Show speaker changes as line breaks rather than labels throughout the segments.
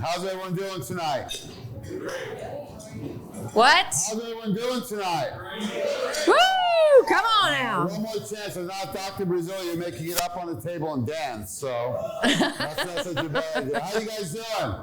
How's everyone doing tonight?
What?
How's everyone doing tonight?
Woo! Come on now.
One more chance. I'm not Dr. Brazil. You're making it up on the table and dance. So that's not such a bad idea. How you guys doing?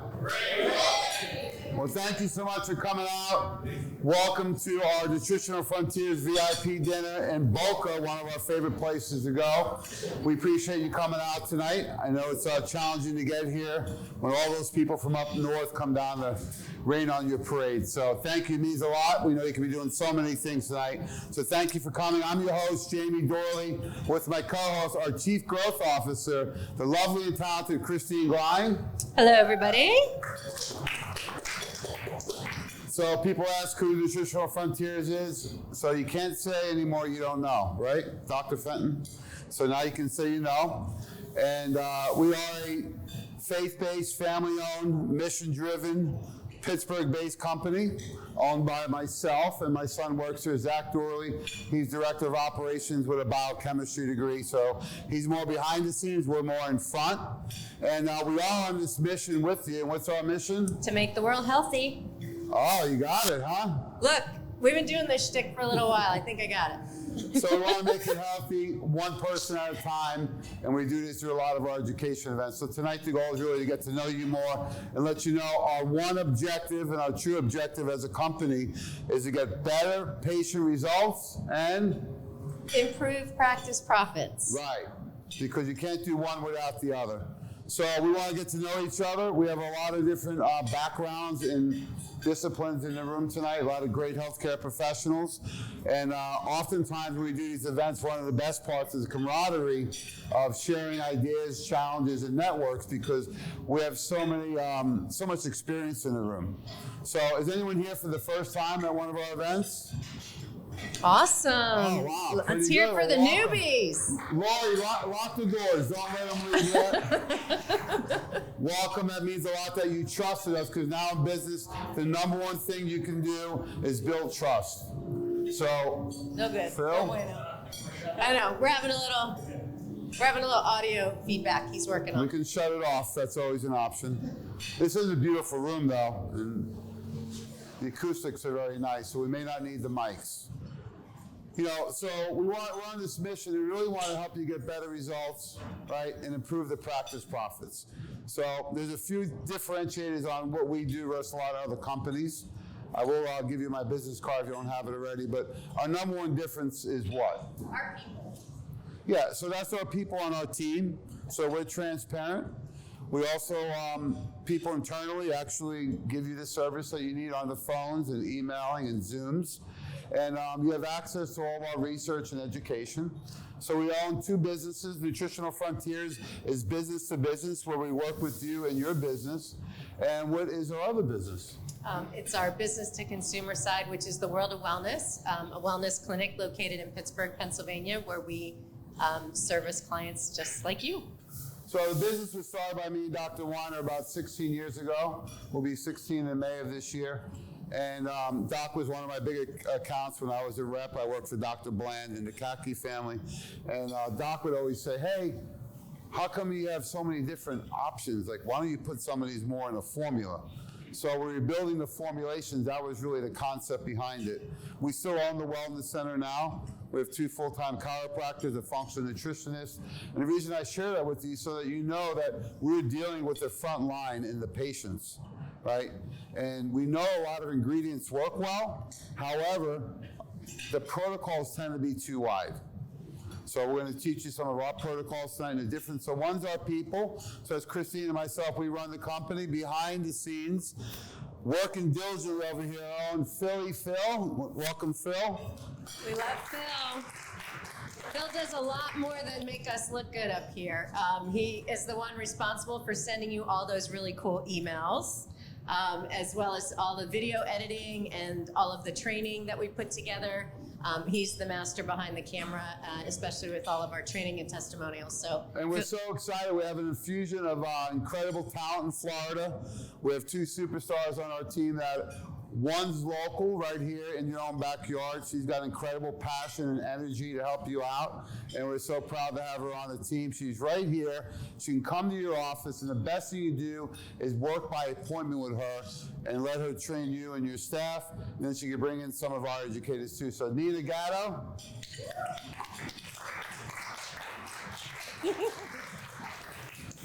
Well, thank you so much for coming out. Welcome to our Nutritional Frontiers VIP dinner in Boca, one of our favorite places to go. We appreciate you coming out tonight. I know it's challenging to get here when all those people from up north come down to rain on your parade. So thank you, it means a lot. We know you can be doing so many things tonight. So thank you for coming. I'm your host, Jamie Dorley, with my co-host, our Chief Growth Officer, the lovely and talented Christine Glein.
Hello, everybody.
So people ask who Nutritional Frontiers is. So you can't say anymore you don't know, right, Dr. Fenton? So now you can say you know. And we are a faith-based, family-owned, mission-driven, Pittsburgh-based company owned by myself, and my son works here, Zach Dorley. He's Director of Operations with a biochemistry degree, so he's more behind the scenes, we're more in front. And we are on this mission with you. And what's our mission?
To make the world healthy.
Oh, you got it, huh?
Look, we've been doing this shtick for a little while. I think I got it.
So we want to make it healthy, one person at a time, and we do this through a lot of our education events. So tonight the goal is really to get to know you more and let you know our one objective and our true objective as a company is to get better patient results and
improve practice profits.
Right, because you can't do one without the other. So we want to get to know each other. We have a lot of different backgrounds and disciplines in the room tonight, a lot of great healthcare professionals. And oftentimes when we do these events, one of the best parts is the camaraderie of sharing ideas, challenges, and networks, because we have so much experience in the room. So is anyone here for the first time at one of our events?
Awesome.
Oh, wow.
Let's hear it for the newbies.
Lori, lock the doors. Don't let them leave yet. Welcome. That means a lot that you trusted us, because now in business, the number one thing you can do is build trust. So,
no good.
Phil?
No bueno. I know. We're having a little audio feedback he's working on.
We can shut it off. That's always an option. This is a beautiful room, though, and the acoustics are very nice, so we may not need the mics. You know, so we're on this mission. We really want to help you get better results, right, and improve the practice profits. So there's a few differentiators on what we do versus a lot of other companies. I will give you my business card if you don't have it already, but our number one difference is what?
Our people.
Yeah, so that's our people on our team. So we're transparent. We also, people internally actually give you the service that you need on the phones and emailing and Zooms. And you have access to all of our research and education. So we own two businesses. Nutritional Frontiers is business to business, where we work with you and your business. And what is our other business?
It's our business to consumer side, which is the World of Wellness, a wellness clinic located in Pittsburgh, Pennsylvania, where we service clients just like you.
So the business was started by me and Dr. Weiner about 16 years ago. We'll be 16 in May of this year. And Doc was one of my big accounts when I was a rep. I worked for Dr. Bland and the Kaki family. And Doc would always say, hey, how come you have so many different options? Like, why don't you put some of these more in a formula? So when we were building the formulations, that was really the concept behind it. We still own the Wellness Center now. We have 2 full-time chiropractors, a functional nutritionist. And the reason I share that with you is so that you know that we're dealing with the front line in the patients, right? And we know a lot of ingredients work well. However, the protocols tend to be too wide. So we're going to teach you some of our protocols tonight and the difference. So one's our people. So as Christine and myself, we run the company behind the scenes, working diligently over here on Philly Phil. Welcome, Phil.
We love Phil. Phil does a lot more than make us look good up here. He is the one responsible for sending you all those really cool emails, as well as all the video editing and all of the training that we put together. He's the master behind the camera, especially with all of our training and testimonials.
And we're so excited. We have an infusion of incredible talent in Florida. We have 2 superstars on our team that One's local, right here in your own backyard. She's got incredible passion and energy to help you out, and we're so proud to have her on the team. She's right here. She can come to your office, and the best thing you do is work by appointment with her and let her train you and your staff, and then she can bring in some of our educators too. So Nina Gatto.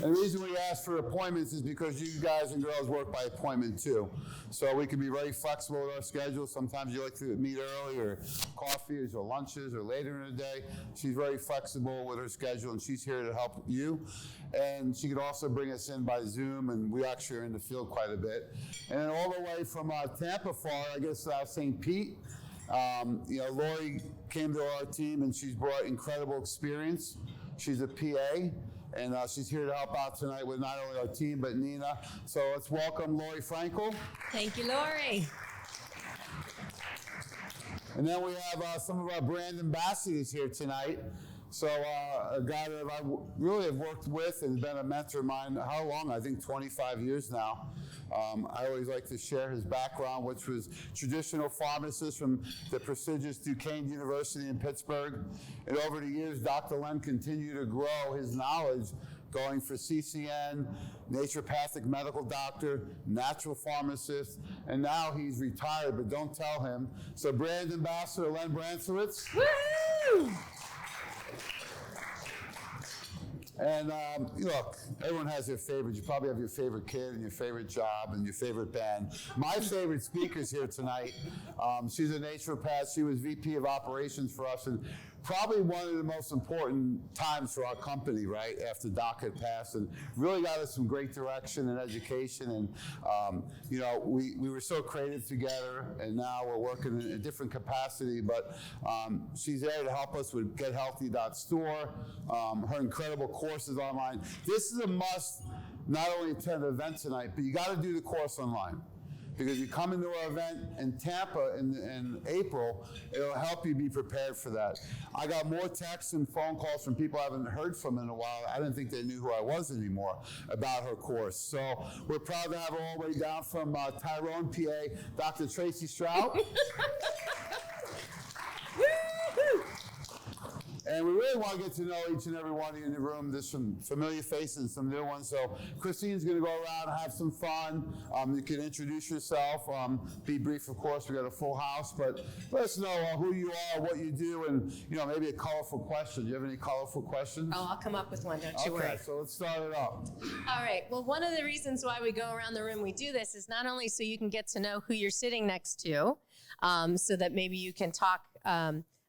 And the reason we ask for appointments is because you guys and girls work by appointment too. So we can be very flexible with our schedule. Sometimes you like to meet early or coffees or lunches or later in the day. She's very flexible with her schedule, and she's here to help you. And she can also bring us in by Zoom, and we actually are in the field quite a bit. And then all the way from Tampa far, I guess St. Pete, Lori came to our team, and she's brought incredible experience. She's a PA. And she's here to help out tonight with not only our team, but Nina. So let's welcome Lori Frankel.
Thank you, Lori.
And then we have some of our brand ambassadors here tonight. So a guy that I really have worked with and been a mentor of mine, how long? I think 25 years now. I always like to share his background, which was traditional pharmacist from the prestigious Duquesne University in Pittsburgh. And over the years, Dr. Len continued to grow his knowledge, going for CCN, naturopathic medical doctor, natural pharmacist, and now he's retired, but don't tell him. So brand ambassador Len Brantzowitz.
Woo!
And look, everyone has their favorite. You probably have your favorite kid and your favorite job and your favorite band. My favorite speaker's here tonight. She's a naturopath. She was VP of operations for us, and probably one of the most important times for our company, right, after Doc had passed, and really got us some great direction and education. And, we were so creative together, and now we're working in a different capacity, but she's there to help us with GetHealthy.store, her incredible courses online. This is a must, not only attend the event tonight, but you got to do the course online. Because you come into our event in Tampa in April, it'll help you be prepared for that. I got more texts and phone calls from people I haven't heard from in a while. I didn't think they knew who I was anymore about her course. So we're proud to have her all the way down from Tyrone, PA, Dr. Tracey Stroup. And we really want to get to know each and every one of you in the room. There's some familiar faces and some new ones. So Christine's going to go around and have some fun. You can introduce yourself. Be brief, of course. We got a full house. But let us know who you are, what you do, and maybe a colorful question. Do you have any colorful questions?
Oh, I'll come up with one. Don't you worry.
Okay, so let's start it up.
All right. Well, one of the reasons why we go around the room, we do this, is not only so you can get to know who you're sitting next to, so that maybe you can talk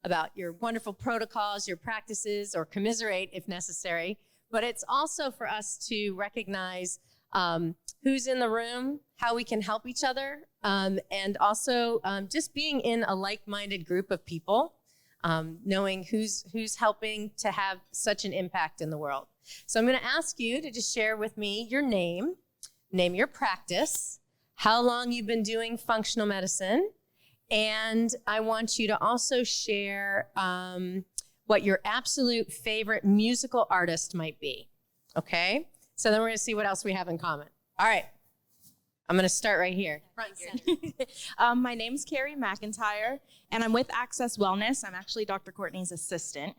about your wonderful protocols, your practices, or commiserate if necessary. But it's also for us to recognize who's in the room, how we can help each other, and also just being in a like-minded group of people, knowing who's helping to have such an impact in the world. So I'm going to ask you to just share with me your name your practice, how long you've been doing functional medicine, and I want you to also share what your absolute favorite musical artist might be, okay? So then we're going to see what else we have in common. All right. I'm going to start right here. Front here.
My name's Carrie McIntyre, and I'm with Access Wellness. I'm actually Dr. Courtney's assistant.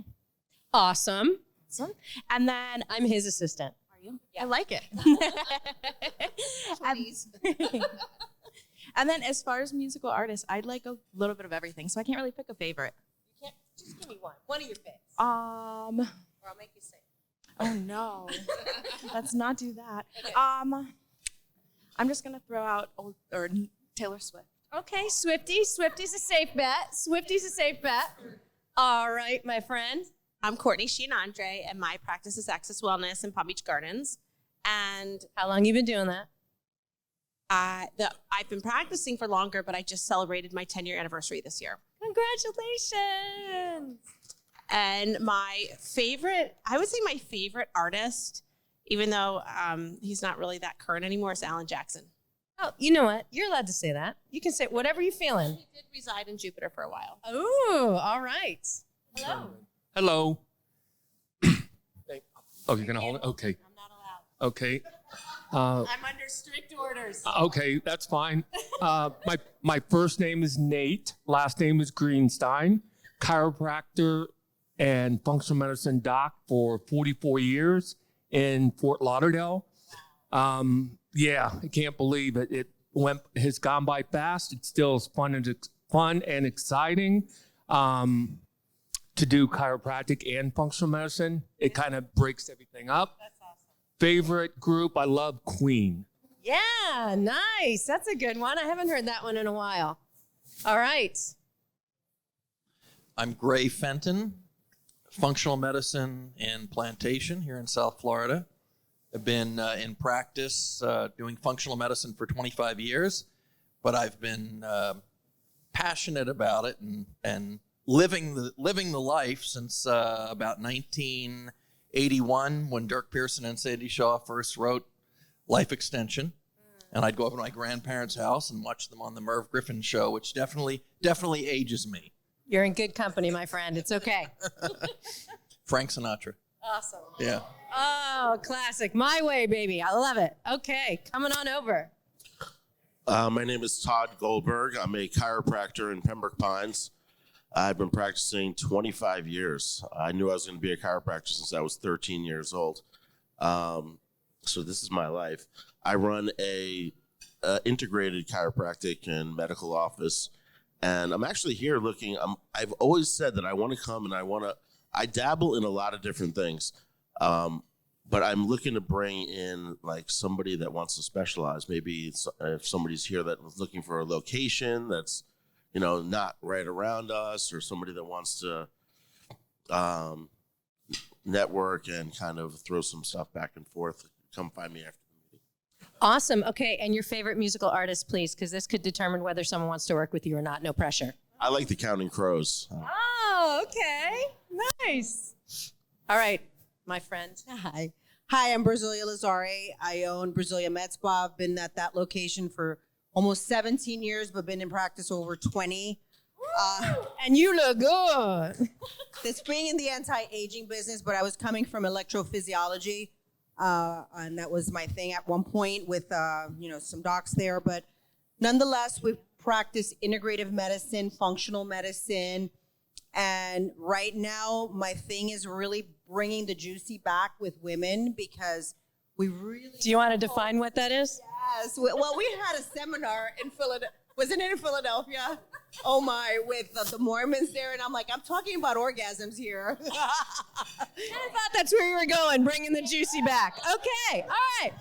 Awesome.
And then
I'm his assistant.
Are you?
Yeah.
I like it. And then as far as musical artists, I'd like a little bit of everything, so I can't really pick a favorite.
You can't, just give me one. One of your favorites.
Or
I'll make you sing.
Oh no. Let's not do that.
Okay.
I'm just gonna throw out Taylor Swift.
Okay, Swiftie. Swiftie's a safe bet. Swiftie's a safe bet. All right, my friend.
I'm Courtney Sheen Andre, and my practice is Access Wellness in Palm Beach Gardens. And
How long you been doing that?
I've been practicing for longer, but I just celebrated my 10-year anniversary this year.
Congratulations.
And my favorite artist, even though he's not really that current anymore, is Alan Jackson.
Oh, you know what? You're allowed to say that. You can say whatever you're feeling.
He did reside in Jupiter for a while.
Oh, all right. Hello.
Hello. Oh, you're going to hold it? Okay.
I'm not allowed.
Okay.
I'm under strict orders.
Okay, that's fine. My first name is Nate. Last name is Greenstein. Chiropractor and functional medicine doc for 44 years in Fort Lauderdale. Yeah, I can't believe it. It has gone by fast. It's still fun and exciting to do chiropractic and functional medicine. It kind of breaks everything up.
That's awesome.
Favorite group, I love Queen.
Yeah, nice. That's a good one. I haven't heard that one in a while. All right.
I'm Gray Fenton, functional medicine and plantation here in South Florida. I've been in practice doing functional medicine for 25 years, but I've been passionate about it and living the life since about 1981 when Dirk Pearson and Sadie Shaw first wrote Life Extension. And I'd go up to my grandparents' house and watch them on the Merv Griffin show, which definitely ages me.
You're in good company, my friend. It's okay.
Frank Sinatra.
Awesome.
Yeah.
Oh, classic. My way, baby. I love it. Okay, coming on over.
My name is Todd Goldberg. I'm a chiropractor in Pembroke Pines. I've been practicing 25 years. I knew I was going to be a chiropractor since I was 13 years old. So this is my life. I run a integrated chiropractic and medical office, and I'm actually here looking. I've always said that I want to come and I dabble in a lot of different things, but I'm looking to bring in like somebody that wants to specialize. Maybe if somebody's here that was looking for a location that's, not right around us, or somebody that wants to network and kind of throw some stuff back and forth, come find me after the meeting.
Awesome. Okay, and your favorite musical artist, please, because this could determine whether someone wants to work with you or not. No pressure.
I like the Counting Crows.
Oh, okay. Nice. All right, my friend.
Hi, I'm Brasilia Lazare. I own Brasilia Med Spa. I've been at that location for almost 17 years, but been in practice over 20.
And you look good.
This being in the anti-aging business, but I was coming from electrophysiology, and that was my thing at one point with some docs there. But nonetheless, we practice integrative medicine, functional medicine, and right now my thing is really bringing the juicy back with women, because we really.
Do you want to define what that is?
Yes. Well, we had a seminar in Philadelphia. Wasn't it in Philadelphia? Oh my, with the Mormons there, and I'm like, I'm talking about orgasms here.
I thought that's where you were going, bringing the juicy back. Okay, all right.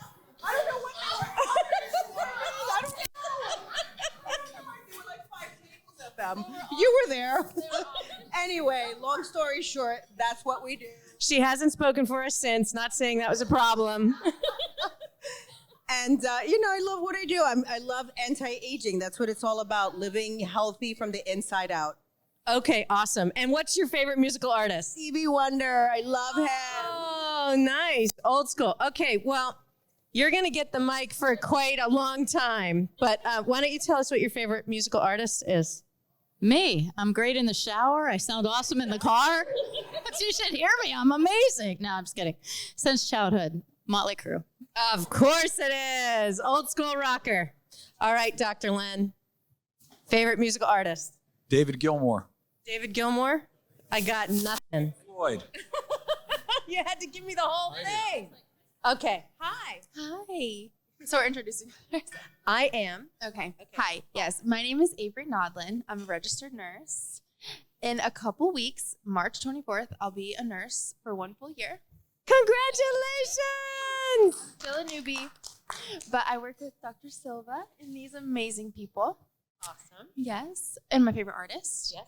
I don't know what I don't know. There were like 5 tables of them. You were there. Anyway, long story short, that's what we do.
She hasn't spoken for us since, not saying that was a problem.
And, I love what I do. I love anti-aging. That's what it's all about, living healthy from the inside out.
Okay, awesome. And what's your favorite musical artist?
Stevie Wonder. I love him.
Oh, nice. Old school. Okay, well, you're going to get the mic for quite a long time. But why don't you tell us what your favorite musical artist is?
Me. I'm great in the shower. I sound awesome in the car. You should hear me. I'm amazing. No, I'm just kidding. Since childhood, Motley Crue.
Of course it is. Old school rocker. All right, Dr. Len. Favorite musical artist?
David Gilmour.
David Gilmour? I got nothing.
Floyd.
You had to give me the whole thing. Okay. Hi.
Hi. So we're introducing ourselves.
I am.
Okay. Hi. Yes, my name is Avery Nodlin. I'm a registered nurse. In a couple weeks, March 24th, I'll be a nurse for 1 full year.
Congratulations!
Still a newbie, but I work with Dr. Silva and these amazing people.
Awesome.
Yes. And my favorite artist?
Yes.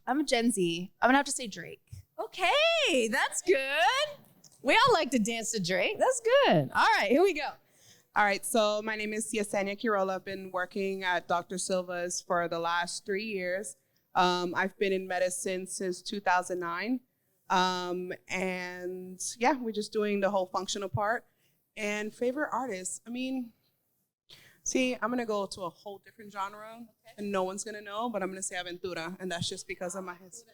I'm a Gen Z. I'm going to have to say Drake.
Okay, that's good. We all like to dance to Drake. That's good. All right, here we go.
All right, so my name is Yesenia Quirola. I've been working at Dr. Silva's for the last 3 years. I've been in medicine since 2009. And yeah, we're just doing the whole functional part. And favorite artist, I'm gonna go to a whole different genre, and no one's gonna know, but I'm gonna say Aventura, and that's just because of my history.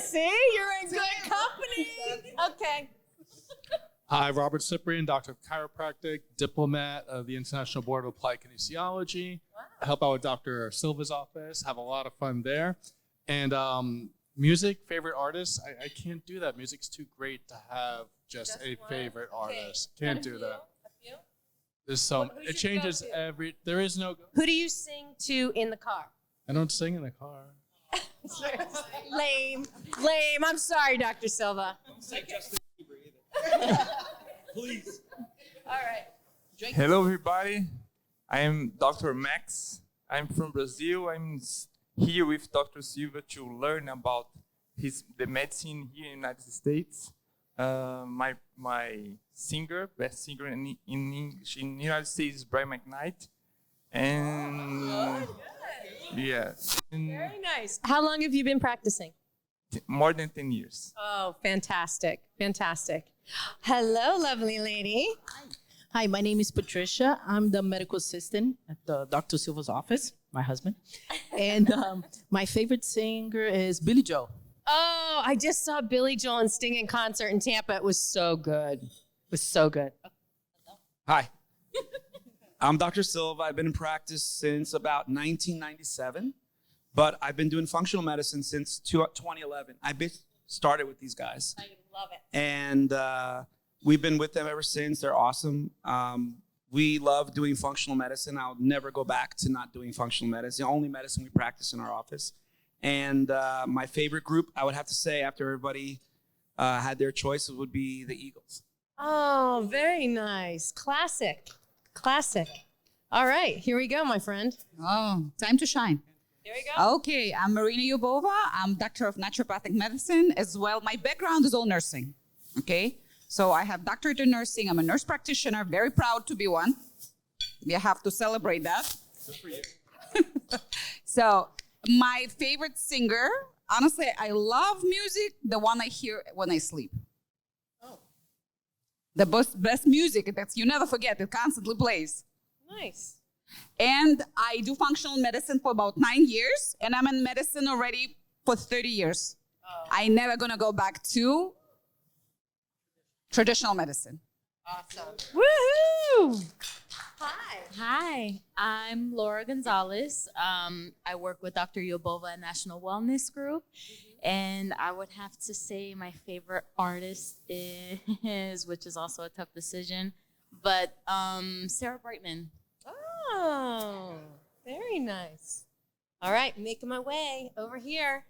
See, you're in good company. Okay.
Hi, Robert Cyprian, Doctor of Chiropractic, diplomat of the International Board of Applied Kinesiology. I help out with Dr. Silva's office, have a lot of fun there. And music, favorite artist, I can't do that. Music's too great to have just a
one?
favorite
Okay.
artist. Can't do that.
A few?
There's some,
Who's
it
your
changes
go-to?
there is no,
Who do you sing to in the car?
I don't sing in the car.
Lame. Lame. I'm sorry, Dr. Silva.
Please.
All right.
Hello, everybody. I am Dr. Max. I'm from Brazil. I'm here with Dr. Silva to learn about the medicine here in the United States. My best singer in English in the United States is Brian McKnight. And yeah,
Very nice. How long have you been practicing?
more than 10 years.
Oh, fantastic. Fantastic. Hello, lovely lady.
Hi, my name is Patricia. I'm the medical assistant at Dr. Silva's office, my husband. And my favorite singer is Billy Joel.
Oh, I just saw Billy Joel and Sting in concert in Tampa. It was so good. It was so good.
Hi. I'm Dr. Silva. I've been in practice since about 1997, but I've been doing functional medicine since 2011. I've been started with these guys.
I love it.
And we've been with them ever since. They're awesome. We love doing functional medicine. I'll never go back to not doing functional medicine. The only medicine we practice in our office. And my favorite group, I would have to say, after everybody had their choices, would be the Eagles.
Oh, very nice. Classic. Classic. All right, here we go, my friend.
Oh, time to shine.
There we go.
Okay, I'm Marina Yubova. I'm doctor of naturopathic medicine as well. My background is all nursing. Okay, so I have doctorate in nursing. I'm a nurse practitioner, very proud to be one. We have to celebrate that.
Good for you.
So my favorite singer, honestly, I love music, the one I hear when I sleep. The best music that you never forget, it constantly plays.
Nice.
And I do functional medicine for about 9 years, and I'm in medicine already for 30 years.
Oh.
I'm never gonna go back to traditional medicine.
Awesome. Woohoo! Hi.
Hi, I'm Laura Gonzalez. I work with Dr. Yobova at National Wellness Group. And I would have to say my favorite artist is, which is also a tough decision, but Sarah Brightman.
Oh, very nice. All right, making my way over here.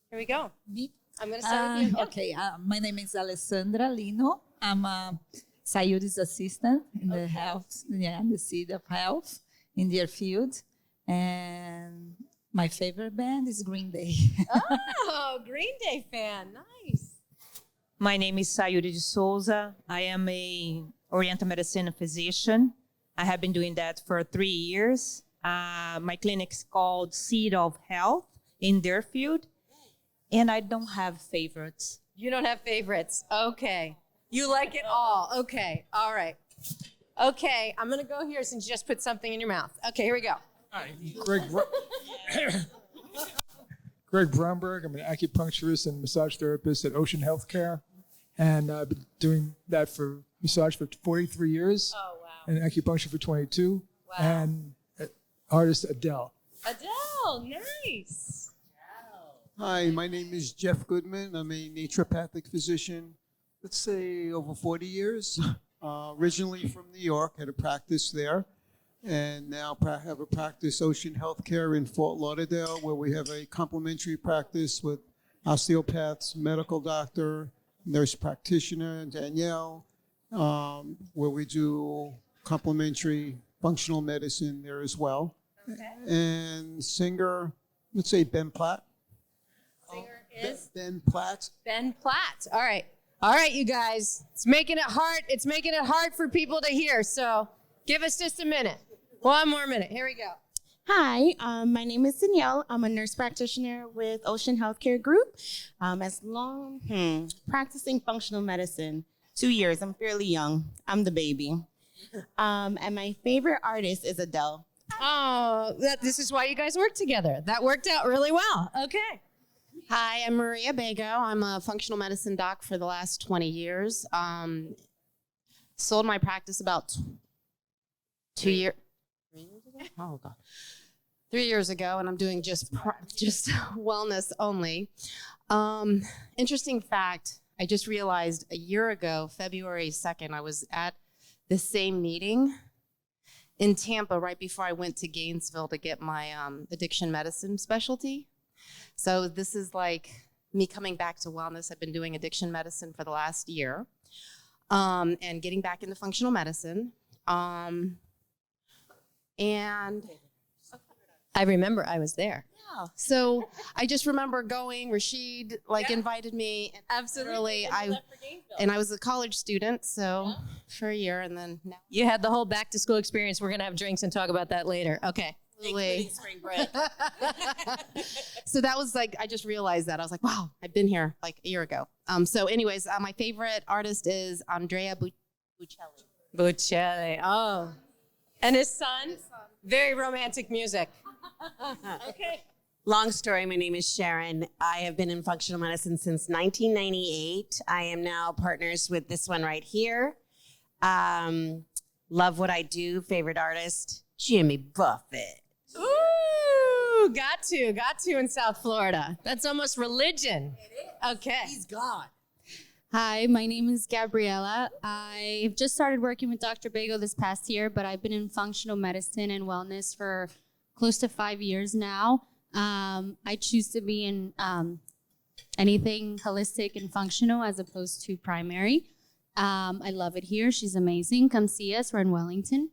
Here we go.
Me?
I'm going to start with you.
Okay, my name is Alessandra Lino. I'm a Sayuri's assistant in the health, in the City of Health in their field. And my favorite band is Green Day.
Oh, Green Day fan. Nice.
My name is Sayuri de Souza. I am a Oriental medicine physician. I have been doing that for 3 years. My clinic's called Seed of Health in Deerfield. And I don't have favorites.
You don't have favorites. Okay. You like it all. Okay. All right. Okay. I'm going to go here since you just put something in your mouth. Okay, here we go.
Hi, Greg Bromberg. I'm an acupuncturist and massage therapist at Ocean Healthcare. And I've been doing that for massage for 43 years.
Oh, wow.
And acupuncture for 22.
Wow.
And artist Adele.
Adele, nice.
Hi, my name is Jeff Goodman. I'm a naturopathic physician, let's say over 40 years. Originally from New York, had a practice there. And now have a practice, Ocean Healthcare in Fort Lauderdale, where we have a complementary practice with osteopaths, medical doctor, nurse practitioner, Danielle, where we do complementary functional medicine there as well.
Okay.
And singer, let's say Ben Platt.
Singer is?
Ben Platt.
Ben Platt. All right. All right, you guys. It's making it hard. It's making it hard for people to hear. So give us just a minute. One more minute. Here we go.
Hi, my name is Danielle. I'm a nurse practitioner with Ocean Healthcare Group. Practicing functional medicine, 2 years. I'm fairly young. I'm the baby. And my favorite artist is Adele.
Oh, this is why you guys work together. That worked out really well. Okay.
Hi, I'm Maria Bago. I'm a functional medicine doc for the last 20 years.
sold my practice about 2 years. 3 years ago? Oh God, 3 years ago, and I'm doing just wellness only. Interesting fact: I just realized a year ago, February 2nd, I was at the same meeting in Tampa right before I went to Gainesville to get my addiction medicine specialty. So this is like me coming back to wellness. I've been doing addiction medicine for the last year, and getting back into functional medicine. And
I remember I was there.
yeah, so I just remember going. Rashid invited me. And
Absolutely.
I was a college student, so for a year, and then now.
You had the whole back to school experience. We're going to have drinks and talk about that later. Okay.
Including
spring break.
So that was I just realized that. I was like, wow, I've been here a year ago. So anyways, my favorite artist is Andrea Bocelli.
Bocelli. Oh. And his son? Very romantic music.
Okay. Long story. My name is Sharon. I have been in functional medicine since 1998. I am now partners with this one right here. Love what I do. Favorite artist, Jimmy Buffett.
Ooh, got to in South Florida. That's almost religion. It is. Okay.
He's God.
Hi, my name is Gabriela. I've just started working with Dr. Bago this past year, but I've been in functional medicine and wellness for close to 5 years now. I choose to be in anything holistic and functional as opposed to primary. I love it here. She's amazing. Come see us. We're in Wellington.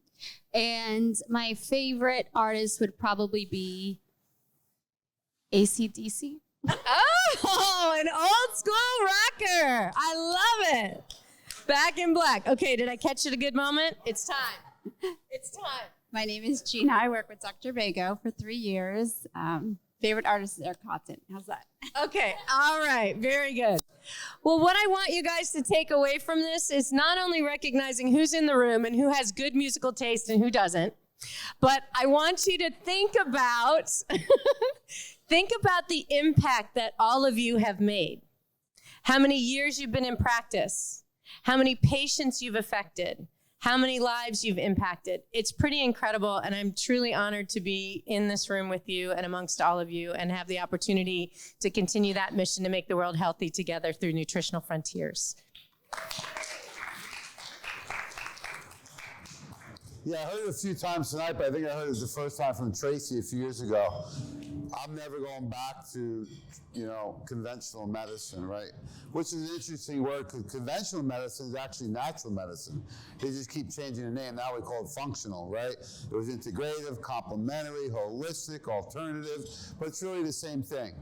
And my favorite artist would probably be AC/DC.
Oh, an old school rocker. I love it. Back in Black. Okay, did I catch it a good moment? It's time. It's time.
My name is Gina. I work with Dr. Bago for 3 years. Favorite artist is Eric Cotton. How's that?
Okay, all right, very good. Well, what I want you guys to take away from this is not only recognizing who's in the room and who has good musical taste and who doesn't, but I want you to think about the impact that all of you have made. How many years you've been in practice, how many patients you've affected, how many lives you've impacted. It's pretty incredible, and I'm truly honored to be in this room with you and amongst all of you and have the opportunity to continue that mission to make the world healthy together through Nutritional Frontiers.
Yeah, I heard it a few times tonight, but I think I heard it the first time from Tracey a few years ago. I'm never going back to, conventional medicine, right? Which is an interesting word, because conventional medicine is actually natural medicine. They just keep changing the name. Now we call it functional, right? It was integrative, complementary, holistic, alternative, but it's really the same thing,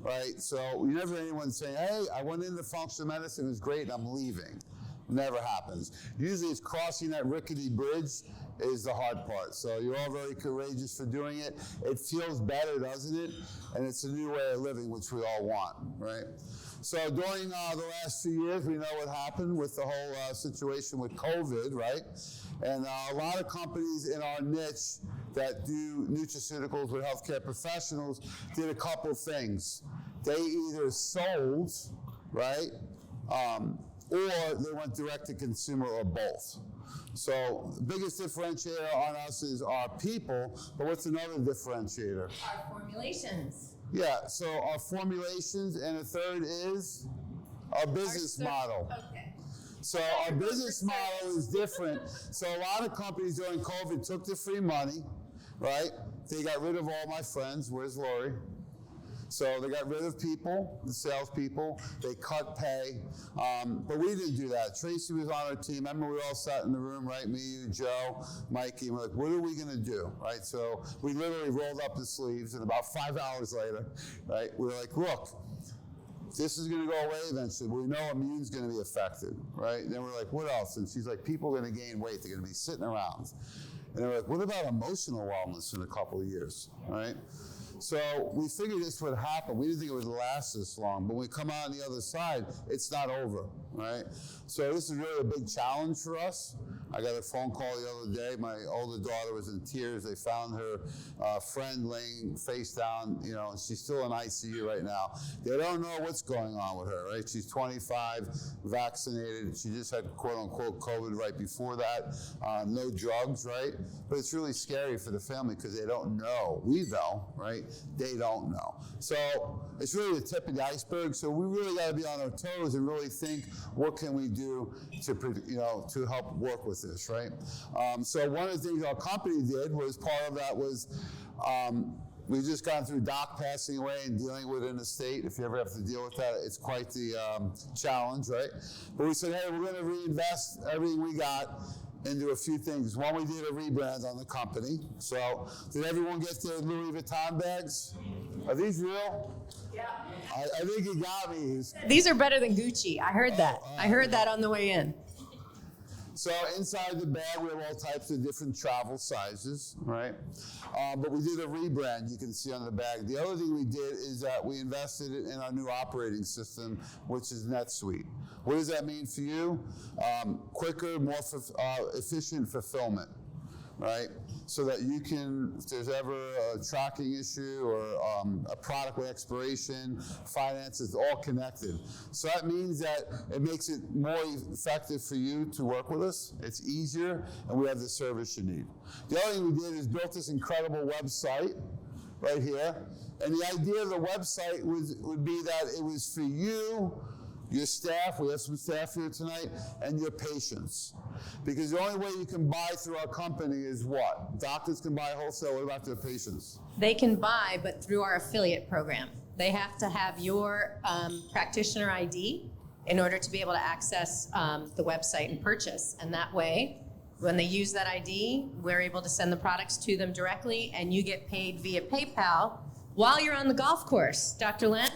right? So you never hear anyone saying, hey, I went into functional medicine, it was great, and I'm leaving. Never happens. Usually it's crossing that rickety bridge is the hard part. So you're all very courageous for doing it. It feels better, doesn't it? And it's a new way of living, which we all want, right? So during the last few years, we know what happened with the whole situation with COVID, right? And a lot of companies in our niche that do nutraceuticals with healthcare professionals did a couple things. They either sold, right? Or they went direct to consumer, or both. So the biggest differentiator on us is our people, but what's another differentiator?
Our formulations.
Yeah, so our formulations, and the third is our business model.
Okay.
So our business model is different. So a lot of companies during COVID took the free money, right? They got rid of all my friends. Where's Lori? So they got rid of people, the salespeople. They cut pay. But we didn't do that. Tracey was on our team. Remember, we all sat in the room, right? Me, you, Joe, Mikey, and we're like, what are we going to do, right? So we literally rolled up the sleeves, and about 5 hours later, right, we were like, look, this is going to go away eventually, but we know immune's going to be affected, right? And then we're like, what else? And she's like, people are going to gain weight. They're going to be sitting around. And they're like, what about emotional wellness in a couple of years, right? So we figured this would happen. We didn't think it would last this long, but when we come out on the other side, it's not over, right? So this is really a big challenge for us, I got a phone call the other day. My older daughter was in tears. They found her friend laying face down, you know, and she's still in ICU right now. They don't know what's going on with her, right? She's 25, vaccinated. She just had quote-unquote COVID right before that. No drugs, right? But it's really scary for the family because they don't know. We know, right? They don't know. So it's really the tip of the iceberg. So we really got to be on our toes and really think, what can we do to help work with this, right? So one of the things our company did was part of that was we've just gone through Doc passing away and dealing with it in the state. If you ever have to deal with that, it's quite the challenge, right? But we said, hey, we're going to reinvest everything we got into a few things. One, we did a rebrand on the company. So did everyone get their Louis Vuitton bags? Are these real?
Yeah.
I think you got me.
These are better than Gucci. I heard that. I heard that on the way in.
So inside the bag, we have all types of different travel sizes, right? But we did a rebrand, you can see on the bag. The other thing we did is that we invested in our new operating system, which is NetSuite. What does that mean for you? Quicker, more efficient fulfillment, right? So that you can, if there's ever a tracking issue or a product with expiration, finances, all connected. So that means that it makes it more effective for you to work with us. It's easier, and we have the service you need. The other thing we did is built this incredible website right here. And the idea of the website would be that it was for you, your staff, we have some staff here tonight, and your patients. Because the only way you can buy through our company is what? Doctors can buy wholesale, what about their patients?
They can buy, but through our affiliate program. They have to have your practitioner ID in order to be able to access the website and purchase. And that way, when they use that ID, we're able to send the products to them directly, and you get paid via PayPal while you're on the golf course. Dr. Len?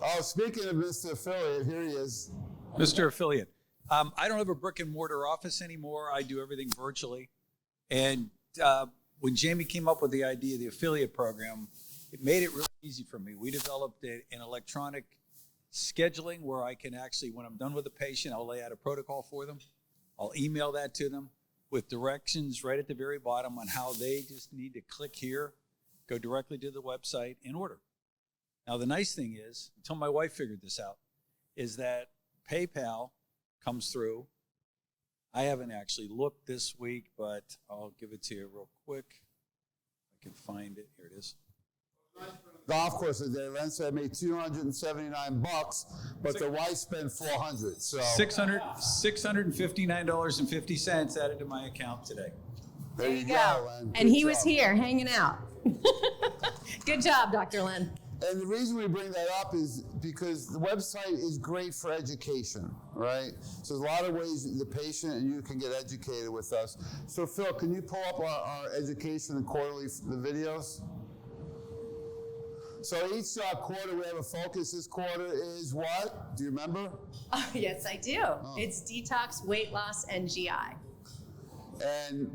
Oh, speaking of Mr. Affiliate, here he is.
Mr. Affiliate. I don't have a brick and mortar office anymore. I do everything virtually. And when Jamie came up with the idea of the affiliate program, it made it really easy for me. We developed an electronic scheduling where I can actually, when I'm done with a patient, I'll lay out a protocol for them. I'll email that to them with directions right at the very bottom on how they just need to click here, go directly to the website, and order. Now, the nice thing is, until my wife figured this out, is that PayPal comes through. I haven't actually looked this week, but I'll give it to you real quick. I can find it. Here it is.
Golf course today, Len said I made $279, but the wife spent $400. So
$659.50 added to my account today.
There you go, Len.
And he was here hanging out. Good job, Dr. Len.
And the reason we bring that up is because the website is great for education, right? So there's a lot of ways the patient and you can get educated with us. So Phil, can you pull up our education and quarterly the videos? So each quarter we have a focus. This quarter is what? Do you remember?
Oh, yes, I do. Oh. It's detox, weight loss, and GI.
And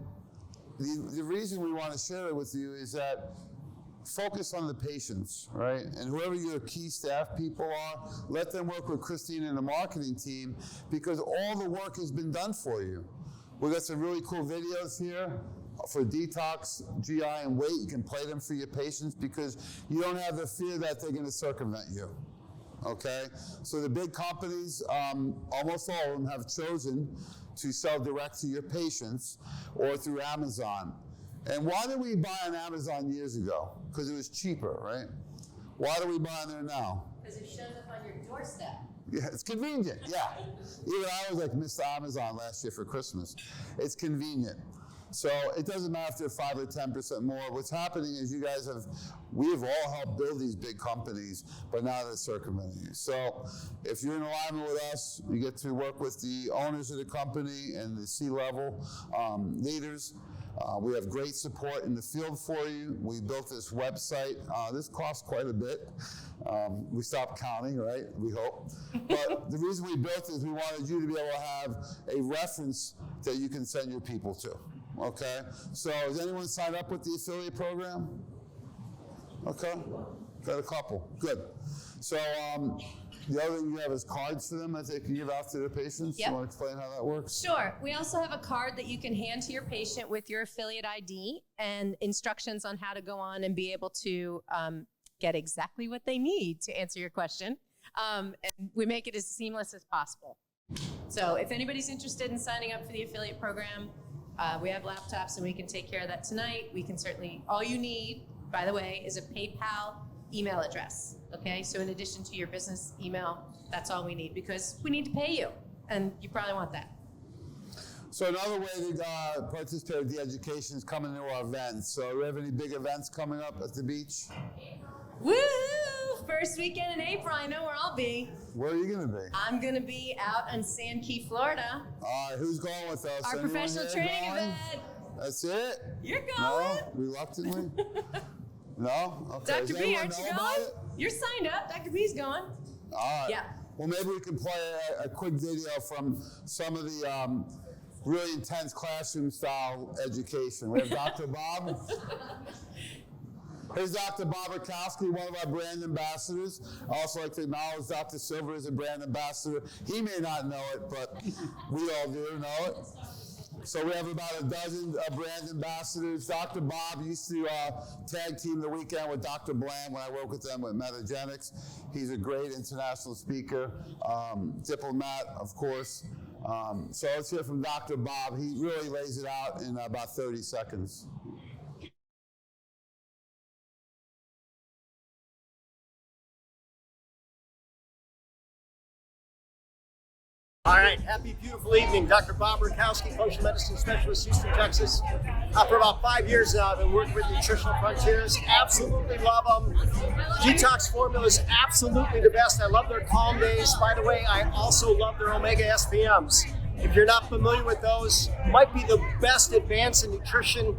the reason we want to share it with you is that focus on the patients, right? And whoever your key staff people are, let them work with Christine and the marketing team because all the work has been done for you. We got some really cool videos here for detox, GI, and weight. You can play them for your patients because you don't have the fear that they're going to circumvent you. Okay? So the big companies, almost all of them have chosen to sell direct to your patients or through Amazon. And why did we buy on Amazon years ago? Because it was cheaper, right? Why do we buy on there now?
Because it shows up on your doorstep.
Yeah, it's convenient, yeah. Even I was like Mr. Amazon last year for Christmas. It's convenient. So it doesn't matter if they're 5 or 10% more. What's happening is we've all helped build these big companies, but now they're circumventing you. So if you're in alignment with us, you get to work with the owners of the company and the C-level leaders. We have great support in the field for you. We built this website. This costs quite a bit. We stopped counting, right? We hope. But the reason we built it is we wanted you to be able to have a reference that you can send your people to. Okay? So has anyone signed up with the affiliate program? Okay. Got a couple. Good. So The other thing you have is cards for them that they can give out to their patients.
Yep.
You want to explain how that works?
Sure. We also have a card that you can hand to your patient with your affiliate ID and instructions on how to go on and be able to get exactly what they need to answer your question. And we make it as seamless as possible. So if anybody's interested in signing up for the affiliate program, we have laptops and we can take care of that tonight. We can certainly, all you need, by the way, is a PayPal email address. Okay, so in addition to your business email, that's all we need because we need to pay you and you probably want that.
So another way to participate with the education is coming to our events. So do we have any big events coming up at the beach?
Woo! First weekend in April, I know where I'll be.
Where are you going to be?
I'm going to be out on Sand Key, Florida.
All right, who's going with us?
Our
Anyone
professional
here
training
going?
event.
That's it?
You're going.
No? Reluctantly? No? Okay.
Dr.
Does
B,
anyone
aren't you
know about
going?
it?
You're signed up. Dr. B's going.
All right.
Yeah.
Well, maybe we can play a quick video from some of the really intense classroom-style education. We have Dr. Bob. Here's Dr. Bob Rakowski, one of our brand ambassadors. I also like to acknowledge Dr. Silver as a brand ambassador. He may not know it, but we all do know it. So we have about a dozen brand ambassadors. Dr. Bob used to tag team the weekend with Dr. Bland when I worked with them with Metagenics. He's a great international speaker, diplomat, of course. So let's hear from Dr. Bob. He really lays it out in about 30 seconds.
All right, happy, beautiful evening. Dr. Bob Rakowski, Functional Medicine Specialist, Houston, Texas. For about 5 years now, I've been working with Nutritional Frontiers. Absolutely love them. Detox formula is absolutely the best. I love their Calm Days. By the way, I also love their Omega SPMs. If you're not familiar with those, might be the best advance in nutrition,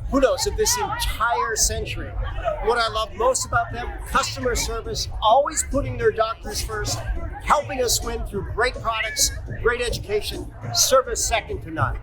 who knows, of this entire century. What I love most about them, customer service, always putting their doctors first, helping us win through great products, great education, service second to none.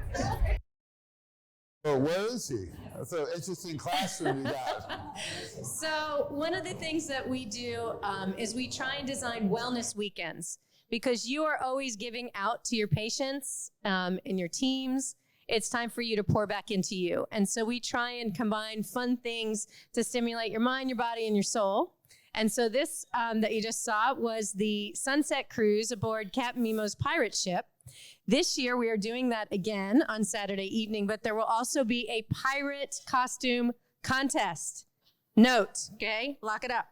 Oh, where is he? That's an interesting classroom you got.
So one of the things that we do is we try and design wellness weekends because you are always giving out to your patients and your teams. It's time for you to pour back into you. And so we try and combine fun things to stimulate your mind, your body, and your soul. And so this that you just saw was the sunset cruise aboard Captain Nemo's pirate ship. This year, we are doing that again on Saturday evening, but there will also be a pirate costume contest. Note, okay? Lock it up.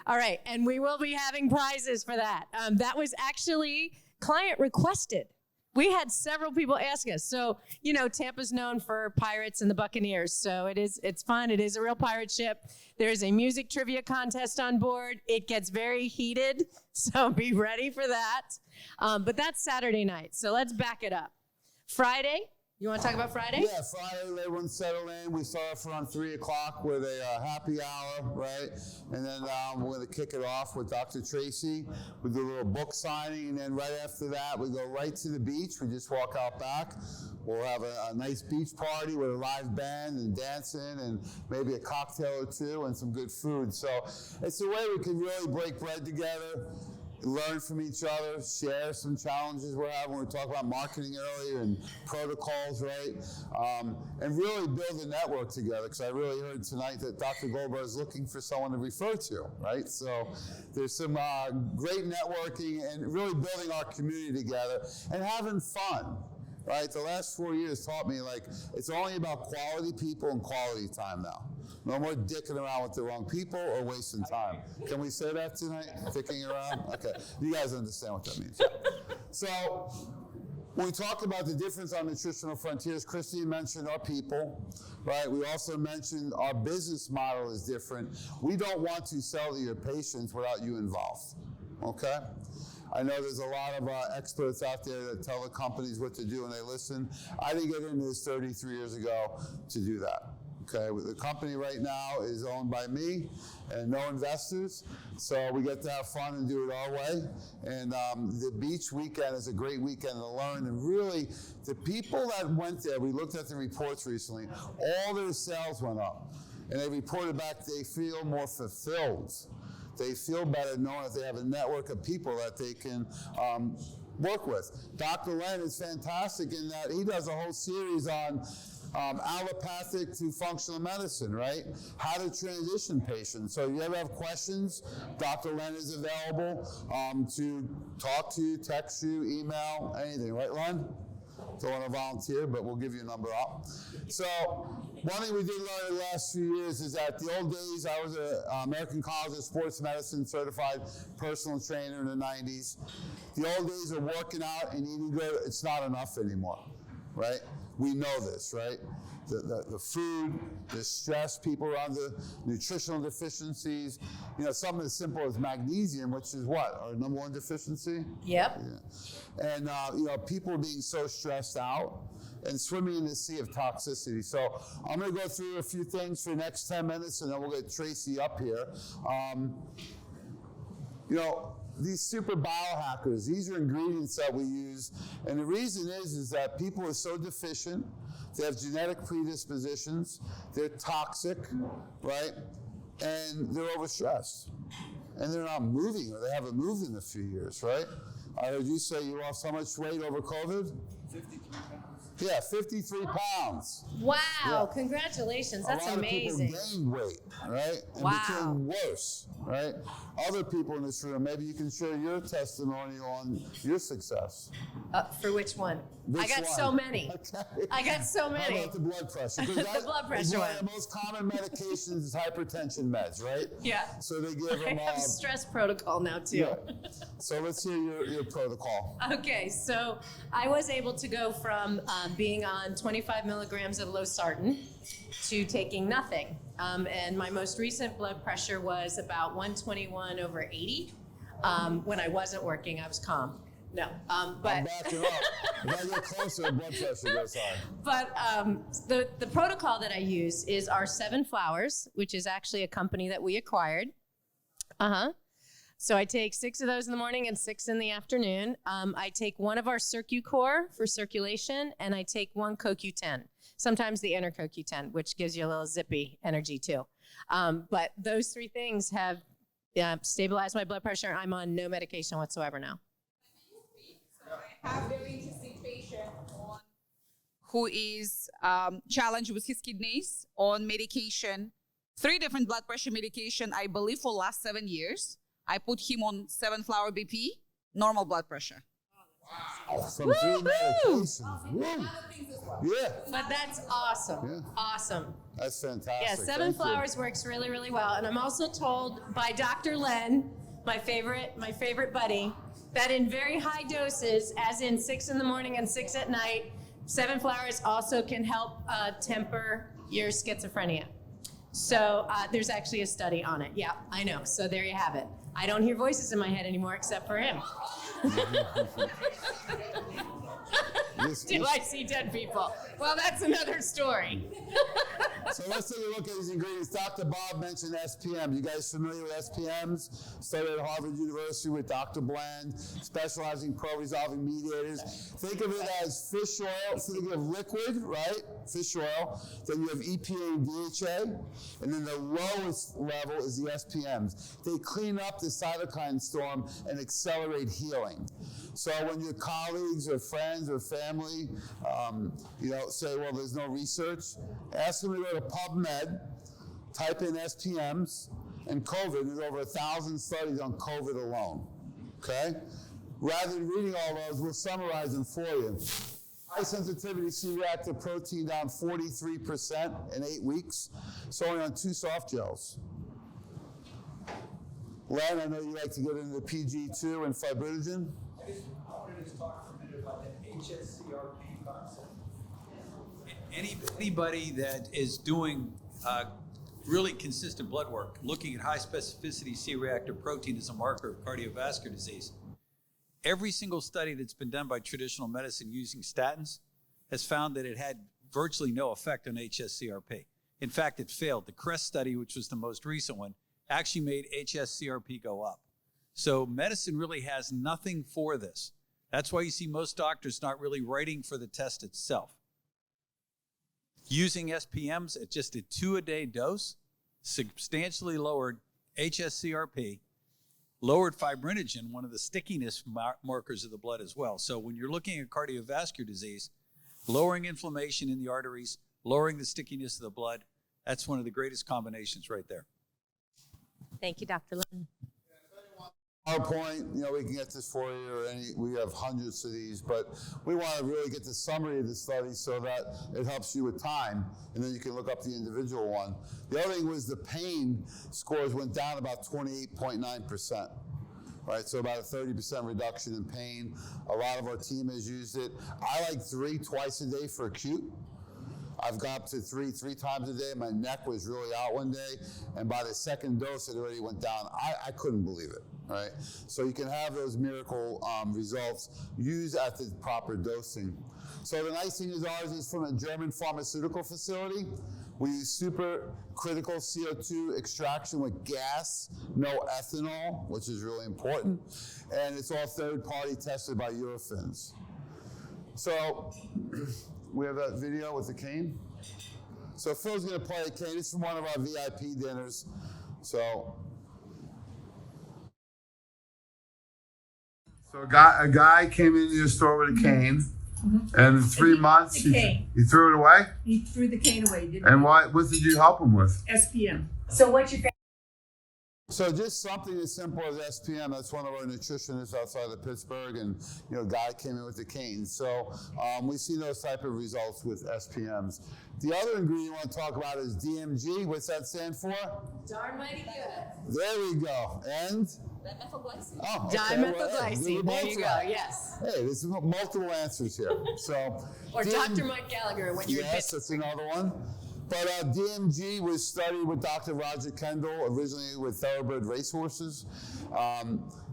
All right, and we will be having prizes for that. That was actually client requested. We had several people ask us. So, you know, Tampa's known for pirates and the Buccaneers. So it's fun. It is a real pirate ship. There's a music trivia contest on board. It gets very heated. So be ready for that. But that's Saturday night. So let's back it up. Friday. You want to talk about Friday?
Yeah, Friday, everyone settle in. We start off around 3 o'clock with a happy hour, right? And then we're going to kick it off with Dr. Tracey. We do a little book signing, and then right after that, we go right to the beach. We just walk out back. We'll have a nice beach party with a live band and dancing and maybe a cocktail or two and some good food. So it's a way we can really break bread together, learn from each other, share some challenges we're having. We were talking about marketing earlier and protocols, right? And really build a network together, because I really heard tonight that Dr. Goldberg is looking for someone to refer to, right? So there's some great networking and really building our community together and having fun. Right, the last 4 years taught me, like, it's only about quality people and quality time now. No more dicking around with the wrong people or wasting time. Can we say that tonight? Dicking around? Okay, you guys understand what that means. So, when we talk about the difference on Nutritional Frontiers, Christine mentioned our people, right? We also mentioned our business model is different. We don't want to sell to your patients without you involved, okay? I know there's a lot of experts out there that tell the companies what to do and they listen. I didn't get into this 33 years ago to do that. Okay, the company right now is owned by me and no investors, so we get to have fun and do it our way. And the beach weekend is a great weekend to learn. And really, the people that went there, we looked at the reports recently, all their sales went up. And they reported back they feel more fulfilled. they feel better knowing that they have a network of people that they can work with. Dr. Len is fantastic in that he does a whole series on allopathic to functional medicine, right? How to transition patients. So if you ever have questions, Dr. Len is available to talk to you, text you, email, anything. Right, Len? Don't want to volunteer, but we'll give you a number up. So one thing we did learn in the last few years is that the old days, I was an American College of Sports Medicine certified personal trainer in the 90s. The old days of working out and eating good, it's not enough anymore, right? We know this, right? The food, the stress, people are under nutritional deficiencies. You know, something as simple as magnesium, which is what? Our number one deficiency?
Yep.
Yeah. And, you know, people are being so stressed out and swimming in the sea of toxicity. So I'm going to go through a few things for the next 10 minutes, and then we'll get Tracey up here. You know, these super biohackers, these are ingredients that we use. And the reason is that people are so deficient, they have genetic predispositions, they're toxic, right? And they're overstressed. And they're not moving, or they haven't moved in a few years, right? I heard you say you lost how much weight over COVID? 53 pounds. Yeah, 53 pounds.
Wow,
yeah.
Congratulations. That's
a lot
amazing.
Of people gained weight, right? And became worse, right? Other people in this room, maybe you can share your testimony on your success.
For which one?
Which
I got
one?
so many.
Okay.
I got so many.
How about the blood pressure?
The blood pressure
one
one.
of the most common medications is hypertension meds, right?
Yeah.
So they give them
I have a stress protocol now too.
Yeah. So let's hear your protocol.
Okay, so I was able to go from being on 25 milligrams of losartan to taking nothing. And my most recent blood pressure was about 121 over 80. When I wasn't working, I was calm. No, but
I'm backing up. If I get closer, blood pressure goes high.
But the protocol that I use is our 7 Flowers, which is actually a company that we acquired. So I take 6 of those in the morning and 6 in the afternoon. I take 1 of our CircuCore for circulation, and I take 1 CoQ10. Sometimes the inner CoQ10, which gives you a little zippy energy too. But those 3 things have stabilized my blood pressure. I'm on no medication whatsoever now.
I have a very interesting patient who is challenged with his kidneys on medication, 3 different blood pressure medication, I believe for last 7 years. I put him on 7 Flower BP, normal blood pressure.
Wow. From 3 medications. Yeah.
But that's awesome.
Yeah.
Awesome.
That's fantastic.
Yeah, 7 Flowers works really, really well. And I'm also told by Dr. Len, my favorite buddy, that in very high doses, as in 6 in the morning and 6 at night, 7 Flowers also can help temper your schizophrenia. So there's actually a study on it. Yeah, I know. So there you have it. I don't hear voices in my head anymore except for him. Do I see dead people? Well, that's another story.
So let's take a look at these ingredients. Dr. Bob mentioned SPM. You guys familiar with SPMs? Studied at Harvard University with Dr. Bland, specializing in pro-resolving mediators. Think of it as fish oil. So think of liquid, right? Fish oil. Then you have EPA and DHA. And then the lowest level is the SPMs. They clean up the cytokine storm and accelerate healing. So when your colleagues or friends or family, say, well, there's no research, ask them to go to PubMed, type in SPMs, and COVID. There's over 1,000 studies on COVID alone, okay? Rather than reading all those, we'll summarize them for you. High sensitivity C-reactive protein down 43% in 8 weeks. So only on 2 soft gels. Len, I know you like to get into PG2 and fibrinogen.
I wanted to just talk for a minute about that HSCRP concept. Anybody that is doing really consistent blood work, looking at high specificity C-reactive protein as a marker of cardiovascular disease, every single study that's been done by traditional medicine using statins has found that it had virtually no effect on HSCRP. In fact, it failed. The CREST study, which was the most recent one, actually made HSCRP go up. So medicine really has nothing for this. That's why you see most doctors not really writing for the test itself. Using SPMs at just a 2-a-day dose substantially lowered HSCRP lowered fibrinogen, one of the stickiness markers of the blood as well. So when you're looking at cardiovascular disease, lowering inflammation in the arteries, lowering the stickiness of the blood, that's one of the greatest combinations right there.
Thank you, Dr. Lynn.
PowerPoint, we can get this for you, or we have hundreds of these, but we want to really get the summary of the study so that it helps you with time, and then you can look up the individual one. The other thing was the pain scores went down about 28.9%. Right, so about a 30% reduction in pain. A lot of our team has used it. I like 3 twice a day for acute. I've got up to three times a day. My neck was really out one day, and by the second dose, it already went down. I couldn't believe it, right? So you can have those miracle results used at the proper dosing. So the nice thing is ours is from a German pharmaceutical facility. We use supercritical CO2 extraction with gas, no ethanol, which is really important, and it's all third-party tested by Eurofins. So we have that video with the cane. So Phil's going to play a cane. It's from one of our VIP dinners. So a guy came into your store with a cane, and in 3 months he threw it away.
He threw the cane away, didn't he?
And what did you help him with?
SPM. So what's your
So just something as simple as SPM. That's one of our nutritionists outside of Pittsburgh, and a guy came in with a cane. So we see those type of results with SPMs. The other ingredient I want to talk about is DMG. What's that stand for?
Darn mighty good.
There we go. And?
Dimethylglycine.
Oh, okay.
Dimethylglycine. There you go. Yes.
Hey, there's multiple answers here. So.
Or Dr. Mike Gallagher when you're
Yes, that's another one. But DMG was studied with Dr. Roger Kendall, originally with thoroughbred racehorses.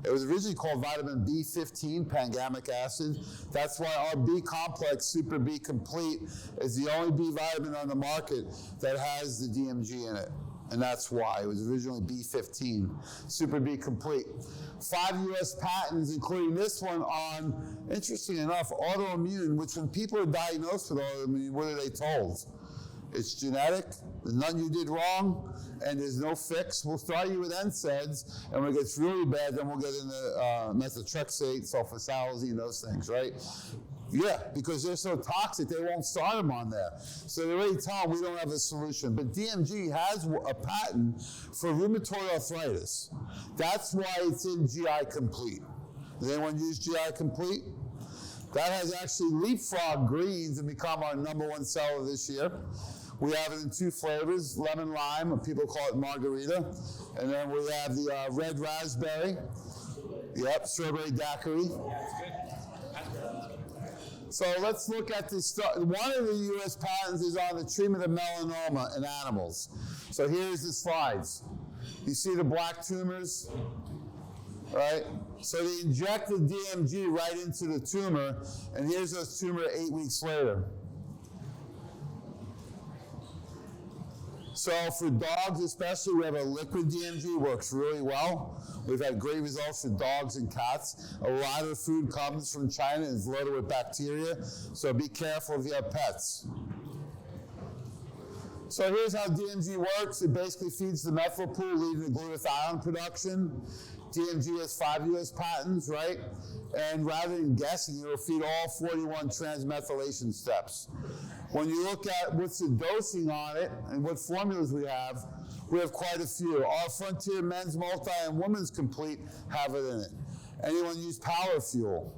It was originally called vitamin B15, pangamic acid. That's why our B complex, Super B Complete, is the only B vitamin on the market that has the DMG in it. And that's why. It was originally B15, Super B Complete. 5 U.S. patents, including this one on, interesting enough, autoimmune, which when people are diagnosed with autoimmune, what are they told? It's genetic, there's nothing you did wrong, and there's no fix. We'll start you with NSAIDs, and when it gets really bad, then we'll get into methotrexate, sulfasalazine, those things, right? Yeah, because they're so toxic, they won't start them on there. So they already tell them we don't have a solution. But DMG has a patent for rheumatoid arthritis. That's why it's in GI Complete. Does anyone use GI Complete? That has actually leapfrogged greens and become our #1 seller this year. We have it in 2 flavors, lemon lime, people call it margarita. And then we have the red raspberry. Yep, strawberry daiquiri. So let's look at this. One of the U.S. patents is on the treatment of melanoma in animals. So here's the slides. You see the black tumors? Right? So they inject the DMG right into the tumor, and here's those tumor 8 weeks later. So for dogs especially, we have a liquid DMG, works really well. We've had great results for dogs and cats. A lot of the food comes from China and is loaded with bacteria, so be careful if you have pets. So here's how DMG works. It basically feeds the methyl pool, leading to glutathione production. DMG has 5 U.S. patents, right? And rather than guessing, it'll feed all 41 transmethylation steps. When you look at what's the dosing on it and what formulas we have quite a few. Our Frontier Men's Multi and Women's Complete have it in it. Anyone use Power Fuel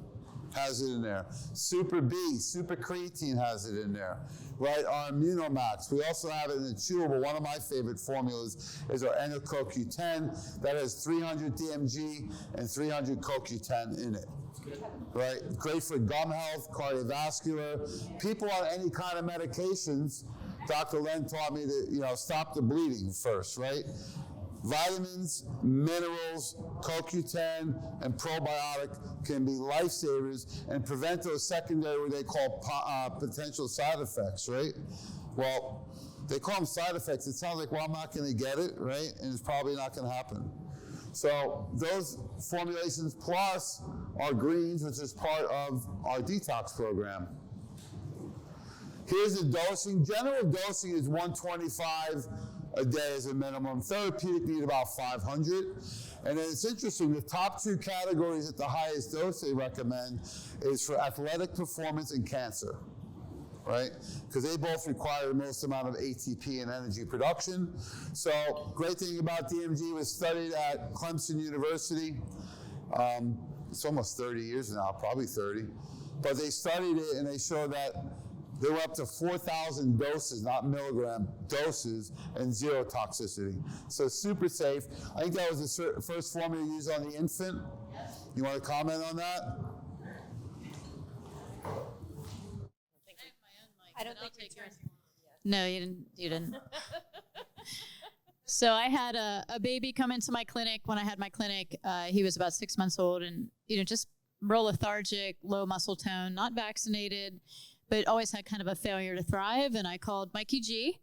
has it in there. Super B, Super Creatine has it in there. Right, our Immunomax. We also have it in a chewable. One of my favorite formulas is our CoQ10 that has 300 DMG and 300 CoQ10 in it. Right, great for gum health, cardiovascular. People on any kind of medications, Dr. Len taught me to, stop the bleeding first, right? Vitamins, minerals, CoQ10, and probiotic can be lifesavers and prevent those secondary, what they call potential side effects, right? Well, they call them side effects. It sounds like, well, I'm not going to get it, right? And it's probably not going to happen. So those formulations plus our greens, which is part of our detox program. Here's the dosing. General dosing is 125 a day as a minimum. Therapeutic need about 500. And then it's interesting, the top 2 categories at the highest dose they recommend is for athletic performance and cancer, right? Because they both require the most amount of ATP and energy production. So great thing about DMG was studied at Clemson University. It's almost 30 years now, probably 30. But they studied it and they showed that they were up to 4,000 doses, not milligram doses, and 0 toxicity. So super safe. I think that was the first formula used on the infant. You want to comment on that?
I don't think yours. No, you didn't. So I had a baby come into my clinic. When I had my clinic, he was about 6 months old, and just real lethargic, low muscle tone, not vaccinated, but always had kind of a failure to thrive. And I called Mikey G,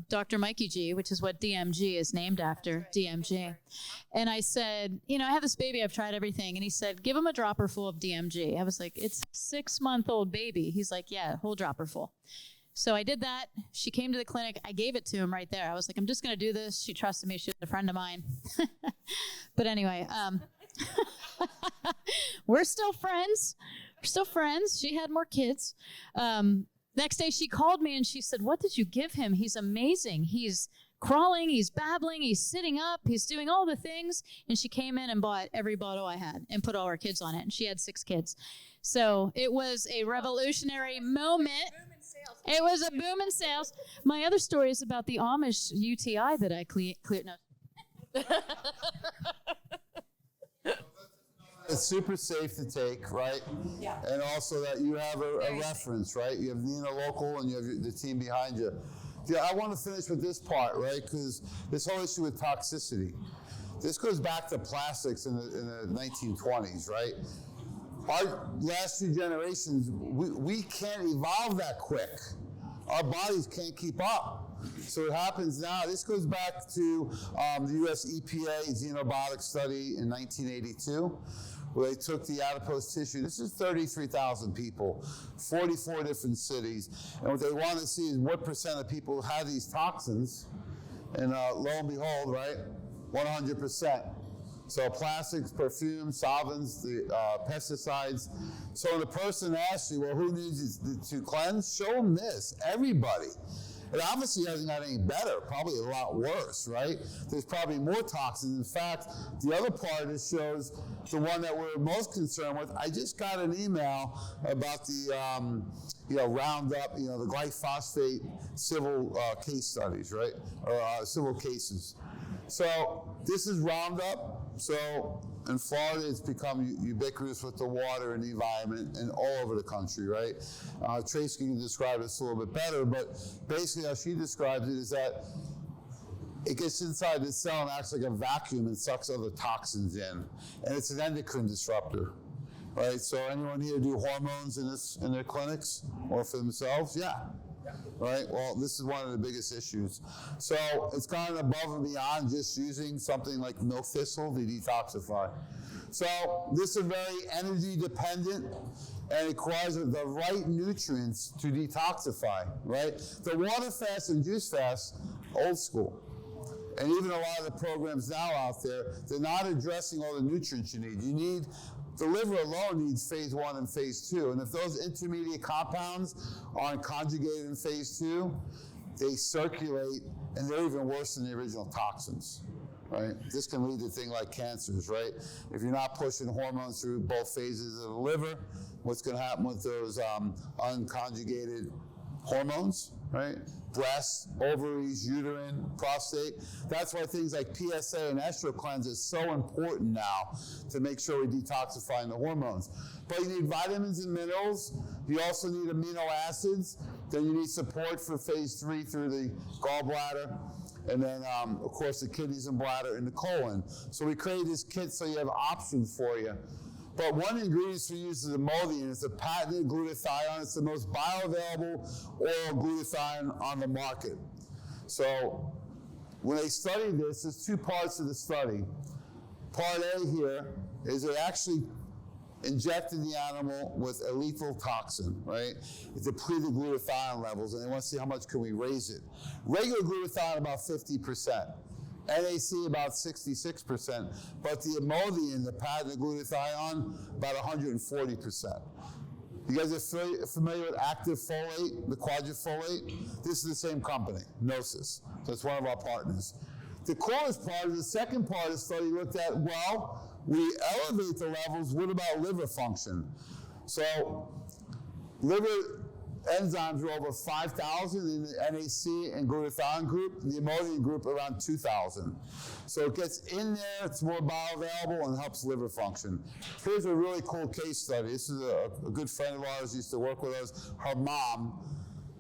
Dr. Mikey G, which is what DMG is named after, DMG. And I said, I have this baby, I've tried everything. And he said, give him a dropper full of DMG. I was like, it's a 6-month-old baby. He's like, yeah, whole dropper full. So I did that. She came to the clinic. I gave it to him right there. I was like, I'm just going to do this. She trusted me. She was a friend of mine. But anyway, we're still friends. We're still friends. She had more kids. Next day she called me and she said, what did you give him? He's amazing. He's crawling, he's babbling, he's sitting up, he's doing all the things. And she came in and bought every bottle I had and put all our kids on it. And she had 6 kids. So it was a revolutionary moment. It was a boom in sales. My other story is about the Amish UTI that I cleared. No.
It's super safe to take, right? Yeah. And also that you have a reference, right? You have Nina local and you have the team behind you. Yeah, I want to finish with this part, right? Because this whole issue with toxicity. This goes back to plastics in the 1920s, right? Our last 2 generations, we can't evolve that quick. Our bodies can't keep up. So it happens now. This goes back to the US EPA xenobiotic study in 1982, where they took the adipose tissue. This is 33,000 people, 44 different cities. And what they want to see is what % of people had these toxins. And lo and behold, right, 100%. So plastics, perfume, solvents, the pesticides. So when the person asks you, well, who needs to cleanse? Show them this, everybody. It obviously hasn't got any better, probably a lot worse, right? There's probably more toxins. In fact, the other part of this shows the one that we're most concerned with. I just got an email about the Roundup, the glyphosate civil case studies, right? Or civil cases. So this is Roundup. So in Florida, it's become ubiquitous with the water and the environment and all over the country, right? Tracey can describe this a little bit better, but basically how she describes it is that it gets inside the cell and acts like a vacuum and sucks other toxins in. And it's an endocrine disruptor, right? So anyone here do hormones in their clinics or for themselves? Yeah. Right? Well, this is one of the biggest issues. So it's gone above and beyond just using something like milk thistle to detoxify. So this is very energy dependent and it requires the right nutrients to detoxify, right? The water fast and juice fast, old school. And even a lot of the programs now out there, they're not addressing all the nutrients you need. The liver alone needs phase 1 and phase 2. And if those intermediate compounds aren't conjugated in phase 2, they circulate and they're even worse than the original toxins, right? This can lead to things like cancers, right? If you're not pushing hormones through both phases of the liver, what's going to happen with those unconjugated hormones, right? Breast, ovaries, uterine, prostate. That's why things like PSA and estro cleanse is so important now to make sure we're detoxifying the hormones. But you need vitamins and minerals. You also need amino acids. Then you need support for phase 3 through the gallbladder. And then, of course, the kidneys and bladder and the colon. So we created this kit so you have options for you. But one ingredient we use is emollient. It's a patented glutathione. It's the most bioavailable oral glutathione on the market. So when they studied this, there's 2 parts of the study. Part A here is it actually injected the animal with a lethal toxin, right? It depleted glutathione levels, and they want to see how much can we raise it. Regular glutathione about 50%. NAC about 66%, but the emodium, the patented glutathione, about 140%. You guys are familiar with active folate, the quadrifolate? This is the same company, Gnosis. So it's one of our partners. The coolest part is the second part of the study looked at, well, we elevate the levels, what about liver function? So liver enzymes are over 5,000 in the NAC and glutathione group, the emodium group around 2,000. So it gets in there, it's more bioavailable, and helps liver function. Here's a really cool case study. This is a good friend of ours, used to work with us. Her mom,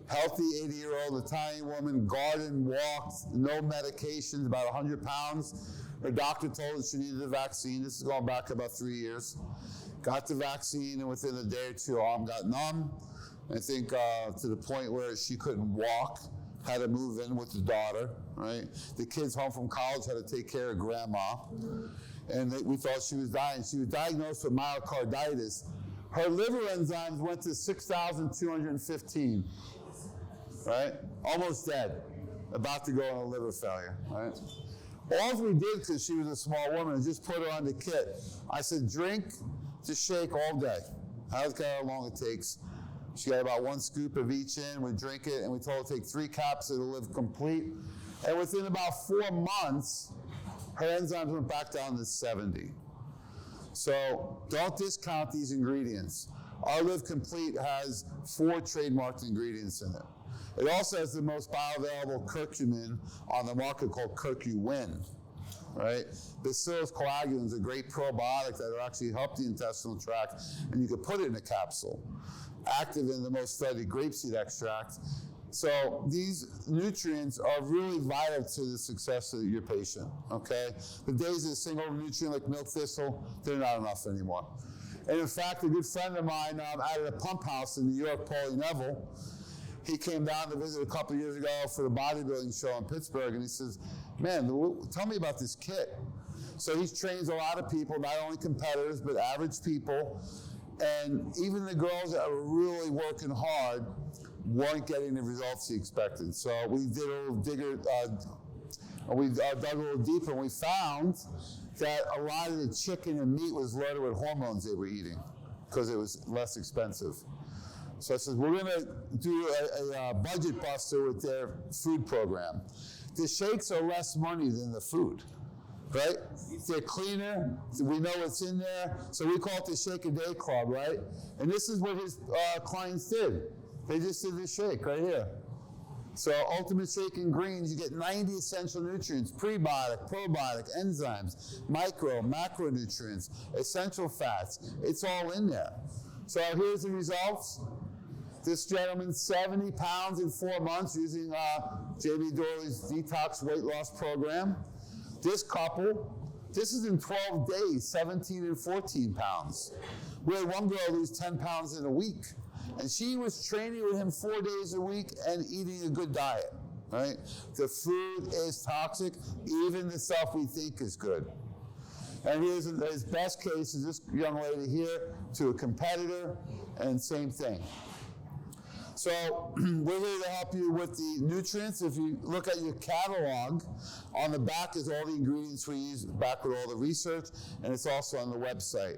healthy 80-year-old Italian woman, garden, walked, no medications, about 100 pounds. Her doctor told her she needed a vaccine. This is going back about 3 years. Got the vaccine, and within a day or two, her arm got numb. I think to the point where she couldn't walk, had to move in with the daughter, right? The kids home from college had to take care of grandma. And we thought she was dying. She was diagnosed with myocarditis. Her liver enzymes went to 6,215, right? Almost dead, about to go on a liver failure, right? All we did, because she was a small woman, is just put her on the kit. I said, drink the shake all day. How long it takes. She got about 1 scoop of each in. We drink it, and we told her to take 3 caps. It'll live complete. And within about 4 months, her enzymes went back down to 70. So don't discount these ingredients. Our Live Complete has 4 trademarked ingredients in it. It also has the most bioavailable curcumin on the market called curcumin, right? Bacillus coagulans is a great probiotic that will actually help the intestinal tract, and you can put it in a capsule. Active in the most studied grapeseed extract. So these nutrients are really vital to the success of your patient, okay? The days of a single nutrient like milk thistle, they're not enough anymore. And in fact, a good friend of mine out at a pump house in New York, Paulie Neville, he came down to visit a couple of years ago for the bodybuilding show in Pittsburgh, and he says, man, tell me about this kit. So he trains a lot of people, not only competitors, but average people. And even the girls that were really working hard weren't getting the results he expected. So we did a little dug a little deeper, and we found that a lot of the chicken and meat was loaded with hormones they were eating because it was less expensive. So I said, we're going to do a budget buster with their food program. The shakes are less money than the food. Right? They're cleaner. We know what's in there. So we call it the Shake a Day Club, right? And this is what his clients did. They just did this shake right here. So Ultimate Shake and Greens, you get 90 essential nutrients, prebiotic, probiotic, enzymes, micro, macronutrients, essential fats. It's all in there. So here's the results. This gentleman, 70 pounds in 4 months using Jamie Dorley's detox weight loss program. This couple, this is in 12 days, 17 and 14 pounds. We had one girl lose 10 pounds in a week. And she was training with him 4 days a week and eating a good diet, right? The food is toxic, even the stuff we think is good. And here's his best case is this young lady here to a competitor, and same thing. So we're here to help you with the nutrients. If you look at your catalog, on the back is all the ingredients we use, back with all the research, and it's also on the website.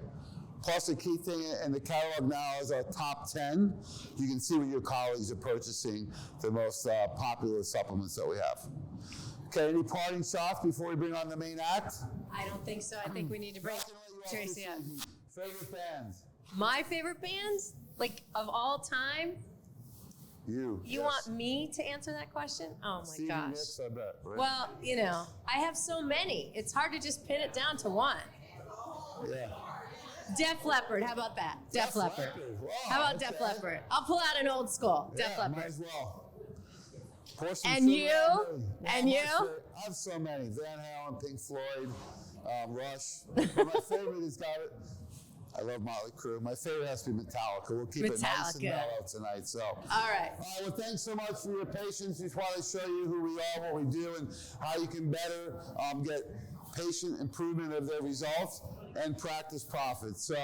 Plus, the key thing in the catalog now is our top 10. You can see what your colleagues are purchasing, the most popular supplements that we have. Okay, any parting shots before we bring on the main act?
I don't think so. I think we need to bring Tracey up.
Favorite bands?
My favorite bands, like of all time?
You
yes. Want me to answer that question? Oh my gosh.
Nicks, I bet, right?
Well, I have so many. It's hard to just pin it down to one.
Yeah.
Def Leppard, how about that? Def Leppard.
Wow,
How about Def Leppard? I'll pull out an old school. Def Leppard.
Might as well.
And you? And you?
I have so many. Van Halen, Pink Floyd, Rush. But my favorite has got it. I love Motley Crue. My favorite has to be Metallica. We'll keep it nice and mellow tonight. So.
All right.
Well, thanks so much for your patience. We just want to show you who we are, what we do, and how you can better get patient improvement of their results. and practice profits. So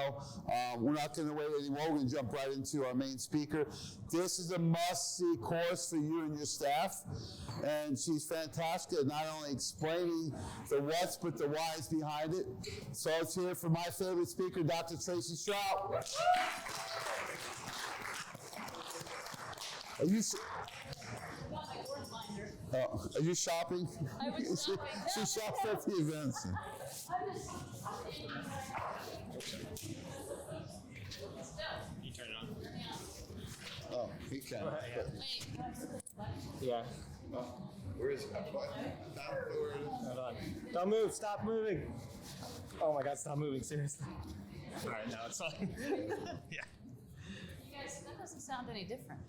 we're not going to wait anymore. We're going to jump right into our main speaker. This is a must-see course for you and your staff, and she's fantastic at not only explaining the what's but the whys behind it. So let's hear from my favorite speaker, Dr. Tracey Stroup. Are you shopping?
I was shopping.
She shops at the events.
You turn it on.
Oh, he can.
Yeah.
Where is it?
Hold on. Don't move. Stop moving. Oh my God, stop moving. Seriously. All right, now it's fine. Yeah.
You guys, that doesn't sound any different.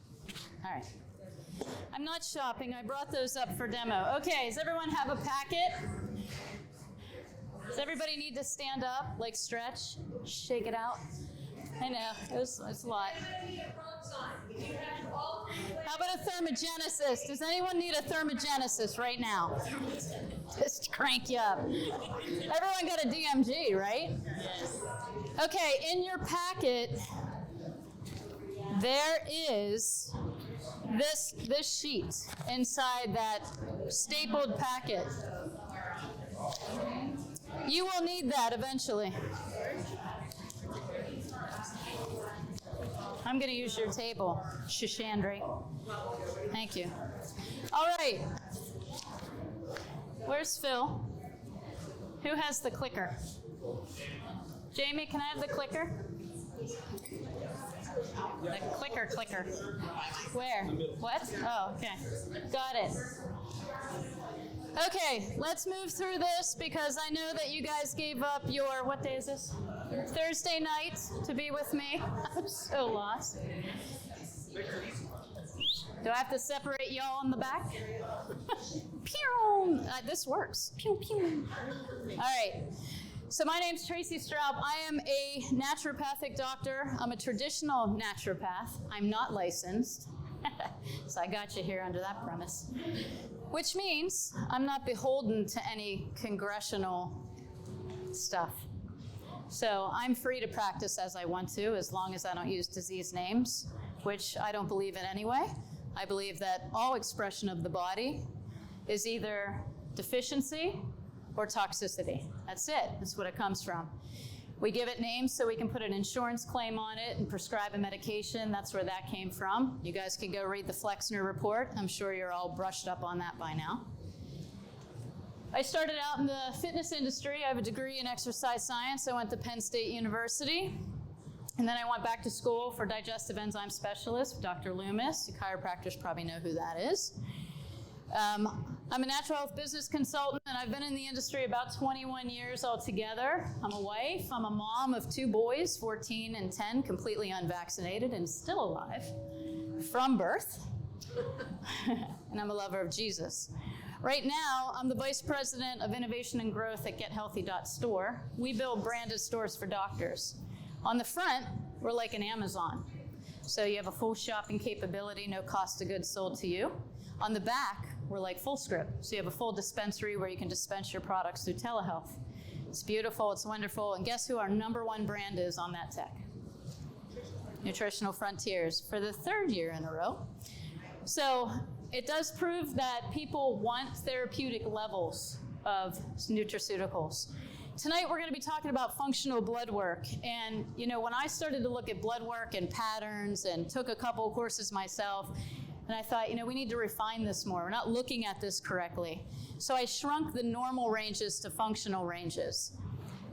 All right. I'm not shopping. I brought those up for demo. Okay, does everyone have a packet? Does everybody need to stand up, like stretch, shake it out? I know, it's a lot. How about a thermogenesis? Does anyone need a thermogenesis right now? Just crank you up. Everyone got a DMG, right? Yes. Okay, in your packet, there is this sheet inside that stapled packet. You will need that eventually. I'm going to use your table, Shishandri. Thank you. All right. Where's Phil? Who has the clicker? Jamie, can I have the clicker? The clicker. Where? What? Oh, okay. Got it. Okay, let's move through this because I know that you guys gave up your, what day is this? Thursday night to be with me. I'm so lost. Do I have to separate y'all in the back? Pew! This works. Pew, pew. All right. So my name's Tracey Stroup. I am a naturopathic doctor. I'm a traditional naturopath. I'm not licensed. So I got you here under that premise. Which means I'm not beholden to any congressional stuff. So I'm free to practice as I want to, as long as I don't use disease names, which I don't believe in anyway. I believe that all expression of the body is either deficiency or toxicity. That's it. That's what it comes from. We give it names so we can put an insurance claim on it and prescribe a medication. That's where that came from. You guys can go read the Flexner report. I'm sure you're all brushed up on that by now. I started out in the fitness industry. I have a degree in exercise science. I went to Penn State University. And then I went back to school for digestive enzyme specialist, Dr. Loomis. You chiropractors probably know who that is. I'm a natural health business consultant, and I've been in the industry about 21 years altogether. I'm a wife. I'm a mom of 2 boys, 14 and 10, completely unvaccinated and still alive from birth. And I'm a lover of Jesus. Right now, I'm the Vice President of Innovation and Growth at GetHealthy.store. We build branded stores for doctors. On the front, we're like an Amazon. So you have a full shopping capability, no cost of goods sold to you. On the back, we're like Full Script. So you have a full dispensary where you can dispense your products through telehealth. It's beautiful, it's wonderful, and guess who our #1 brand is on that tech? Nutritional Frontiers, for the 3rd year in a row. So it does prove that people want therapeutic levels of nutraceuticals. Tonight we're going to be talking about functional blood work. And you know, when I started to look at blood work and patterns and took a couple of courses myself, and I thought, you know, we need to refine this more. We're not looking at this correctly. So I shrunk the normal ranges to functional ranges.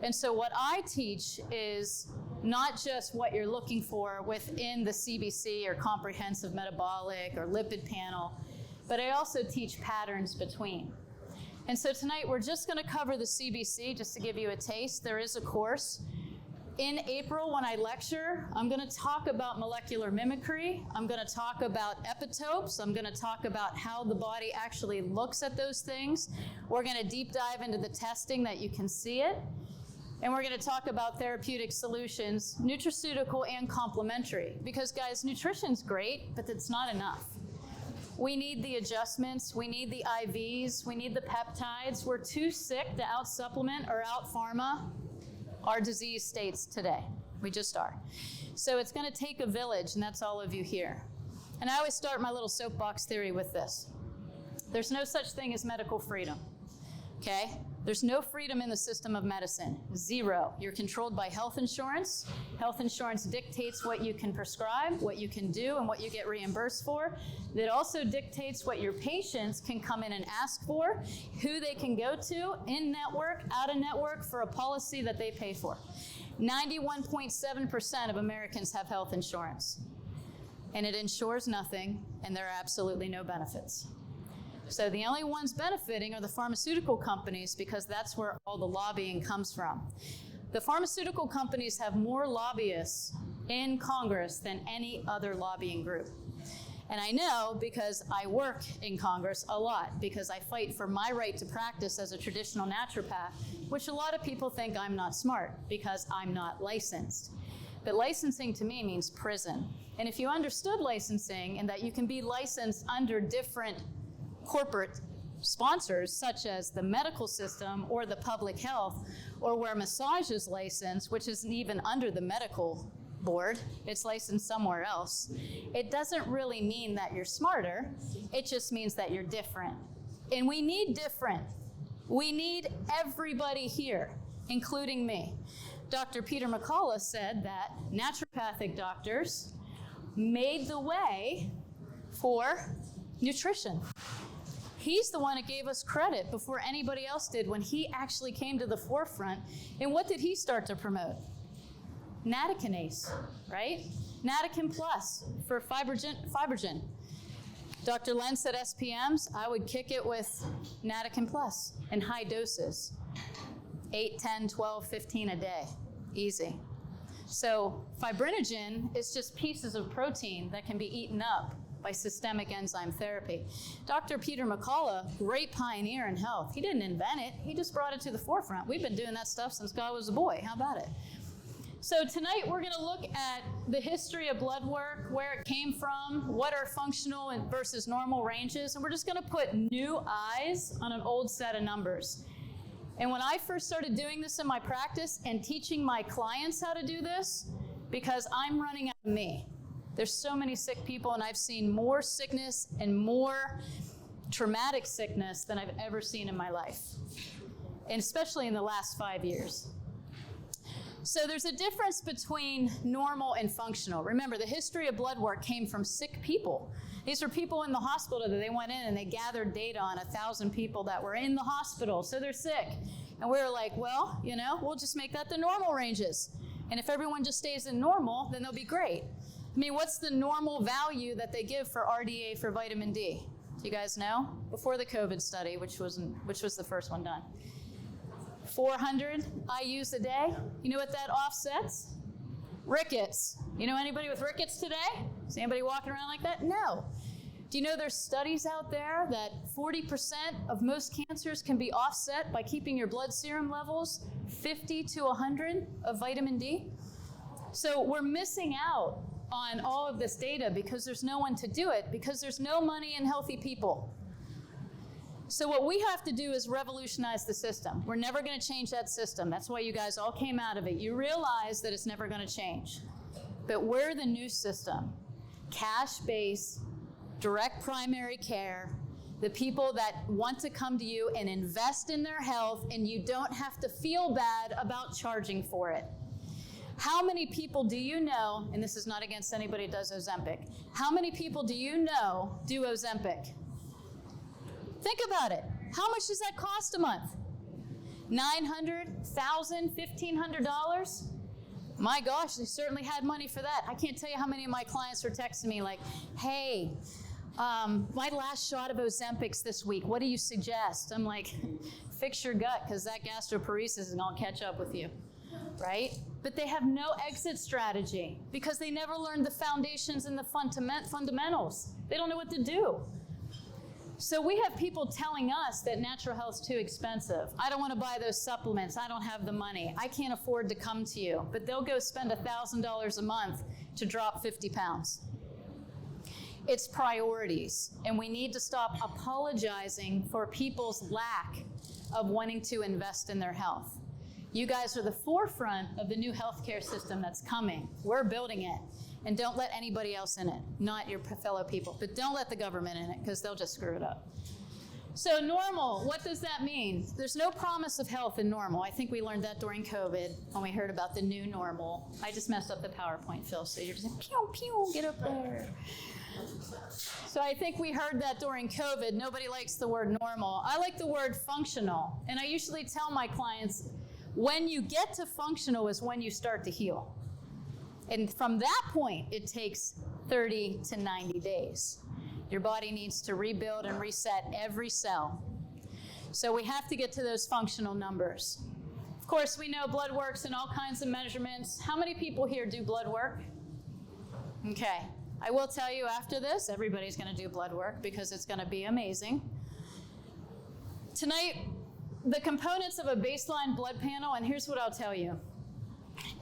And so what I teach is not just what you're looking for within the CBC or comprehensive metabolic or lipid panel, but I also teach patterns between. And so tonight we're just going to cover the CBC just to give you a taste. There is a course. In April, when I lecture, I'm going to talk about molecular mimicry. I'm going to talk about epitopes. I'm going to talk about how the body actually looks at those things. We're going to deep dive into the testing that you can see it. And we're going to talk about therapeutic solutions, nutraceutical and complementary. Because guys, nutrition's great, but it's not enough. We need the adjustments, we need the IVs, we need the peptides. We're too sick to out-supplement or out-pharma our disease states today. We just are. So it's going to take a village, and that's all of you here. And I always start my little soapbox theory with this. There's no such thing as medical freedom, okay? There's no freedom in the system of medicine, zero. You're controlled by health insurance. Health insurance dictates what you can prescribe, what you can do, and what you get reimbursed for. It also dictates what your patients can come in and ask for, who they can go to, in-network, out-of-network, for a policy that they pay for. 91.7% of Americans have health insurance, and it insures nothing, and there are absolutely no benefits. So the only ones benefiting are the pharmaceutical companies, because that's where all the lobbying comes from. The pharmaceutical companies have more lobbyists in Congress than any other lobbying group. And I know because I work in Congress a lot, because I fight for my right to practice as a traditional naturopath, which a lot of people think I'm not smart because I'm not licensed. But licensing to me means prison. And if you understood licensing and that you can be licensed under different corporate sponsors, such as the medical system or the public health, or where massage is licensed, which isn't even under the medical board, it's licensed somewhere else. It doesn't really mean that you're smarter, it just means that you're different. And we need different. We need everybody here, including me. Dr. Peter McCullough said that naturopathic doctors made the way for nutrition. He's the one that gave us credit before anybody else did when he actually came to the forefront. And what did he start to promote? Natokinase, right? Natokin Plus for fibrogen. Dr. Len said SPMs, I would kick it with Natokin Plus in high doses. 8, 10, 12, 15 a day, easy. So fibrinogen is just pieces of protein that can be eaten up by systemic enzyme therapy. Dr. Peter McCullough, great pioneer in health. He didn't invent it, he just brought it to the forefront. We've been doing that stuff since God was a boy. How about it? So tonight we're going to look at the history of blood work, where it came from, what are functional and versus normal ranges, and we're just going to put new eyes on an old set of numbers. And when I first started doing this in my practice and teaching my clients how to do this, because I'm running out of me. There's so many sick people, and I've seen more sickness and more traumatic sickness than I've ever seen in my life, and especially in the last 5 years. So there's a difference between normal and functional. Remember, the history of blood work came from sick people. These were people in the hospital that they went in and they gathered data on 1,000 people that were in the hospital, so they're sick. And we were like, well, you know, we'll just make that the normal ranges. And if everyone just stays in normal, then they'll be great. I mean, what's the normal value that they give for RDA for vitamin D? Do you guys know? Before the COVID study, which was the first one done. 400 IUs a day. You know what that offsets? Rickets. You know anybody with rickets today? Is anybody walking around like that? No. Do you know there's studies out there that 40% of most cancers can be offset by keeping your blood serum levels 50 to 100 of vitamin D? So we're missing out on all of this data because there's no one to do it, because there's no money in healthy people. So what we have to do is revolutionize the system. We're never going to change that system. That's why you guys all came out of it. You realize that it's never going to change. But we're the new system. Cash-based, direct primary care, the people that want to come to you and invest in their health, and you don't have to feel bad about charging for it. How many people do you know, and this is not against anybody that does Ozempic, how many people do you know do Ozempic? Think about it. How much does that cost a month? $900, $1,000, $1,500? My gosh, they certainly had money for that. I can't tell you how many of my clients are texting me like, hey, my last shot of Ozempic's this week. What do you suggest? I'm like, fix your gut, because that gastroparesis is going to catch up with you, right? But they have no exit strategy because they never learned the foundations and the fundamentals. They don't know what to do. So we have people telling us that natural health is too expensive. I don't want to buy those supplements. I don't have the money. I can't afford to come to you. But they'll go spend $1,000 a month to drop 50 pounds. It's priorities, and we need to stop apologizing for people's lack of wanting to invest in their health. You guys are the forefront of the new healthcare system that's coming. We're building it. And don't let anybody else in it, not your fellow people. But don't let the government in it, because they'll just screw it up. So normal, what does that mean? There's no promise of health in normal. I think we learned that during COVID when we heard about the new normal. I just messed up the PowerPoint, Phil, so you're just like, pew, pew, get up there. So I think we heard that during COVID. Nobody likes the word normal. I like the word functional. And I usually tell my clients, when you get to functional is when you start to heal. And from that point, it takes 30 to 90 days. Your body needs to rebuild and reset every cell. So we have to get to those functional numbers. Of course, we know blood works and all kinds of measurements. How many people here do blood work? Okay. I will tell you after this, everybody's going to do blood work because it's going to be amazing. Tonight, the components of a baseline blood panel, and here's what I'll tell you.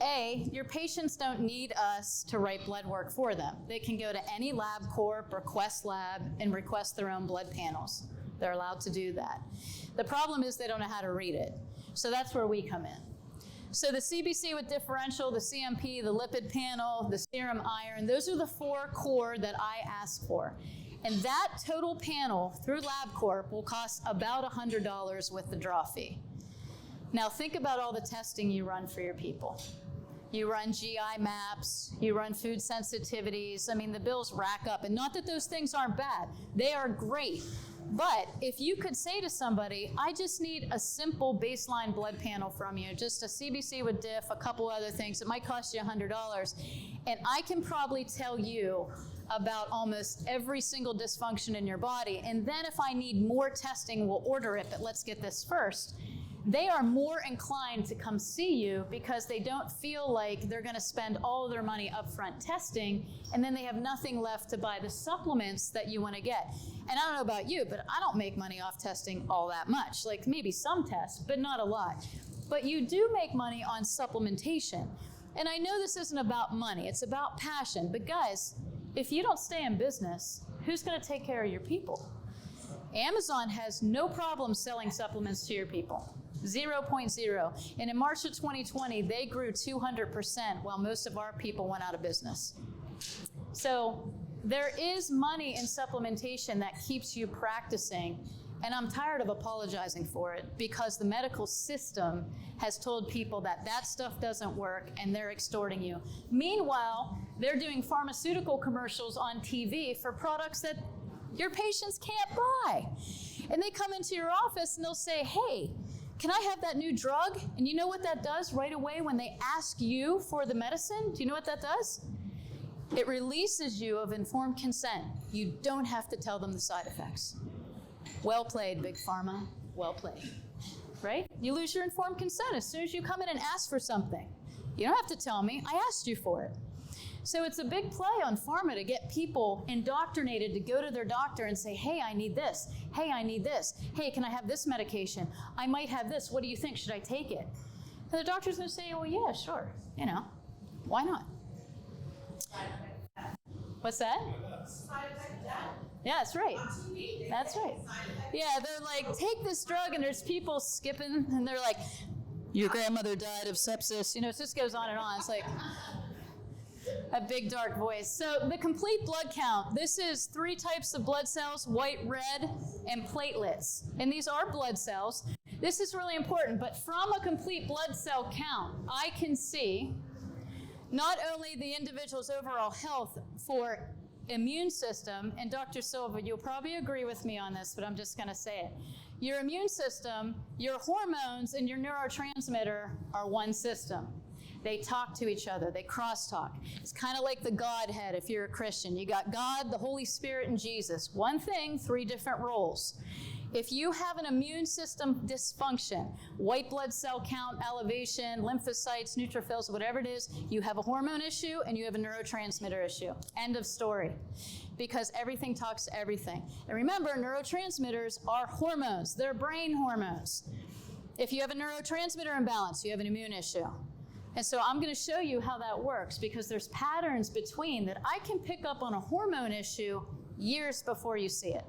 A, your patients don't need us to write blood work for them. They can go to any LabCorp or Quest Lab and request their own blood panels. They're allowed to do that. The problem is they don't know how to read it. So that's where we come in. So the CBC with differential, the CMP, the lipid panel, the serum iron, those are the 4 core that I ask for. And that total panel through LabCorp will cost about $100 with the draw fee. Now think about all the testing you run for your people. You run GI maps, you run food sensitivities. I mean, the bills rack up. And not that those things aren't bad. They are great. But if you could say to somebody, I just need a simple baseline blood panel from you, just a CBC with diff, a couple other things, it might cost you $100. And I can probably tell you about almost every single dysfunction in your body. And then if I need more testing, we'll order it, but let's get this first. They are more inclined to come see you because they don't feel like they're going to spend all of their money upfront testing, and then they have nothing left to buy the supplements that you want to get. And I don't know about you, but I don't make money off testing all that much. Like maybe some tests, but not a lot. But you do make money on supplementation. And I know this isn't about money, it's about passion. But guys, if you don't stay in business, who's going to take care of your people? Amazon has no problem selling supplements to your people. 0.0. And in March of 2020, they grew 200% while most of our people went out of business. So there is money in supplementation that keeps you practicing. And I'm tired of apologizing for it because the medical system has told people that that stuff doesn't work and they're extorting you. Meanwhile, they're doing pharmaceutical commercials on TV for products that your patients can't buy. And they come into your office and they'll say, hey, can I have that new drug? And you know what that does right away when they ask you for the medicine? Do you know what that does? It releases you of informed consent. You don't have to tell them the side effects. Well played, Big Pharma. Well played. Right? You lose your informed consent as soon as you come in and ask for something. You don't have to tell me. I asked you for it. So it's a big play on pharma to get people indoctrinated to go to their doctor and say, hey, I need this. Hey, I need this. Hey, can I have this medication? I might have this. What do you think? Should I take it? And the doctor's going to say, well, yeah, sure. You know, why not? What's that? Yeah, that's right. That's right. Yeah, they're like, take this drug, and there's people skipping, and they're like, your grandmother died of sepsis. You know, it just goes on and on. It's like a big dark voice. So the complete blood count, this is 3 types of blood cells, white, red, and platelets. And these are blood cells. This is really important, but from a complete blood cell count, I can see not only the individual's overall health for immune system, and Dr. Silva, you'll probably agree with me on this, but I'm just going to say it. Your immune system, your hormones, and your neurotransmitter are one system. They talk to each other. They crosstalk. It's kind of like the Godhead if you're a Christian. You got God, the Holy Spirit, and Jesus. One thing, 3 different roles. If you have an immune system dysfunction, white blood cell count elevation, lymphocytes, neutrophils, whatever it is, you have a hormone issue and you have a neurotransmitter issue. End of story. Because everything talks to everything. And remember, neurotransmitters are hormones. They're brain hormones. If you have a neurotransmitter imbalance, you have an immune issue. And so I'm going to show you how that works because there's patterns between that I can pick up on a hormone issue years before you see it,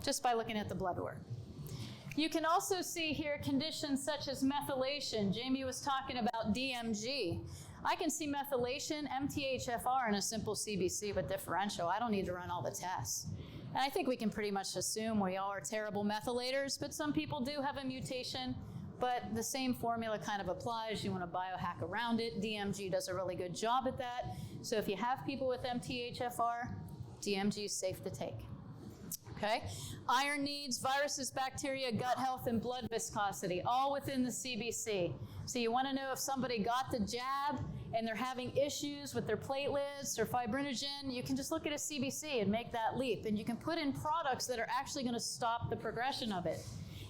just by looking at the blood work. You can also see here conditions such as methylation. Jamie was talking about DMG. I can see methylation, MTHFR in a simple CBC with differential. I don't need to run all the tests. And I think we can pretty much assume we all are terrible methylators, but some people do have a mutation. But the same formula kind of applies. You want to biohack around it. DMG does a really good job at that. So if you have people with MTHFR, DMG is safe to take. Okay? Iron needs, viruses, bacteria, gut health, and blood viscosity, all within the CBC. So you want to know if somebody got the jab and they're having issues with their platelets or fibrinogen, you can just look at a CBC and make that leap. And you can put in products that are actually going to stop the progression of it.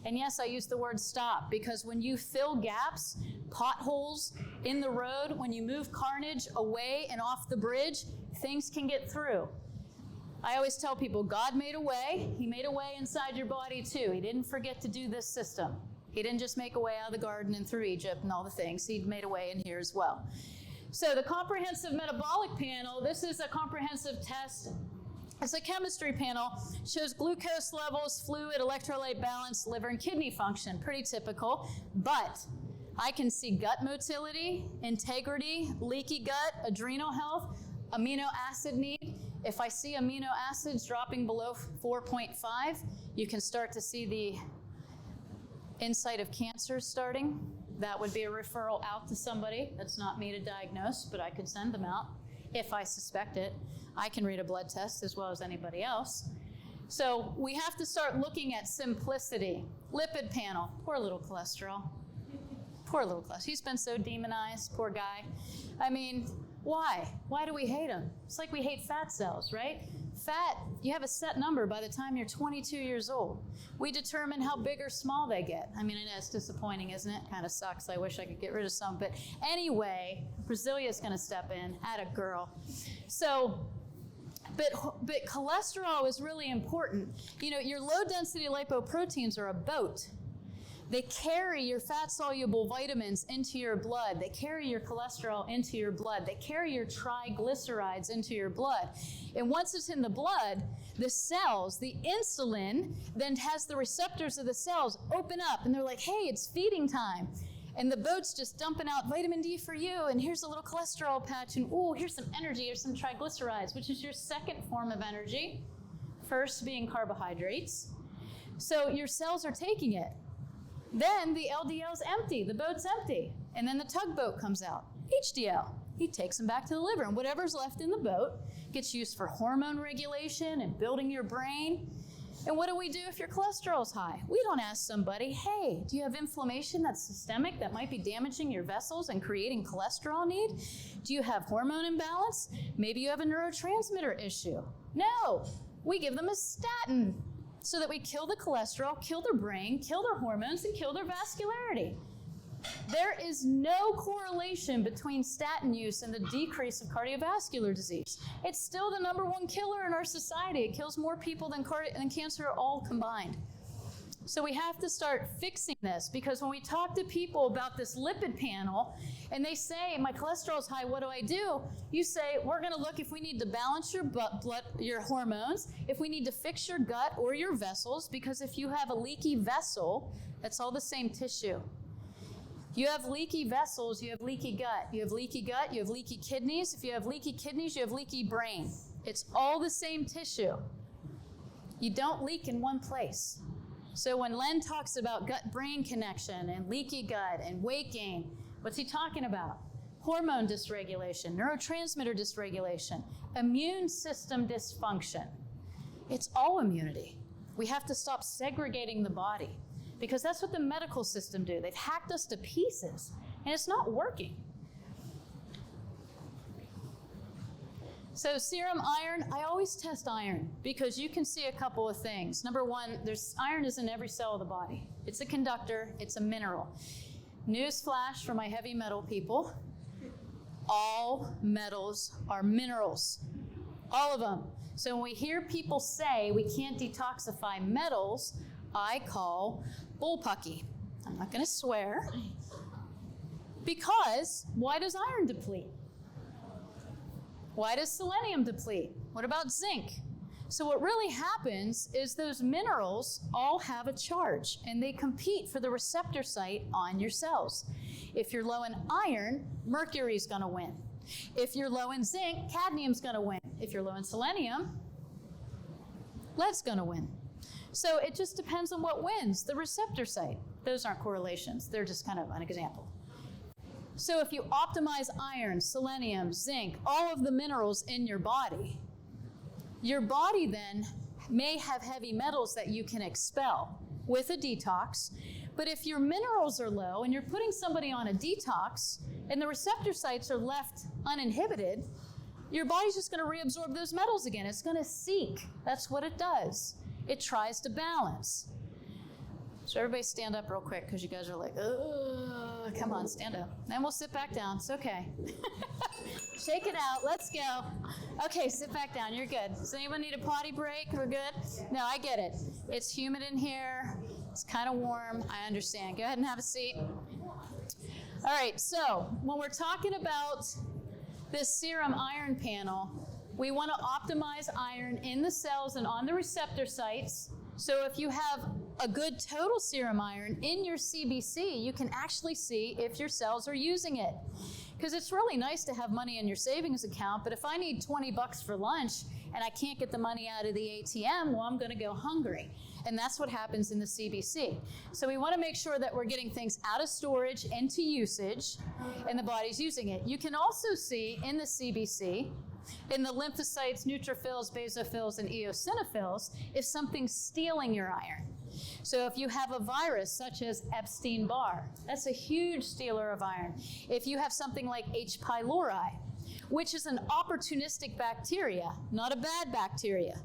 And yes, I use the word stop because when you fill gaps, potholes in the road, when you move carnage away and off the bridge, things can get through. I always tell people, God made a way. He made a way inside your body too. He didn't forget to do this system. He didn't just make a way out of the garden and through Egypt and all the things. He made a way in here as well. So the comprehensive metabolic panel, this is a comprehensive test. It's a chemistry panel, shows glucose levels, fluid, electrolyte balance, liver and kidney function, pretty typical. But I can see gut motility, integrity, leaky gut, adrenal health, amino acid need. If I see amino acids dropping below 4.5, you can start to see the insight of cancer starting. That would be a referral out to somebody. That's not me to diagnose, but I could send them out if I suspect it. I can read a blood test as well as anybody else. So we have to start looking at simplicity. Lipid panel, poor little cholesterol. Poor little cholesterol. He's been so demonized, poor guy. I mean, why? Why do we hate him? It's like we hate fat cells, right? Fat, you have a set number by the time you're 22 years old. We determine how big or small they get. I mean, I know it's disappointing, isn't it? Kind of sucks. I wish I could get rid of some. But anyway, Brazilia's going to step in. Atta girl. So, but cholesterol is really important. You know, your low-density lipoproteins are a boat. They carry your fat-soluble vitamins into your blood. They carry your cholesterol into your blood. They carry your triglycerides into your blood. And once it's in the blood, the cells, the insulin, then has the receptors of the cells open up, and they're like, hey, it's feeding time. And the boat's just dumping out vitamin D for you, and here's a little cholesterol patch, and ooh, here's some energy, here's some triglycerides, which is your second form of energy, first being carbohydrates. So your cells are taking it. Then the LDL's empty, the boat's empty, and then the tugboat comes out, HDL. He takes them back to the liver, and whatever's left in the boat gets used for hormone regulation and building your brain. And what do we do if your cholesterol's high? We don't ask somebody, hey, do you have inflammation that's systemic that might be damaging your vessels and creating cholesterol need? Do you have hormone imbalance? Maybe you have a neurotransmitter issue. No, we give them a statin so that we kill the cholesterol, kill their brain, kill their hormones, and kill their vascularity. There is no correlation between statin use and the decrease of cardiovascular disease. It's still the #1 killer in our society. It kills more people than cancer all combined. So we have to start fixing this, because when we talk to people about this lipid panel and they say, my cholesterol's high, what do? You say, we're going to look if we need to balance your blood, your hormones, if we need to fix your gut or your vessels, because if you have a leaky vessel, that's all the same tissue. You have leaky vessels, you have leaky gut. You have leaky gut, you have leaky kidneys. If you have leaky kidneys, you have leaky brain. It's all the same tissue. You don't leak in one place. So when Len talks about gut-brain connection and leaky gut and weight gain, what's he talking about? Hormone dysregulation, neurotransmitter dysregulation, immune system dysfunction. It's all immunity. We have to stop segregating the body, because that's what the medical system do. They've hacked us to pieces, and it's not working. So serum iron, I always test iron because you can see a couple of things. #1, iron is in every cell of the body. It's a conductor, it's a mineral. Newsflash for my heavy metal people, all metals are minerals, all of them. So when we hear people say we can't detoxify metals, I call bullpucky. I'm not gonna swear. Because why does iron deplete? Why does selenium deplete? What about zinc? So what really happens is those minerals all have a charge, and they compete for the receptor site on your cells. If you're low in iron, mercury's going to win. If you're low in zinc, cadmium's going to win. If you're low in selenium, lead's going to win. So it just depends on what wins, the receptor site. Those aren't correlations. They're just kind of an example. So if you optimize iron, selenium, zinc, all of the minerals in your body then may have heavy metals that you can expel with a detox. But if your minerals are low and you're putting somebody on a detox and the receptor sites are left uninhibited, your body's just going to reabsorb those metals again. It's going to seek. That's what it does. It tries to balance. So everybody stand up real quick because you guys are like, oh, come on, stand up. Then we'll sit back down. It's okay. Shake it out. Let's go. Okay, sit back down. You're good. Does anyone need a potty break? We're good? No, I get it. It's humid in here. It's kind of warm. I understand. Go ahead and have a seat. All right, so when we're talking about this serum iron panel, we want to optimize iron in the cells and on the receptor sites. So if you have a good total serum iron in your CBC, you can actually see if your cells are using it. Because it's really nice to have money in your savings account, but if I need 20 bucks for lunch and I can't get the money out of the ATM, well, I'm going to go hungry. And that's what happens in the CBC. So we want to make sure that we're getting things out of storage into usage and the body's using it. You can also see in the CBC, in the lymphocytes, neutrophils, basophils, and eosinophils, if something's stealing your iron. So if you have a virus such as Epstein-Barr, that's a huge stealer of iron. If you have something like H. pylori, which is an opportunistic bacteria, not a bad bacteria.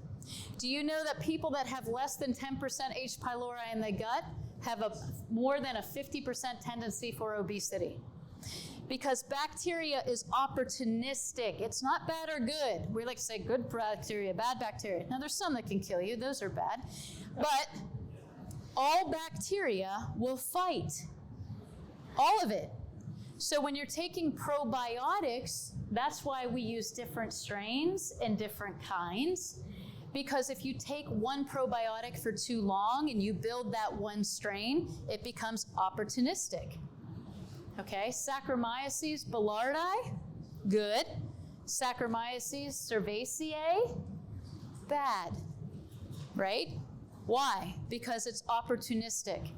Do you know that people that have less than 10% H. pylori in the gut have more than a 50% tendency for obesity? Because bacteria is opportunistic. It's not bad or good. We like to say good bacteria, bad bacteria. Now, there's some that can kill you. Those are bad. But all bacteria will fight. All of it. So when you're taking probiotics, that's why we use different strains and different kinds. Because if you take one probiotic for too long and you build that one strain, it becomes opportunistic. Okay, Saccharomyces boulardii, good. Saccharomyces cerevisiae, bad, right? Why? Because it's opportunistic.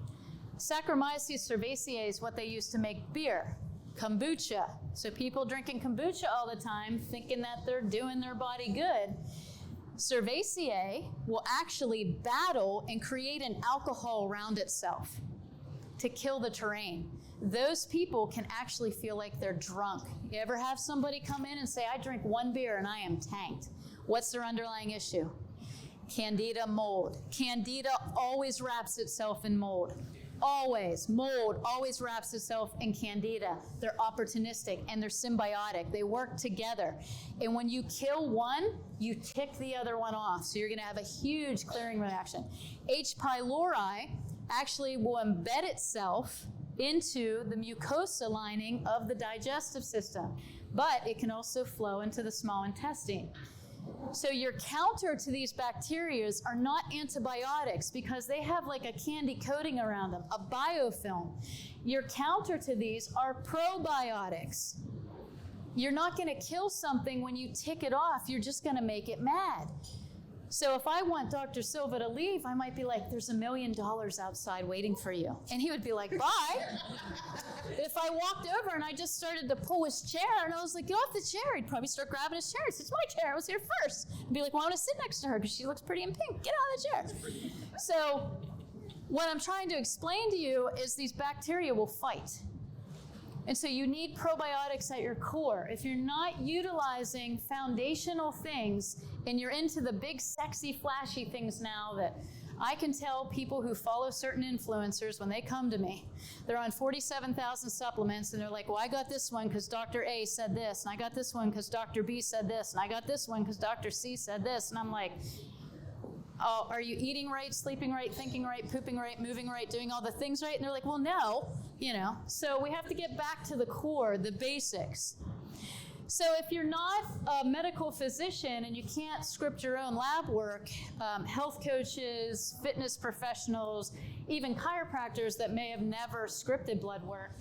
Saccharomyces cerevisiae is what they use to make beer, kombucha. So people drinking kombucha all the time thinking that they're doing their body good. Cerevisiae will actually battle and create an alcohol around itself to kill the terrain. Those people can actually feel like they're drunk. You ever have somebody come in and say, I drink one beer and I am tanked? What's their underlying issue? Candida mold. Candida always wraps itself in mold. Always. Mold always wraps itself in candida. They're opportunistic and they're symbiotic. They work together. And when you kill one, you tick the other one off. So you're going to have a huge clearing reaction. H. pylori actually will embed itself into the mucosa lining of the digestive system, but it can also flow into the small intestine. So your counter to these bacteria are not antibiotics because they have like a candy coating around them, a biofilm. Your counter to these are probiotics. You're not going to kill something when you tick it off, you're just going to make it mad. So if I want Dr. Silva to leave, I might be like, there's $1 million outside waiting for you. And he would be like, bye. If I walked over and I just started to pull his chair and I was like, get off the chair, he'd probably start grabbing his chair. He says, it's my chair, I was here first. I'd be like, well, I want to sit next to her because she looks pretty in pink. Get out of the chair. So what I'm trying to explain to you is these bacteria will fight. And so you need probiotics at your core. If you're not utilizing foundational things and you're into the big, sexy, flashy things now that I can tell people who follow certain influencers when they come to me, they're on 47,000 supplements and they're like, well, I got this one because Dr. A said this, and I got this one because Dr. B said this, and I got this one because Dr. C said this. And I'm like, oh, are you eating right, sleeping right, thinking right, pooping right, moving right, doing all the things right? And they're like, well, no, you know. So we have to get back to the core, the basics. So if you're not a medical physician and you can't script your own lab work, health coaches, fitness professionals, even chiropractors that may have never scripted blood work,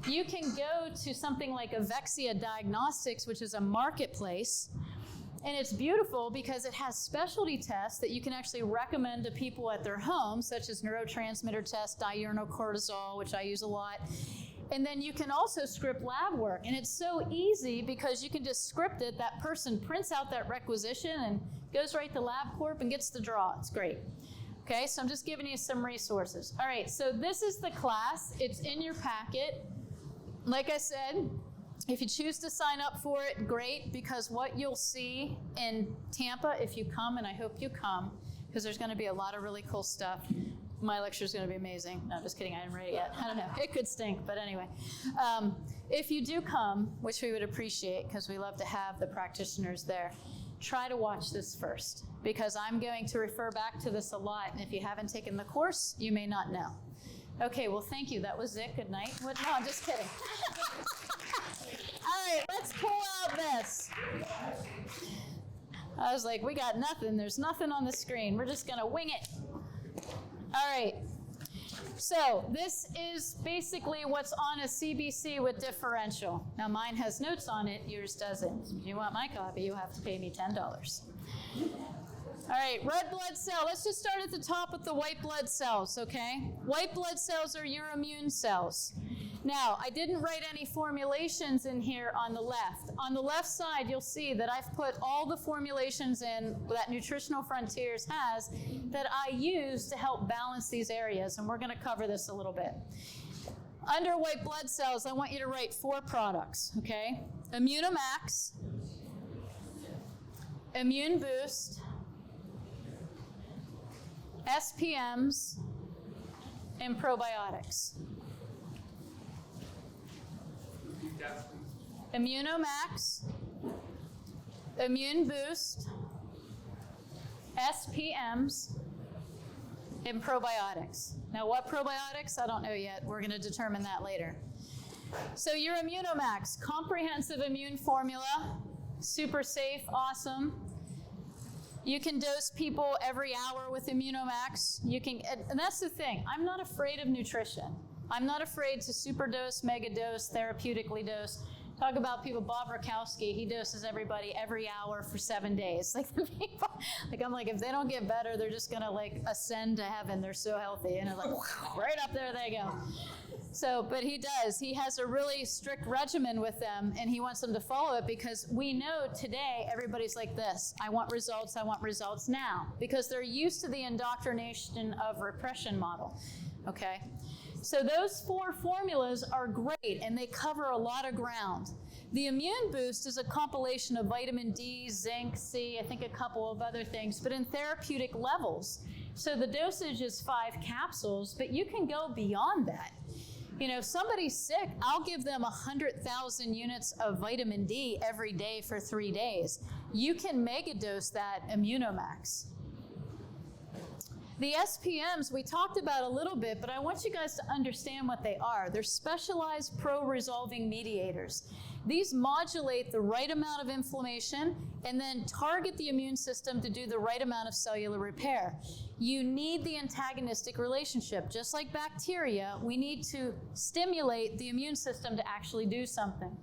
you can go to something like Avexia Diagnostics, which is a marketplace. And it's beautiful because it has specialty tests that you can actually recommend to people at their home, such as neurotransmitter tests, diurnal cortisol, which I use a lot. And then you can also script lab work. And it's so easy because you can just script it. That person prints out that requisition and goes right to LabCorp and gets the draw. It's great. Okay, so I'm just giving you some resources. All right, so this is the class. It's in your packet. Like I said, if you choose to sign up for it, great, because what you'll see in Tampa, if you come, and I hope you come, because there's going to be a lot of really cool stuff. My lecture is going to be amazing. No, just kidding, I didn't write it yet. I don't know, it could stink, but anyway. If you do come, which we would appreciate, because we love to have the practitioners there, try to watch this first, because I'm going to refer back to this a lot, and if you haven't taken the course, you may not know. Okay, well, thank you. That was it. Good night. No, I'm just kidding. All right, let's pull out this. I was like, we got nothing. There's nothing on the screen. We're just going to wing it. All right. So this is basically what's on a CBC with differential. Now, mine has notes on it. Yours doesn't. If you want my copy, you have to pay me $10. All right, red blood cell. Let's just start at the top with the white blood cells, okay? White blood cells are your immune cells. Now, I didn't write any formulations in here on the left. On the left side, you'll see that I've put all the formulations in that Nutritional Frontiers has that I use to help balance these areas, and we're going to cover this a little bit. Under white blood cells, I want you to write 4 products, okay? Immunomax, Immune Boost, SPMs, and probiotics. Immunomax, Immune Boost, SPMs, and probiotics. Now, what probiotics? I don't know yet. We're going to determine that later. So your Immunomax, comprehensive immune formula, super safe, awesome. You can dose people every hour with Immunomax. You can, and that's the thing. I'm not afraid of nutrition. I'm not afraid to super dose, mega dose, therapeutically dose. Talk about people, Bob Rakowski, he doses everybody every hour for 7 days. Like the people, like I'm like, if they don't get better, they're just gonna like ascend to heaven. They're so healthy. And it's like, right up there they go. So, but he does. He has a really strict regimen with them, and he wants them to follow it because we know today everybody's like this. I want results now, because they're used to the indoctrination of repression model, okay? So those 4 formulas are great, and they cover a lot of ground. The Immune Boost is a compilation of vitamin D, zinc, C, I think a couple of other things, but in therapeutic levels. So the dosage is 5 capsules, but you can go beyond that. You know, if somebody's sick, I'll give them 100,000 units of vitamin D every day for 3 days. You can megadose that Immunomax. The SPMs, we talked about a little bit, but I want you guys to understand what they are. They're specialized pro-resolving mediators. These modulate the right amount of inflammation and then target the immune system to do the right amount of cellular repair. You need the antagonistic relationship. Just like bacteria, we need to stimulate the immune system to actually do something.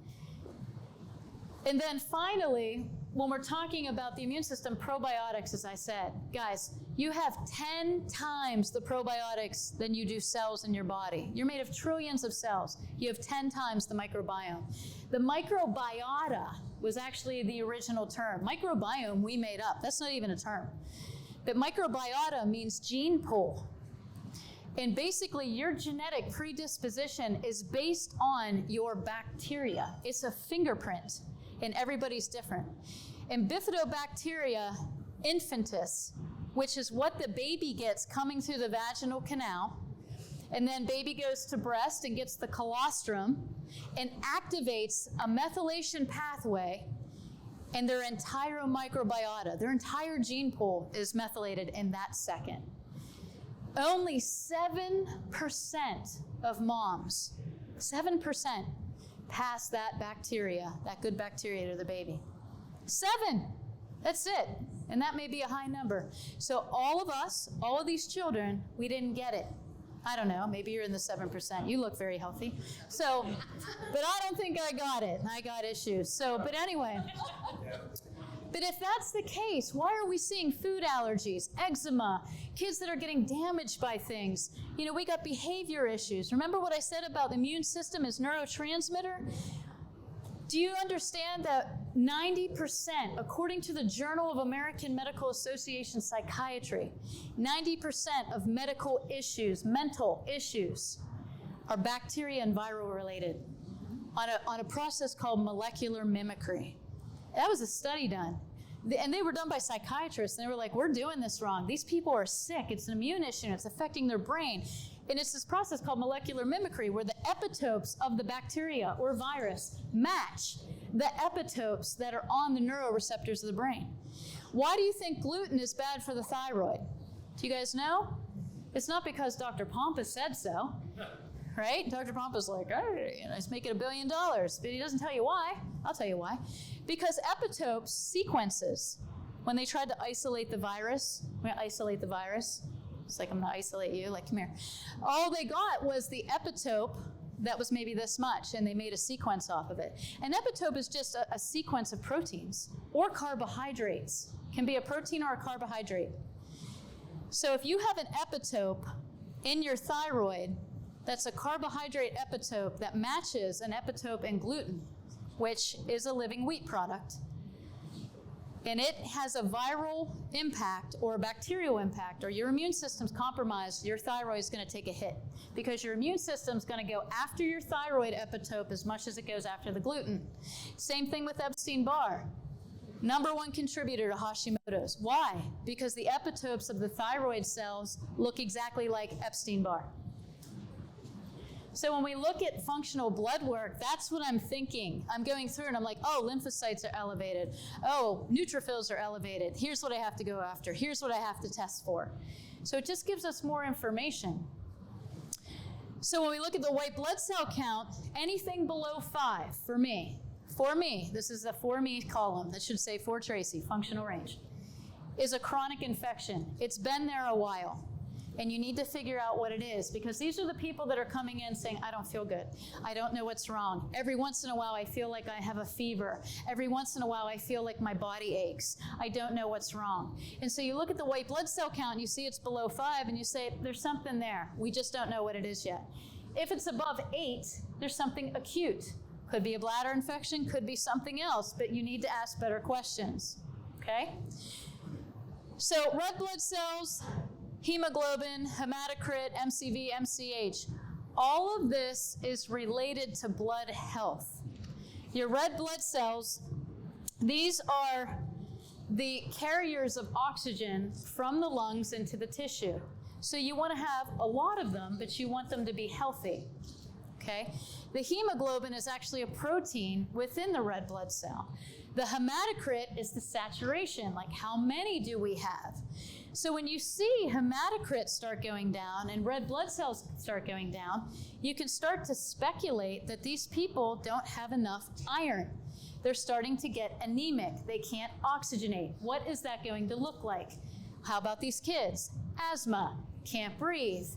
And then finally, when we're talking about the immune system, probiotics, as I said, guys, you have 10 times the probiotics than you do cells in your body. You're made of trillions of cells. You have 10 times the microbiome. The microbiota was actually the original term. Microbiome we made up. That's not even a term. But microbiota means gene pool. And basically, your genetic predisposition is based on your bacteria. It's a fingerprint, and everybody's different. And bifidobacteria infantis, which is what the baby gets coming through the vaginal canal, and then baby goes to breast and gets the colostrum and activates a methylation pathway, and their entire microbiota, their entire gene pool is methylated in that second. Only 7% of moms, 7%, pass that bacteria, that good bacteria, to the baby? 7. That's it. And that may be a high number. So all of us, all of these children, we didn't get it. I don't know, maybe you're in the 7%. You look very healthy. So, but I don't think I got it. I got issues. So, but anyway. But if that's the case, why are we seeing food allergies, eczema, kids that are getting damaged by things? You know, we got behavior issues. Remember what I said about the immune system as neurotransmitter? Do you understand that 90%, according to the Journal of American Medical Association Psychiatry, 90% of medical issues, mental issues, are bacteria and viral related on a process called molecular mimicry? That was a study done. And they were done by psychiatrists. And they were like, we're doing this wrong. These people are sick. It's an immune issue. And it's affecting their brain. And it's this process called molecular mimicry where the epitopes of the bacteria or virus match the epitopes that are on the neuroreceptors of the brain. Why do you think gluten is bad for the thyroid? Do you guys know? It's not because Dr. Pompous said so, right? Dr. Pompous like, hey, let's make it $1 billion. But he doesn't tell you why. I'll tell you why. Because epitopes, sequences, when they tried to isolate the virus, it's like I'm going to isolate you, like come here. All they got was the epitope that was maybe this much, and they made a sequence off of it. An epitope is just a sequence of proteins or carbohydrates. It can be a protein or a carbohydrate. So if you have an epitope in your thyroid, that's a carbohydrate epitope that matches an epitope in gluten, which is a living wheat product. And it has a viral impact or a bacterial impact, or your immune system's compromised, your thyroid is going to take a hit because your immune system's going to go after your thyroid epitope as much as it goes after the gluten. Same thing with Epstein-Barr. #1 contributor to Hashimoto's. Why? Because the epitopes of the thyroid cells look exactly like Epstein-Barr. So when we look at functional blood work, that's what I'm thinking. I'm going through and I'm like, oh, lymphocytes are elevated. Oh, neutrophils are elevated. Here's what I have to go after. Here's what I have to test for. So it just gives us more information. So when we look at the white blood cell count, anything below 5 for me, this is a for me column that should say for Tracey, functional range, is a chronic infection. It's been there a while. And you need to figure out what it is, because these are the people that are coming in saying, I don't feel good. I don't know what's wrong. Every once in a while, I feel like I have a fever. Every once in a while, I feel like my body aches. I don't know what's wrong. And so you look at the white blood cell count and you see it's below 5 and you say, there's something there. We just don't know what it is yet. If it's above 8, there's something acute. Could be a bladder infection, could be something else, but you need to ask better questions, okay? So red blood cells, hemoglobin, hematocrit, MCV, MCH. All of this is related to blood health. Your red blood cells, these are the carriers of oxygen from the lungs into the tissue. So you want to have a lot of them, but you want them to be healthy, okay? The hemoglobin is actually a protein within the red blood cell. The hematocrit is the saturation, like how many do we have? So when you see hematocrit start going down and red blood cells start going down, you can start to speculate that these people don't have enough iron. They're starting to get anemic. They can't oxygenate. What is that going to look like? How about these kids? Asthma, can't breathe,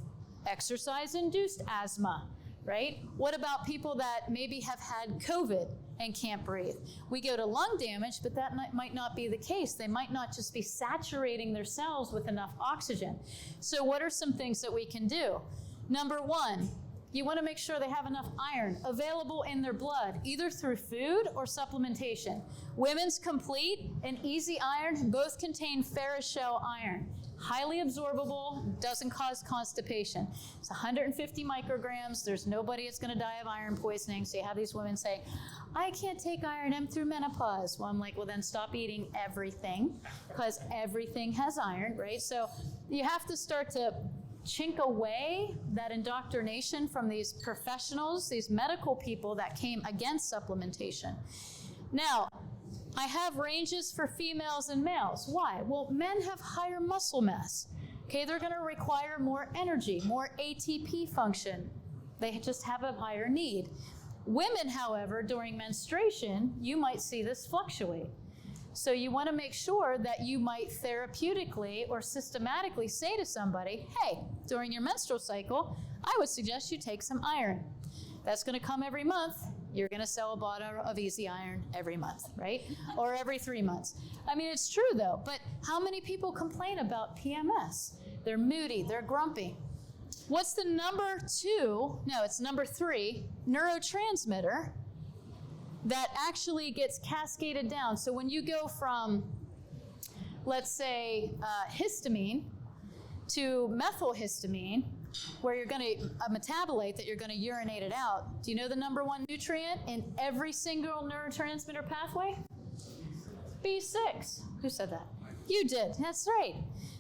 exercise-induced asthma, right? What about people that maybe have had COVID and can't breathe? We go to lung damage, but that might not be the case. They might not just be saturating their cells with enough oxygen. So what are some things that we can do? #1, you want to make sure they have enough iron available in their blood, either through food or supplementation. Women's Complete and Easy Iron both contain ferrous shell iron. Highly absorbable, doesn't cause constipation. It's 150 micrograms. There's nobody that's going to die of iron poisoning. So you have these women say, I can't take iron, I'm through menopause. Well, I'm like, well, then stop eating everything, because everything has iron, right? So you have to start to chink away that indoctrination from these professionals, these medical people that came against supplementation. Now, I have ranges for females and males. Why? Well, men have higher muscle mass. Okay, they're going to require more energy, more ATP function. They just have a higher need. Women, however, during menstruation, you might see this fluctuate. So you want to make sure that you might therapeutically or systematically say to somebody, hey, during your menstrual cycle, I would suggest you take some iron. That's going to come every month. You're going to sell a bottle of Easy Iron every month, right? Or every 3 months. I mean, it's true though, but how many people complain about PMS? They're moody, they're grumpy. What's the number 3 neurotransmitter that actually gets cascaded down? So when you go from, let's say, histamine to methylhistamine, where you're going to, a metabolite that you're going to urinate it out, do you know the number 1 nutrient in every single neurotransmitter pathway? B6. Who said that? You did. That's right.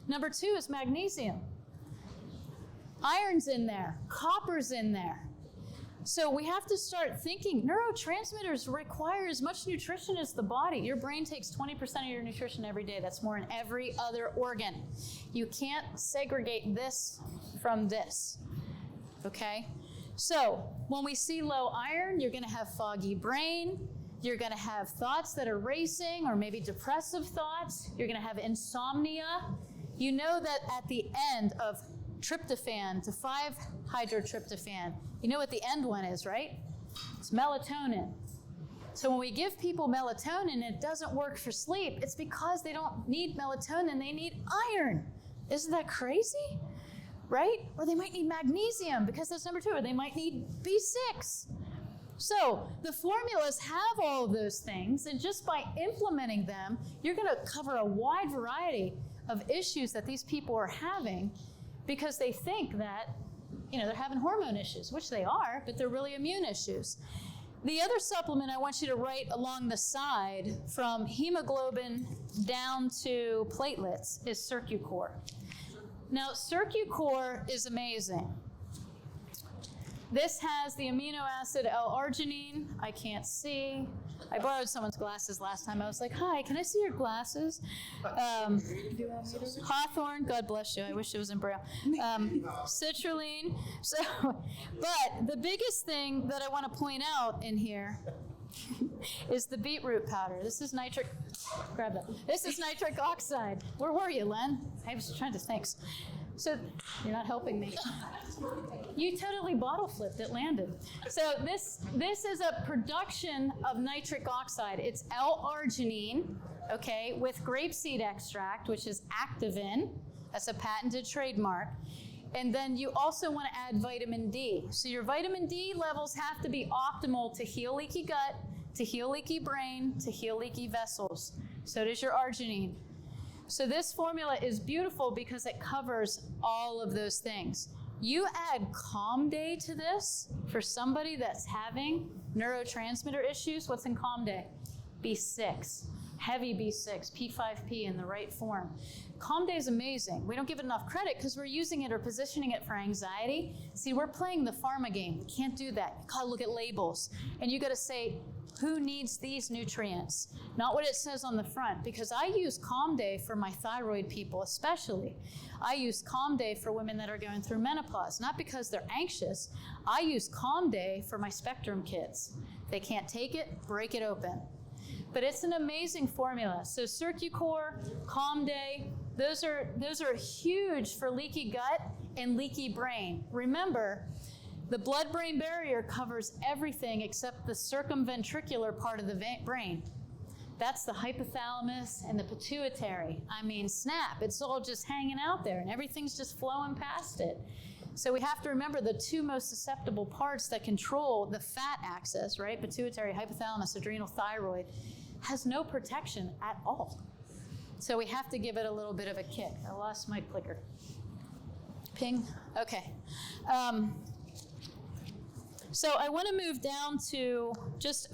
Number 2 is magnesium. Iron's in there. Copper's in there. So we have to start thinking, neurotransmitters require as much nutrition as the body. Your brain takes 20% of your nutrition every day. That's more than every other organ. You can't segregate this from this, okay? So when we see low iron, you're gonna have foggy brain. You're gonna have thoughts that are racing or maybe depressive thoughts. You're gonna have insomnia. You know that at the end of tryptophan to 5-hydrotryptophan, you know what the end one is, right? It's melatonin. So when we give people melatonin and it doesn't work for sleep, it's because they don't need melatonin, they need iron. Isn't that crazy? Right? Or they might need magnesium because that's number 2, or they might need B6. So the formulas have all of those things, and just by implementing them, you're gonna cover a wide variety of issues that these people are having because they think that, they're having hormone issues, which they are, but they're really immune issues. The other supplement I want you to write along the side from hemoglobin down to platelets is CircuCore. Now, CircuCore is amazing. This has the amino acid L-arginine. I can't see. I borrowed someone's glasses last time. I was like, hi, can I see your glasses? Hawthorne, God bless you. I wish it was in Braille. Citrulline. So, but the biggest thing that I want to point out in here is the beetroot powder. This is nitric, grab that. This is nitric oxide. Where were you, Len? I was trying to, thanks. So, you're not helping me. You totally bottle flipped, it landed. So this is a production of nitric oxide. It's L-arginine, okay, with grapeseed extract, which is Activin. That's a patented trademark. And then you also want to add vitamin D. So your vitamin D levels have to be optimal to heal leaky gut, to heal leaky brain, to heal leaky vessels. So does your arginine. So this formula is beautiful because it covers all of those things. You add Calm Day to this for somebody that's having neurotransmitter issues. What's in Calm Day? B6, heavy B6, P5P in the right form. Calm Day is amazing. We don't give it enough credit because we're using it or positioning it for anxiety. See, we're playing the pharma game. We can't do that. You gotta look at labels. And you gotta say, who needs these nutrients? Not what it says on the front, because I use Calm Day for my thyroid people especially. I use Calm Day for women that are going through menopause, not because they're anxious. I use Calm Day for my Spectrum kids. If they can't take it, break it open. But it's an amazing formula. So CircuCore, Calm Day, those are huge for leaky gut and leaky brain. Remember, the blood-brain barrier covers everything except the circumventricular part of the brain. That's the hypothalamus and the pituitary. I mean, snap, it's all just hanging out there and everything's just flowing past it. So we have to remember the 2 most susceptible parts that control the fat axis, right? Pituitary, hypothalamus, adrenal, thyroid, has no protection at all. So we have to give it a little bit of a kick. I lost my clicker. Ping, okay. So I want to move down to just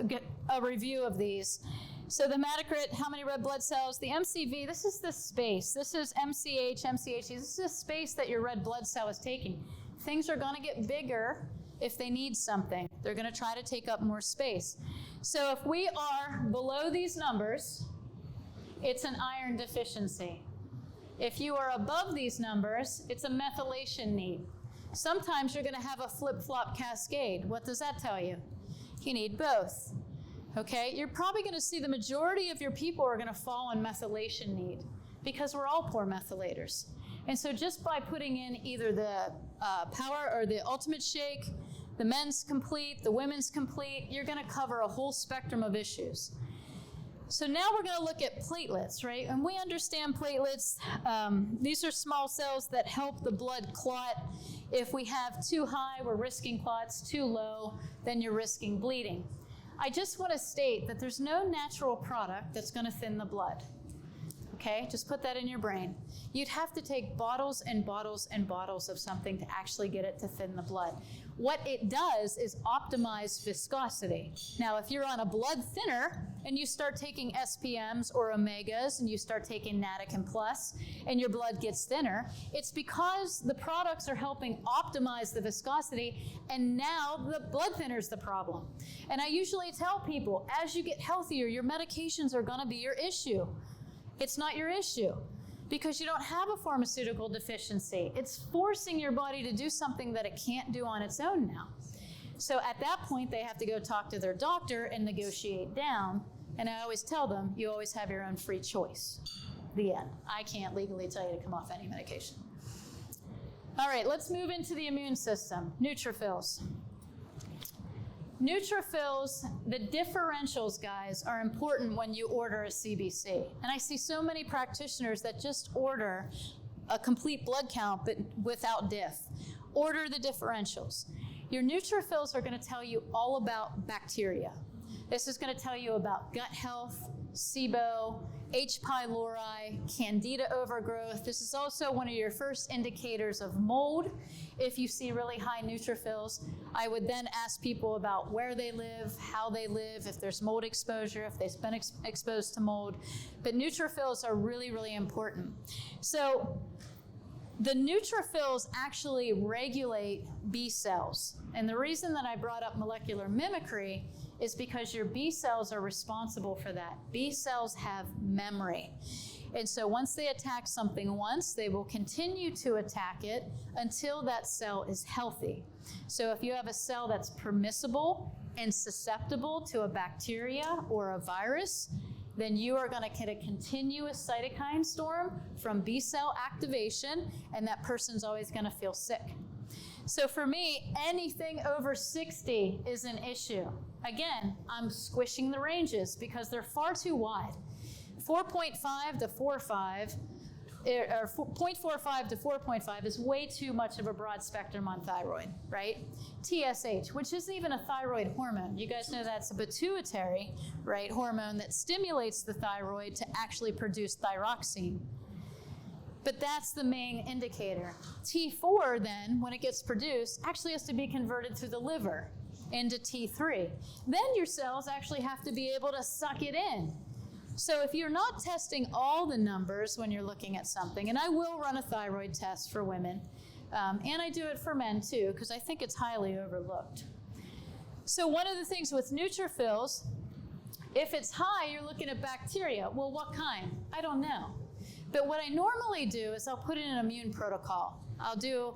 a review of these. So the hematocrit, how many red blood cells? The MCV, this is the space. This is MCH, MCHC. This is the space that your red blood cell is taking. Things are going to get bigger if they need something. They're going to try to take up more space. So if we are below these numbers, it's an iron deficiency. If you are above these numbers, it's a methylation need. Sometimes you're going to have a flip-flop cascade. What does that tell you? You need both. Okay? You're probably going to see the majority of your people are going to fall on methylation need because we're all poor methylators. And so just by putting in either the Power or the Ultimate Shake, the men's complete, the women's complete, you're going to cover a whole spectrum of issues. So now we're going to look at platelets, right? And we understand platelets. These are small cells that help the blood clot. If we have too high, we're risking clots. Too low, then you're risking bleeding. I just want to state that there's no natural product that's going to thin the blood. Okay, just put that in your brain. You'd have to take bottles and bottles and bottles of something to actually get it to thin the blood. What it does is optimize viscosity. Now, if you're on a blood thinner and you start taking SPMs or omegas and you start taking Natican Plus and your blood gets thinner, it's because the products are helping optimize the viscosity, and now the blood thinner is the problem. And I usually tell people, as you get healthier, your medications are going to be your issue. It's not your issue because you don't have a pharmaceutical deficiency. It's forcing your body to do something that it can't do on its own now. So at that point, they have to go talk to their doctor and negotiate down. And I always tell them, you always have your own free choice. The end. I can't legally tell you to come off any medication. All right, let's move into the immune system. Neutrophils. Neutrophils, the differentials, guys, are important when you order a CBC. And I see so many practitioners that just order a complete blood count but without diff. Order the differentials. Your neutrophils are going to tell you all about bacteria. This is going to tell you about gut health, SIBO, H. pylori, candida overgrowth. This is also one of your first indicators of mold. If you see really high neutrophils, I would then ask people about where they live, how they live, if there's mold exposure, if they've been exposed to mold. But neutrophils are really, really important. So the neutrophils actually regulate B cells. And the reason that I brought up molecular mimicry is because your B cells are responsible for that. B cells have memory. And so once they attack something once, they will continue to attack it until that cell is healthy. So if you have a cell that's permissible and susceptible to a bacteria or a virus, then you are going to get a continuous cytokine storm from B cell activation, and that person's always going to feel sick. So for me, anything over 60 is an issue. Again, I'm squishing the ranges because they're far too wide. 4.5 to 4.5, or 0.45 to 4.5 is way too much of a broad spectrum on thyroid, right? TSH, which isn't even a thyroid hormone. You guys know that's a pituitary, right, hormone that stimulates the thyroid to actually produce thyroxine. But that's the main indicator. T4 then, when it gets produced, actually has to be converted through the liver into T3. Then your cells actually have to be able to suck it in. So if you're not testing all the numbers when you're looking at something, and I will run a thyroid test for women, and I do it for men too, because I think it's highly overlooked. So one of the things with neutrophils, if it's high, you're looking at bacteria. Well, what kind? I don't know. But what I normally do is I'll put in an immune protocol. I'll do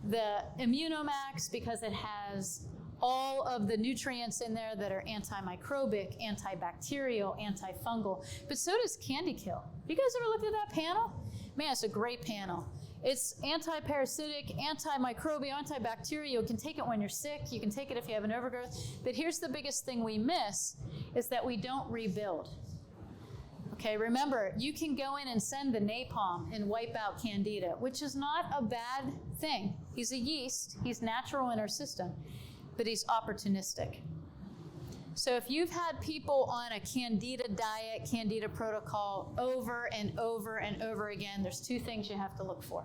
the Immunomax because it has all of the nutrients in there that are antimicrobic, antibacterial, antifungal. But so does Candy Kill. You guys ever looked at that panel? Man, it's a great panel. It's anti-parasitic, antimicrobial, antibacterial. You can take it when you're sick. You can take it if you have an overgrowth. But here's the biggest thing we miss is that we don't rebuild. Okay, remember, you can go in and send the napalm and wipe out Candida, which is not a bad thing. He's a yeast. He's natural in our system, but he's opportunistic. So if you've had people on a Candida diet, Candida protocol over and over and over again, there's two things you have to look for.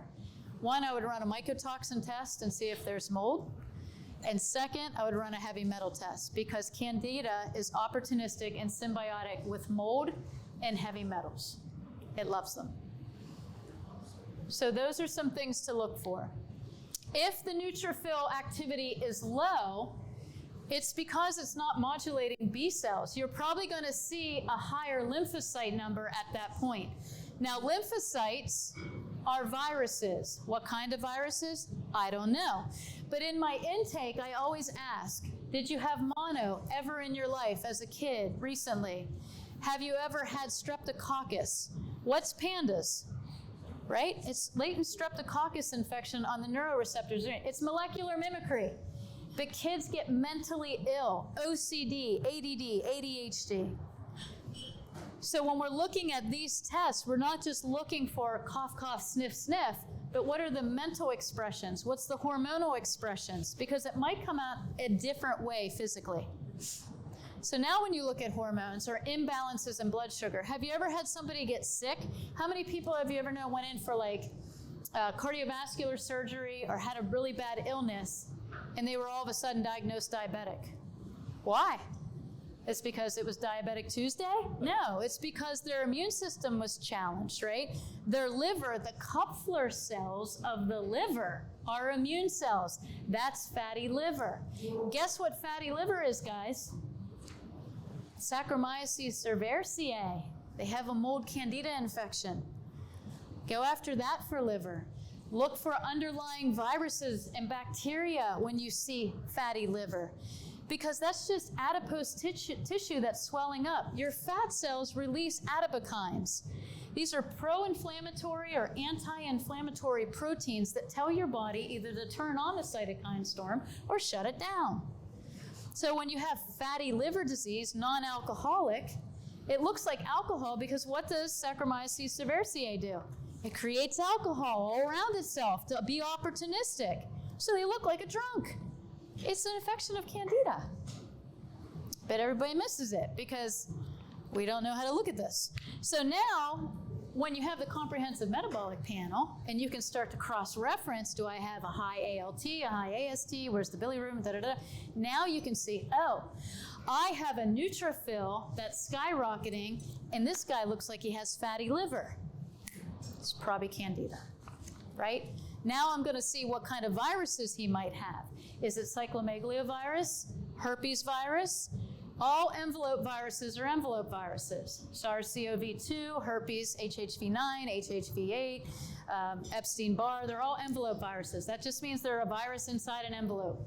One, I would run a mycotoxin test and see if there's mold. And second, I would run a heavy metal test because Candida is opportunistic and symbiotic with mold and heavy metals. It loves them. So those are some things to look for. If the neutrophil activity is low, it's because it's not modulating B cells. You're probably going to see a higher lymphocyte number at that point. Now, lymphocytes are viruses. What kind of viruses? I don't know. But in my intake, I always ask, did you have mono ever in your life as a kid recently? Have you ever had streptococcus? What's pandas? Right? It's latent streptococcus infection on the neuroreceptors. It's molecular mimicry. But kids get mentally ill, OCD, ADD, ADHD. So when we're looking at these tests, we're not just looking for cough, cough, sniff, sniff, but what are the mental expressions? What's the hormonal expressions? Because it might come out a different way physically. So now when you look at hormones or imbalances in blood sugar, have you ever had somebody get sick? How many people have you ever known went in for like cardiovascular surgery or had a really bad illness and they were all of a sudden diagnosed diabetic? Why? It's because it was Diabetic Tuesday? No, it's because their immune system was challenged, right? Their liver, the Kupffer cells of the liver are immune cells. That's fatty liver. Guess what fatty liver is, guys? Saccharomyces cerevisiae. They have a mold candida infection. Go after that for liver. Look for underlying viruses and bacteria when you see fatty liver, because that's just adipose tissue that's swelling up. Your fat cells release adipokines. These are pro-inflammatory or anti-inflammatory proteins that tell your body either to turn on the cytokine storm or shut it down. So when you have fatty liver disease, non-alcoholic, it looks like alcohol because what does Saccharomyces cerevisiae do? It creates alcohol all around itself to be opportunistic. So they look like a drunk. It's an infection of candida. But everybody misses it because we don't know how to look at this. So now, when you have the comprehensive metabolic panel, and you can start to cross-reference, do I have a high ALT, a high AST, where's the bilirubin, da-da-da. Now you can see, oh, I have a neutrophil that's skyrocketing, and this guy looks like he has fatty liver. It's probably candida, right? Now I'm going to see what kind of viruses he might have. Is it cyclomegalovirus, herpes virus? All envelope viruses are envelope viruses. SARS-CoV-2, herpes, HHV9, HHV8, Epstein-Barr, they're all envelope viruses. That just means they're a virus inside an envelope.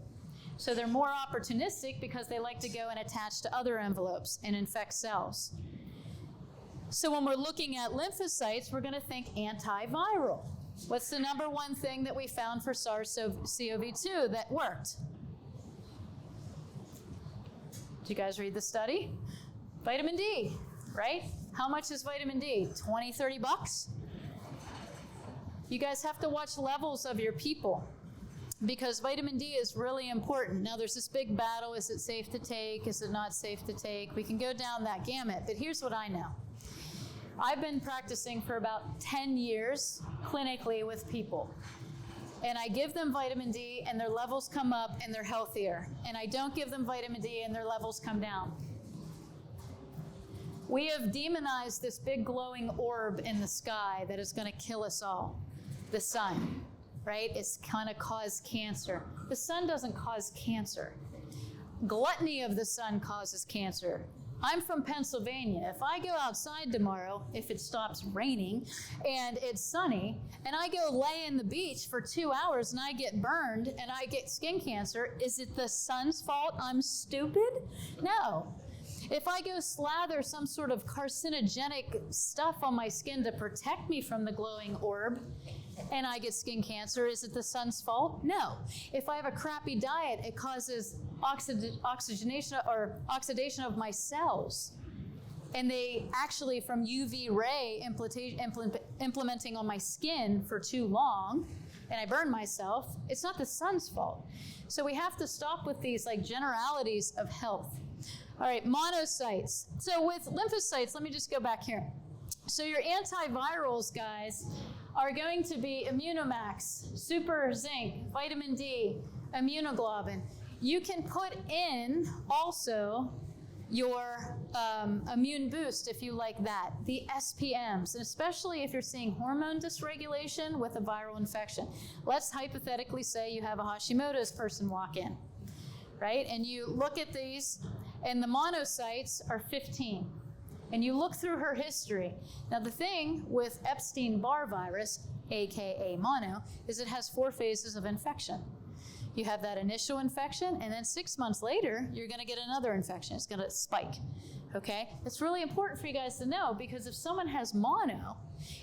So they're more opportunistic because they like to go and attach to other envelopes and infect cells. So when we're looking at lymphocytes, we're going to think antiviral. What's the number one thing that we found for SARS-CoV-2 that worked? Did you guys read the study? Vitamin D, right? How much is vitamin D? 20, 30 bucks? You guys have to watch levels of your people because vitamin D is really important. Now there's this big battle. Is it safe to take? Is it not safe to take? We can go down that gamut, but here's what I know. I've been practicing for about 10 years clinically with people. And I give them vitamin D and their levels come up and they're healthier. And I don't give them vitamin D and their levels come down. We have demonized this big glowing orb in the sky that is going to kill us all. The sun, right? It's going to cause cancer. The sun doesn't cause cancer. Gluttony of the sun causes cancer. I'm from Pennsylvania. If I go outside tomorrow, if it stops raining and it's sunny, and I go lay in the beach for 2 hours and I get burned and I get skin cancer, is it the sun's fault I'm stupid? No. If I go slather some sort of carcinogenic stuff on my skin to protect me from the glowing orb and I get skin cancer, is it the sun's fault? No. If I have a crappy diet, it causes oxidation of my cells. And they actually, from UV ray implementing on my skin for too long, and I burn myself, it's not the sun's fault. So we have to stop with these like generalities of health. All right, monocytes. So with lymphocytes, let me just go back here. So your antivirals, guys, are going to be Immunomax, Super Zinc, Vitamin D, Immunoglobulin. You can put in also your immune boost if you like that, the SPMs, and especially if you're seeing hormone dysregulation with a viral infection. Let's hypothetically say you have a Hashimoto's person walk in, right? And you look at these, and the monocytes are 15. And you look through her history. Now the thing with Epstein-Barr virus, AKA mono, is it has 4 phases of infection. You have that initial infection, and then 6 months later, you're going to get another infection. It's going to spike. Okay? It's really important for you guys to know, because if someone has mono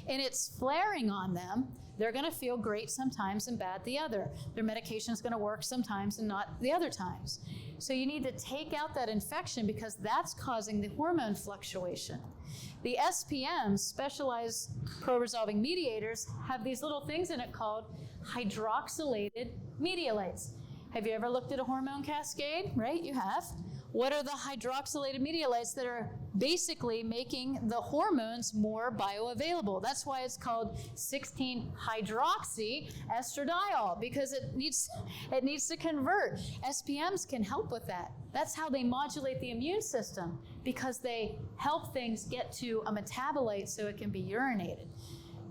and it's flaring on them, they're going to feel great sometimes and bad the other. Their medication is going to work sometimes and not the other times. So you need to take out that infection, because that's causing the hormone fluctuation. The SPMs, specialized pro-resolving mediators, have these little things in it called hydroxylated mediolates. Have you ever looked at a hormone cascade? Right? You have. What are the hydroxylated mediolates that are basically making the hormones more bioavailable? That's why it's called 16-hydroxy-estradiol, because it needs to convert. SPMs can help with that. That's how they modulate the immune system, because they help things get to a metabolite so it can be urinated.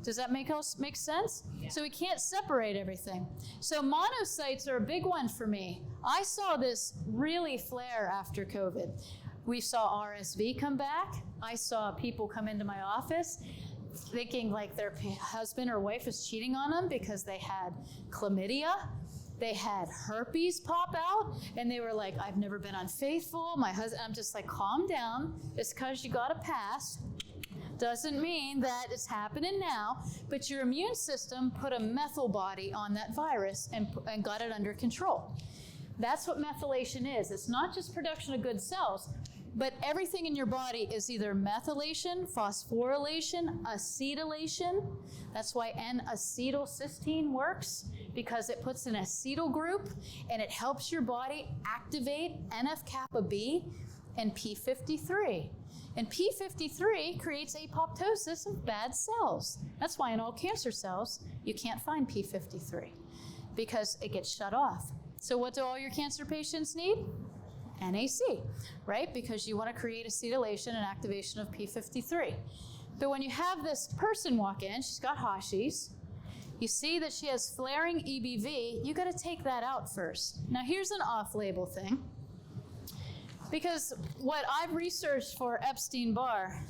Does that make sense? Yeah. So we can't separate everything. So monocytes are a big one for me. I saw this really flare after COVID. We saw RSV come back. I saw people come into my office thinking like their husband or wife was cheating on them because they had chlamydia. They had herpes pop out, and they were like, I've never been unfaithful. My husband, I'm just like, calm down. Just because you got a pass doesn't mean that it's happening now, but your immune system put a methyl body on that virus and got it under control. That's what methylation is. It's not just production of good cells, but everything in your body is either methylation, phosphorylation, acetylation. That's why N-acetylcysteine works, because it puts an acetyl group and it helps your body activate NF-kappa B and P53. And P53 creates apoptosis of bad cells. That's why in all cancer cells, you can't find P53, because it gets shut off. So what do all your cancer patients need? NAC, right? Because you want to create acetylation and activation of P53. But when you have this person walk in, she's got Hashis, you see that she has flaring EBV, you got to take that out first. Now here's an off-label thing. Because what I've researched for Epstein-Barr,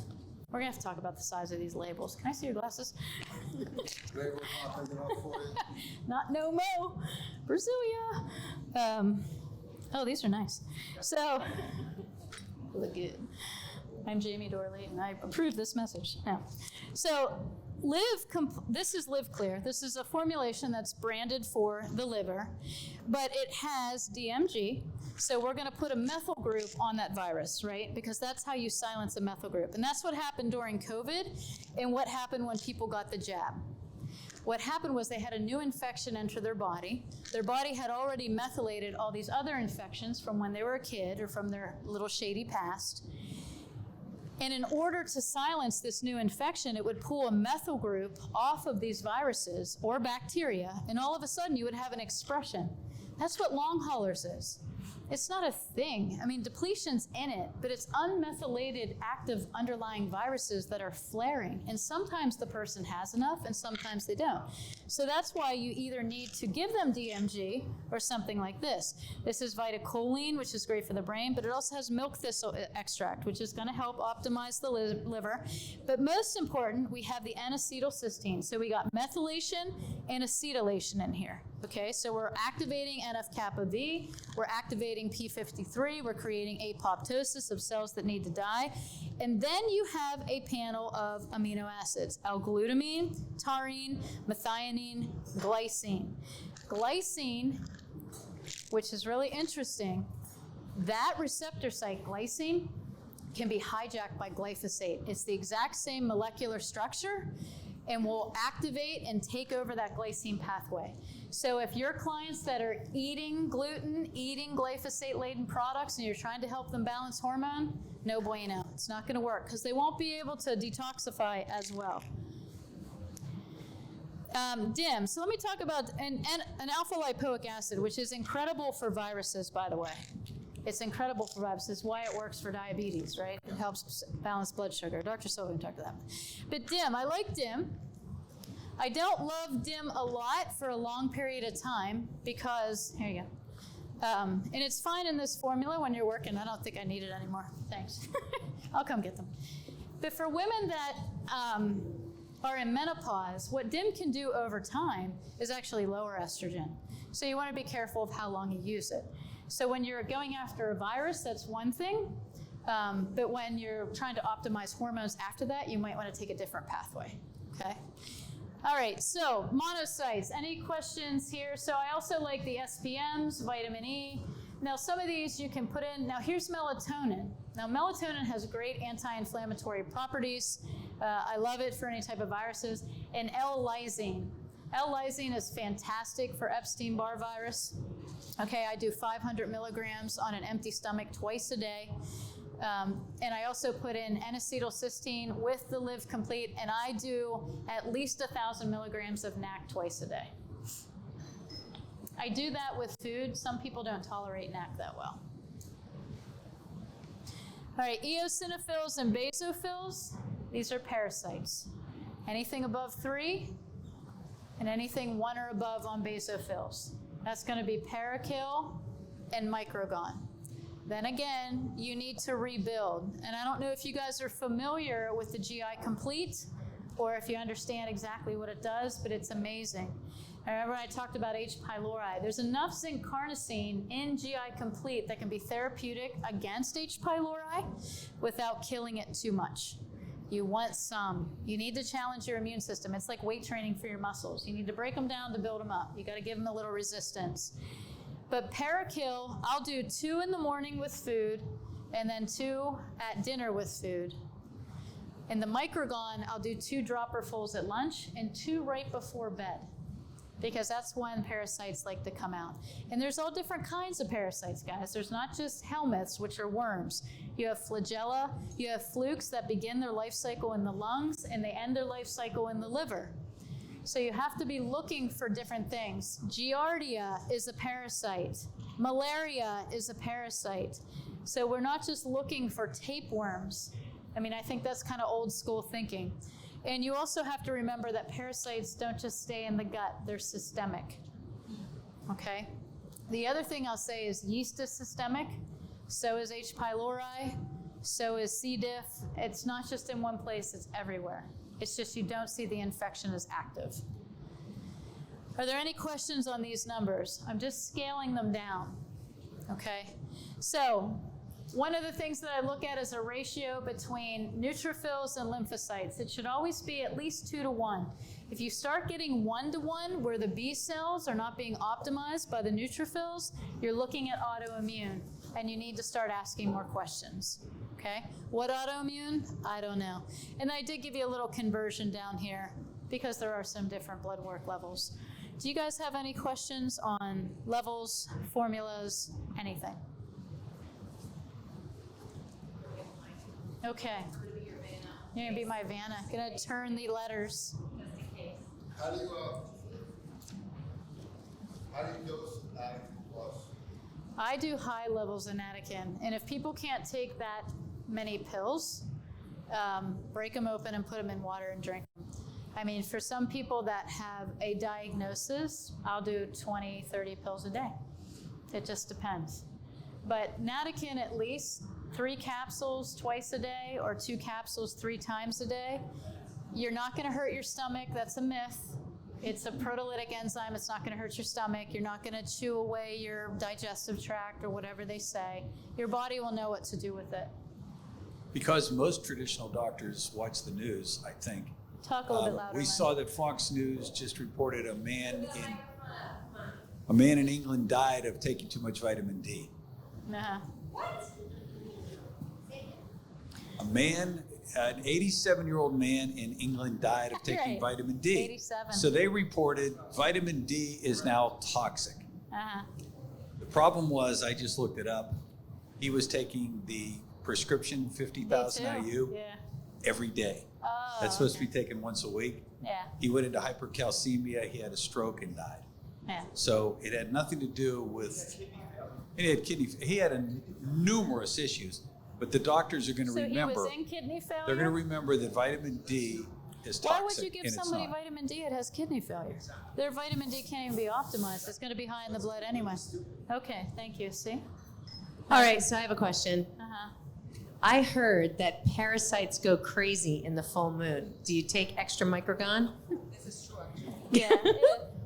we're going to have to talk about the size of these labels. Can I see your glasses? Not no mo. Brazilian. Oh, these are nice. So, look good. I'm Jamie Dorley, and I approve this message. Now, so this is Live Clear. This is a formulation that's branded for the liver, but it has DMG. So we're going to put a methyl group on that virus, right? Because that's how you silence a methyl group. And that's what happened during COVID and what happened when people got the jab. What happened was they had a new infection enter their body. Their body had already methylated all these other infections from when they were a kid or from their little shady past. And in order to silence this new infection, it would pull a methyl group off of these viruses or bacteria, and all of a sudden you would have an expression. That's what long haulers is. It's not a thing. I mean, depletion's in it, but it's unmethylated active underlying viruses that are flaring. And sometimes the person has enough and sometimes they don't. So that's why you either need to give them DMG or something like this. This is vitacholine, which is great for the brain, but it also has milk thistle extract, which is going to help optimize the liver. But most important, we have the N-acetylcysteine. So we got methylation and acetylation in here. Okay, so we're activating NF-kappa B, we're activating P53, we're creating apoptosis of cells that need to die, and then you have a panel of amino acids, L-glutamine, taurine, methionine, glycine. Glycine, which is really interesting, that receptor site, glycine, can be hijacked by glyphosate. It's the exact same molecular structure and will activate and take over that glycine pathway. So if your clients that are eating gluten, eating glyphosate-laden products, and you're trying to help them balance hormone, no bueno. It's not going to work because they won't be able to detoxify as well. DIM. So let me talk about an alpha-lipoic acid, which is incredible for viruses, by the way. It's incredible for viruses. It's why it works for diabetes, right? It helps balance blood sugar. Dr. Sylvan talked about that. But DIM, I like DIM. I don't love DIM a lot for a long period of time because, here you go. And it's fine in this formula when you're working. I don't think I need it anymore. Thanks. I'll come get them. But for women that are in menopause, what DIM can do over time is actually lower estrogen. So you want to be careful of how long you use it. So when you're going after a virus, that's one thing. But when you're trying to optimize hormones after that, you might want to take a different pathway, okay? All right, so monocytes, any questions here? So I also like the SPMs, vitamin E. Now some of these you can put in, now here's melatonin. Now melatonin has great anti-inflammatory properties. I love it for any type of viruses. And L-lysine. L-lysine is fantastic for Epstein-Barr virus. Okay, I do 500 milligrams on an empty stomach twice a day. And I also put in N-acetylcysteine with the Live Complete, and I do at least 1,000 milligrams of NAC twice a day. I do that with food. Some people don't tolerate NAC that well. All right, eosinophils and basophils, these are parasites. Anything above 3 and anything 1 or above on basophils. That's going to be parakill and microgon. Then again, you need to rebuild. And I don't know if you guys are familiar with the GI Complete or if you understand exactly what it does, but it's amazing. I remember I talked about H. pylori. There's enough zinc carnosine in GI Complete that can be therapeutic against H. pylori without killing it too much. You want some. You need to challenge your immune system. It's like weight training for your muscles. You need to break them down to build them up. You got to give them a little resistance. But parakill, I'll do 2 in the morning with food and then 2 at dinner with food. And the microgon, I'll do 2 dropperfuls at lunch and 2 right before bed, because that's when parasites like to come out. And there's all different kinds of parasites, guys. There's not just helminths, which are worms. You have flagella, you have flukes that begin their life cycle in the lungs and they end their life cycle in the liver. So you have to be looking for different things. Giardia is a parasite. Malaria is a parasite. So we're not just looking for tapeworms. I mean, I think that's kind of old school thinking. And you also have to remember that parasites don't just stay in the gut, they're systemic. Okay? The other thing I'll say is yeast is systemic, so is H. pylori, so is C. diff. It's not just in one place, it's everywhere. It's just you don't see the infection as active. Are there any questions on these numbers? I'm just scaling them down, okay? So one of the things that I look at is a ratio between neutrophils and lymphocytes. It should always be at least 2 to 1. If you start getting 1 to 1, where the B cells are not being optimized by the neutrophils, you're looking at autoimmune, and you need to start asking more questions. Okay, what autoimmune? I don't know. And I did give you a little conversion down here because there are some different blood work levels. Do you guys have any questions on levels, formulas, anything? Okay. You're gonna be my Vanna. Gonna turn the letters.
How do you dose Attain Plus?
I do high levels of Attain, and if people can't take that many pills, break them open and put them in water and drink them. I mean, for some people that have a diagnosis, I'll do 20, 30 pills a day. It just depends. But Attain at least 3 capsules twice a day or 2 capsules 3 times a day. You're not going to hurt your stomach. That's a myth. It's a proteolytic enzyme. It's not going to hurt your stomach. You're not going to chew away your digestive tract or whatever they say. Your body will know what to do with it.
Because most traditional doctors watch the news, I think.
Talk a little bit louder.
We saw that Fox News just reported a man in England died of taking too much vitamin D.
What?
An 87-year-old man in England died of taking vitamin D.
87.
So they reported vitamin D is now toxic. The problem was, I just looked it up, he was taking the prescription 50,000 IU every day.
Oh,
That's supposed to be taken once a week.
Yeah.
He went into hypercalcemia, he had a stroke and died.
Yeah.
So it had nothing to do with, he had numerous issues, but the doctors are going to remember.
So he was in kidney failure?
They're going to remember that vitamin D is toxic.
Why would you give somebody vitamin D that has kidney failure? Their vitamin D can't even be optimized. It's going to be high in the blood anyway. Okay, thank you. See?
All right, so I have a question. I heard that parasites go crazy in the full moon. Do you take extra microgon?
Yeah.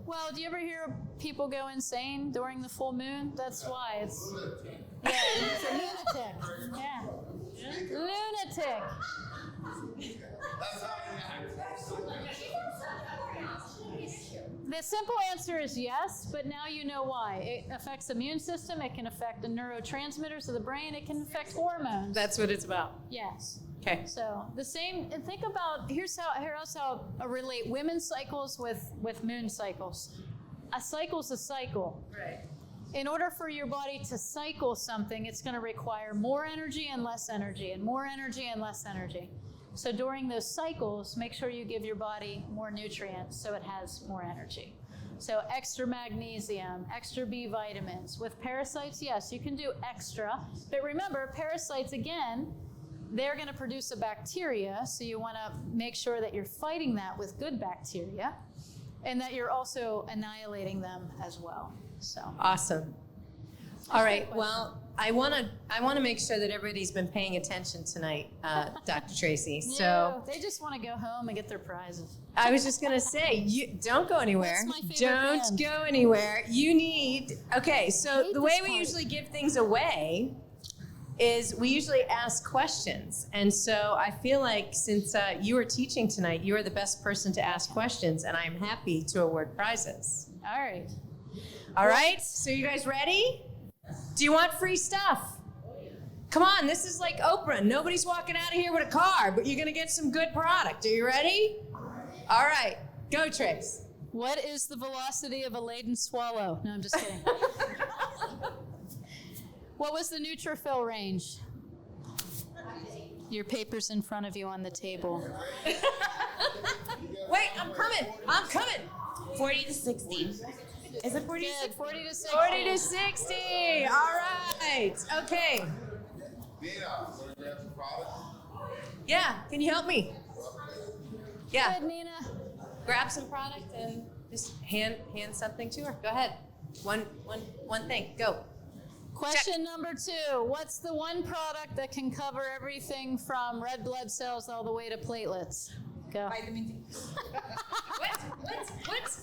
Well, do you ever hear people go insane during the full moon? That's why it's a lunatic. Yeah. Lunatic. The simple answer is yes, but now you know why. It affects the immune system. It can affect the neurotransmitters of the brain. It can affect hormones.
That's what it's about.
Yes.
Okay.
So the same, and think about, here's how I relate women's cycles with moon cycles. A cycle's a cycle.
Right.
In order for your body to cycle something, it's going to require more energy and less energy, and more energy and less energy. So during those cycles, make sure you give your body more nutrients so it has more energy. So extra magnesium, extra B vitamins. With parasites, yes, you can do extra. But remember, parasites, again, they're going to produce a bacteria, so you want to make sure that you're fighting that with good bacteria and that you're also annihilating them as well. So
Awesome. All right. Well, I want to make sure that everybody's been paying attention tonight, Dr. Tracy. So
No, they just want to go home and get their prizes.
I was just going to say, you don't go anywhere.
That's my favorite
Don't
band.
go anywhere. You need, okay, so
hate
the way
this
we
part.
usually give things away is we usually ask questions. And so I feel like since you are teaching tonight, you are the best person to ask questions, and I'm happy to award prizes.
All right.
All right, so you guys ready? Do you want free stuff? Come on, this is like Oprah. Nobody's walking out of here with a car, but you're going to get some good product. Are you ready? All right, go, Trace.
What is the velocity of a laden swallow? No, I'm just kidding. What was the neutrophil range? Your paper's in front of you on the table.
Wait, I'm coming.
40 to 60. Is it 40 to 60?
40 to 60.
40 to 60. All right. Okay. Yeah, can you help me? Yeah.
Good, Nina.
Grab some product and just hand something to her. Go ahead. One thing. Go.
Question number 2. What's the one product that can cover everything from red blood cells all the way to platelets? Go.
Vitamin D.
What?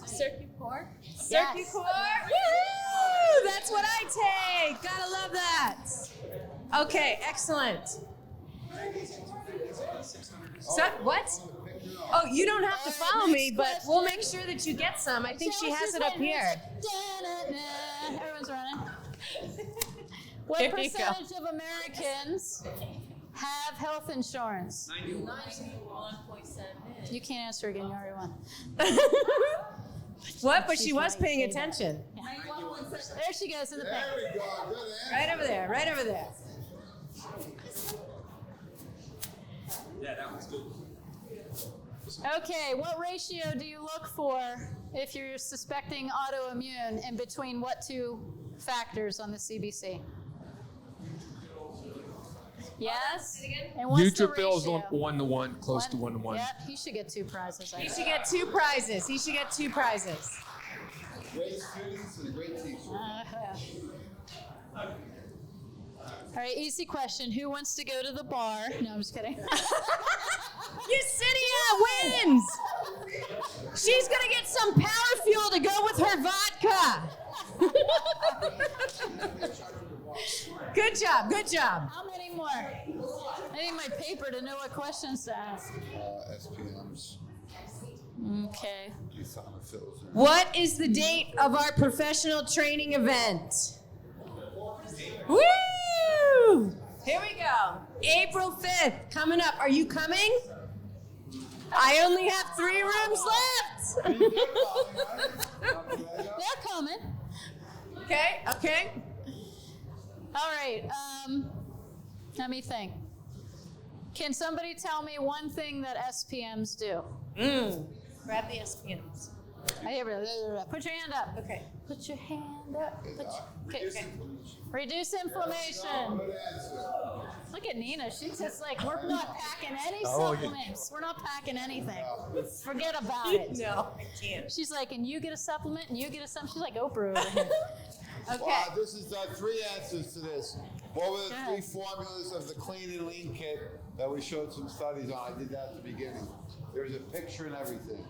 Circuit-Core.
Yes.
Woo! That's what I take. Gotta love that. Okay, excellent. So, what? Oh, you don't have to follow me, but we'll make sure that you get some. I think she has it up here.
Everyone's running. What
Here you go.
percentage of Americans have health insurance?
91.7.
You can't answer again. You already won.
What? But she was paying attention.
There she goes in the pink.
Right over there. Right over there.
Yeah, that was good.
Okay, what ratio do you look for if you're suspecting autoimmune in between what 2 factors on the CBC? Yes? And what's the
Neutrophils
ratio?
1-to-1, close to 1-to-1.
Yep, he should get 2 prizes. I
He
think.
should get 2 prizes. He should get 2 prizes.
Great students and a great teacher.
All right, easy question. Who wants to go to the bar? No, I'm just kidding.
Yesenia wins! She's gonna get some power fuel to go with her vodka. Good job, good job.
How many more? I need my paper to know what questions to ask.
SPMs,
Okay.
eosinophils.
What is the date of our professional training event? Woo! Here we go. April 5th, coming up. Are you coming? I only have 3 rooms left.
They're coming.
Okay.
All right, let me think. Can somebody tell me one thing that SPMs do?
Grab the SPMs.
Put your hand up.
Okay.
Put your hand up. Okay. Reduce inflammation. Look at Nina. She's just like, we're not packing any supplements. We're not packing anything. Forget about it.
No, I can't.
She's like, and you get a supplement, and you get a supplement. She's like Oprah over here.
Okay.
This is 3 answers to this. What were the 3 formulas of the clean and lean kit that we showed some studies on? I did that at the beginning. There's a picture and everything.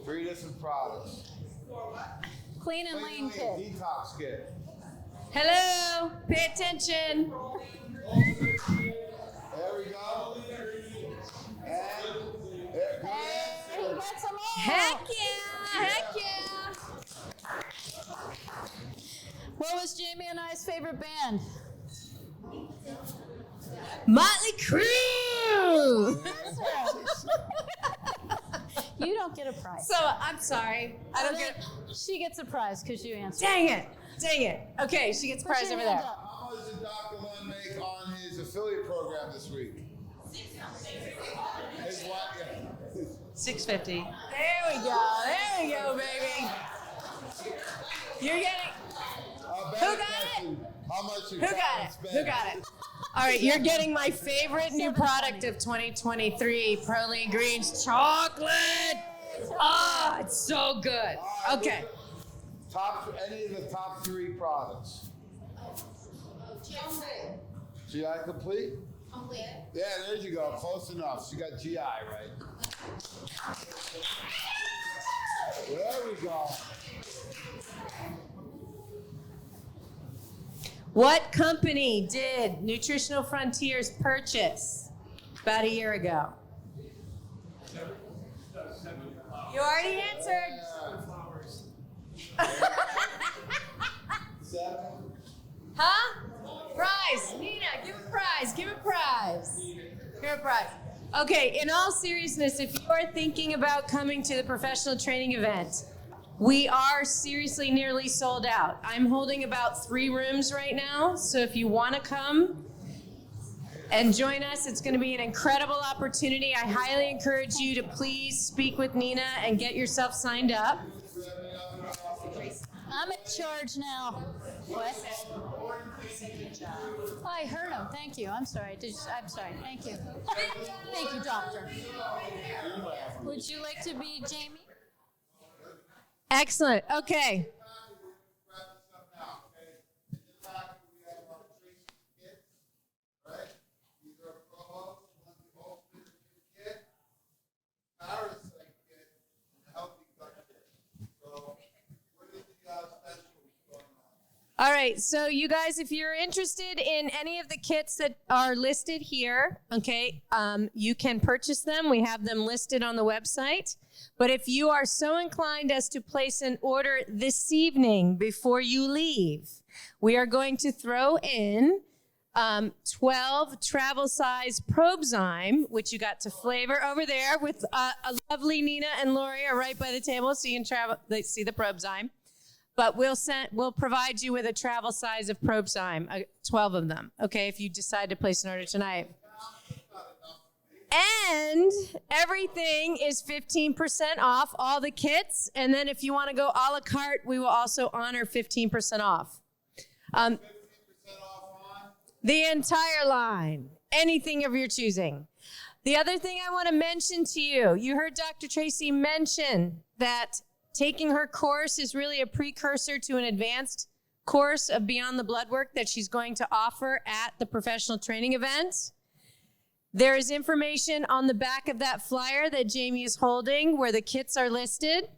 3 different products.
Clean and lean kit.
Detox kit.
Hello, pay attention.
There we go. And there, good answer.
Heck yeah, heck yeah.
What was Jamie and I's favorite band?
Motley Crue.
You don't get a prize.
So I'm sorry, I don't get.
She gets a prize because you answered.
Dang it. Okay, she gets a prize over there.
How much did Dr. Lund make on his affiliate program this week? His what? Yeah.
$6.50. There we go, baby. You're getting. Who got it?
How much
Who got it? All right, you're getting my favorite new product of 2023, Proline Greens chocolate. Oh, it's so good. Okay.
Any of the top 3 products? GI complete?
Complete.
Yeah, there you go. Close enough. She got GI right. There we go.
What company did Nutritional Frontiers purchase about a year ago? You already answered. Huh? Prize. Nina, give a prize. Okay, in all seriousness, if you are thinking about coming to the professional training event, we are seriously nearly sold out. I'm holding about 3 rooms right now, so if you want to come and join us, it's going to be an incredible opportunity. I highly encourage you to please speak with Nina and get yourself signed up.
I'm in charge now. What? Oh, I heard him. Thank you. I'm sorry. I'm sorry. Thank you. Thank you, doctor. Would you like to be Jamie?
Excellent. Okay. All right, so you guys, if you're interested in any of the kits that are listed here, okay, you can purchase them. We have them listed on the website. But if you are so inclined as to place an order this evening before you leave, we are going to throw in 12 travel size Probezyme, which you got to flavor over there with a lovely Nina and Lori are right by the table, so you can see the Probezyme. But we'll provide you with a travel size of Probezyme, 12 of them, okay, if you decide to place an order tonight. And everything is 15% off, all the kits. And then if you want to go a la carte, we will also honor 15% off. The entire line, anything of your choosing. The other thing I want to mention to you, you heard Dr. Tracey mention that taking her course is really a precursor to an advanced course of Beyond the Bloodwork that she's going to offer at the professional training event. There is information on the back of that flyer that Jamie is holding where the kits are listed,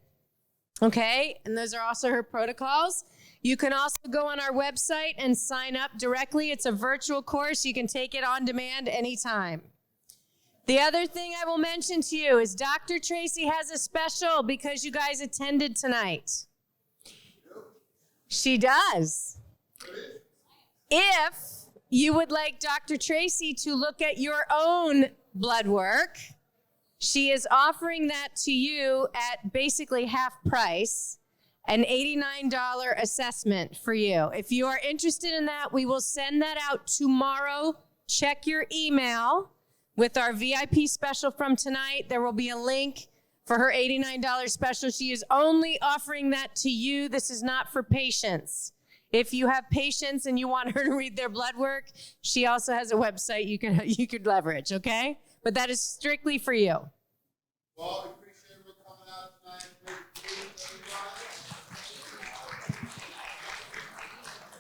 okay? And those are also her protocols. You can also go on our website and sign up directly. It's a virtual course. You can take it on demand anytime. The other thing I will mention to you is Dr. Tracey has a special because you guys attended tonight. She does. If you would like Dr. Tracey to look at your own blood work, she is offering that to you at basically half price, an $89 assessment for you. If you are interested in that, we will send that out tomorrow. Check your email with our VIP special from tonight. There will be a link for her $89 special. She is only offering that to you. This is not for patients. If you have patients and you want her to read their blood work, she also has a website you could leverage, okay? But that is strictly for you.
Well,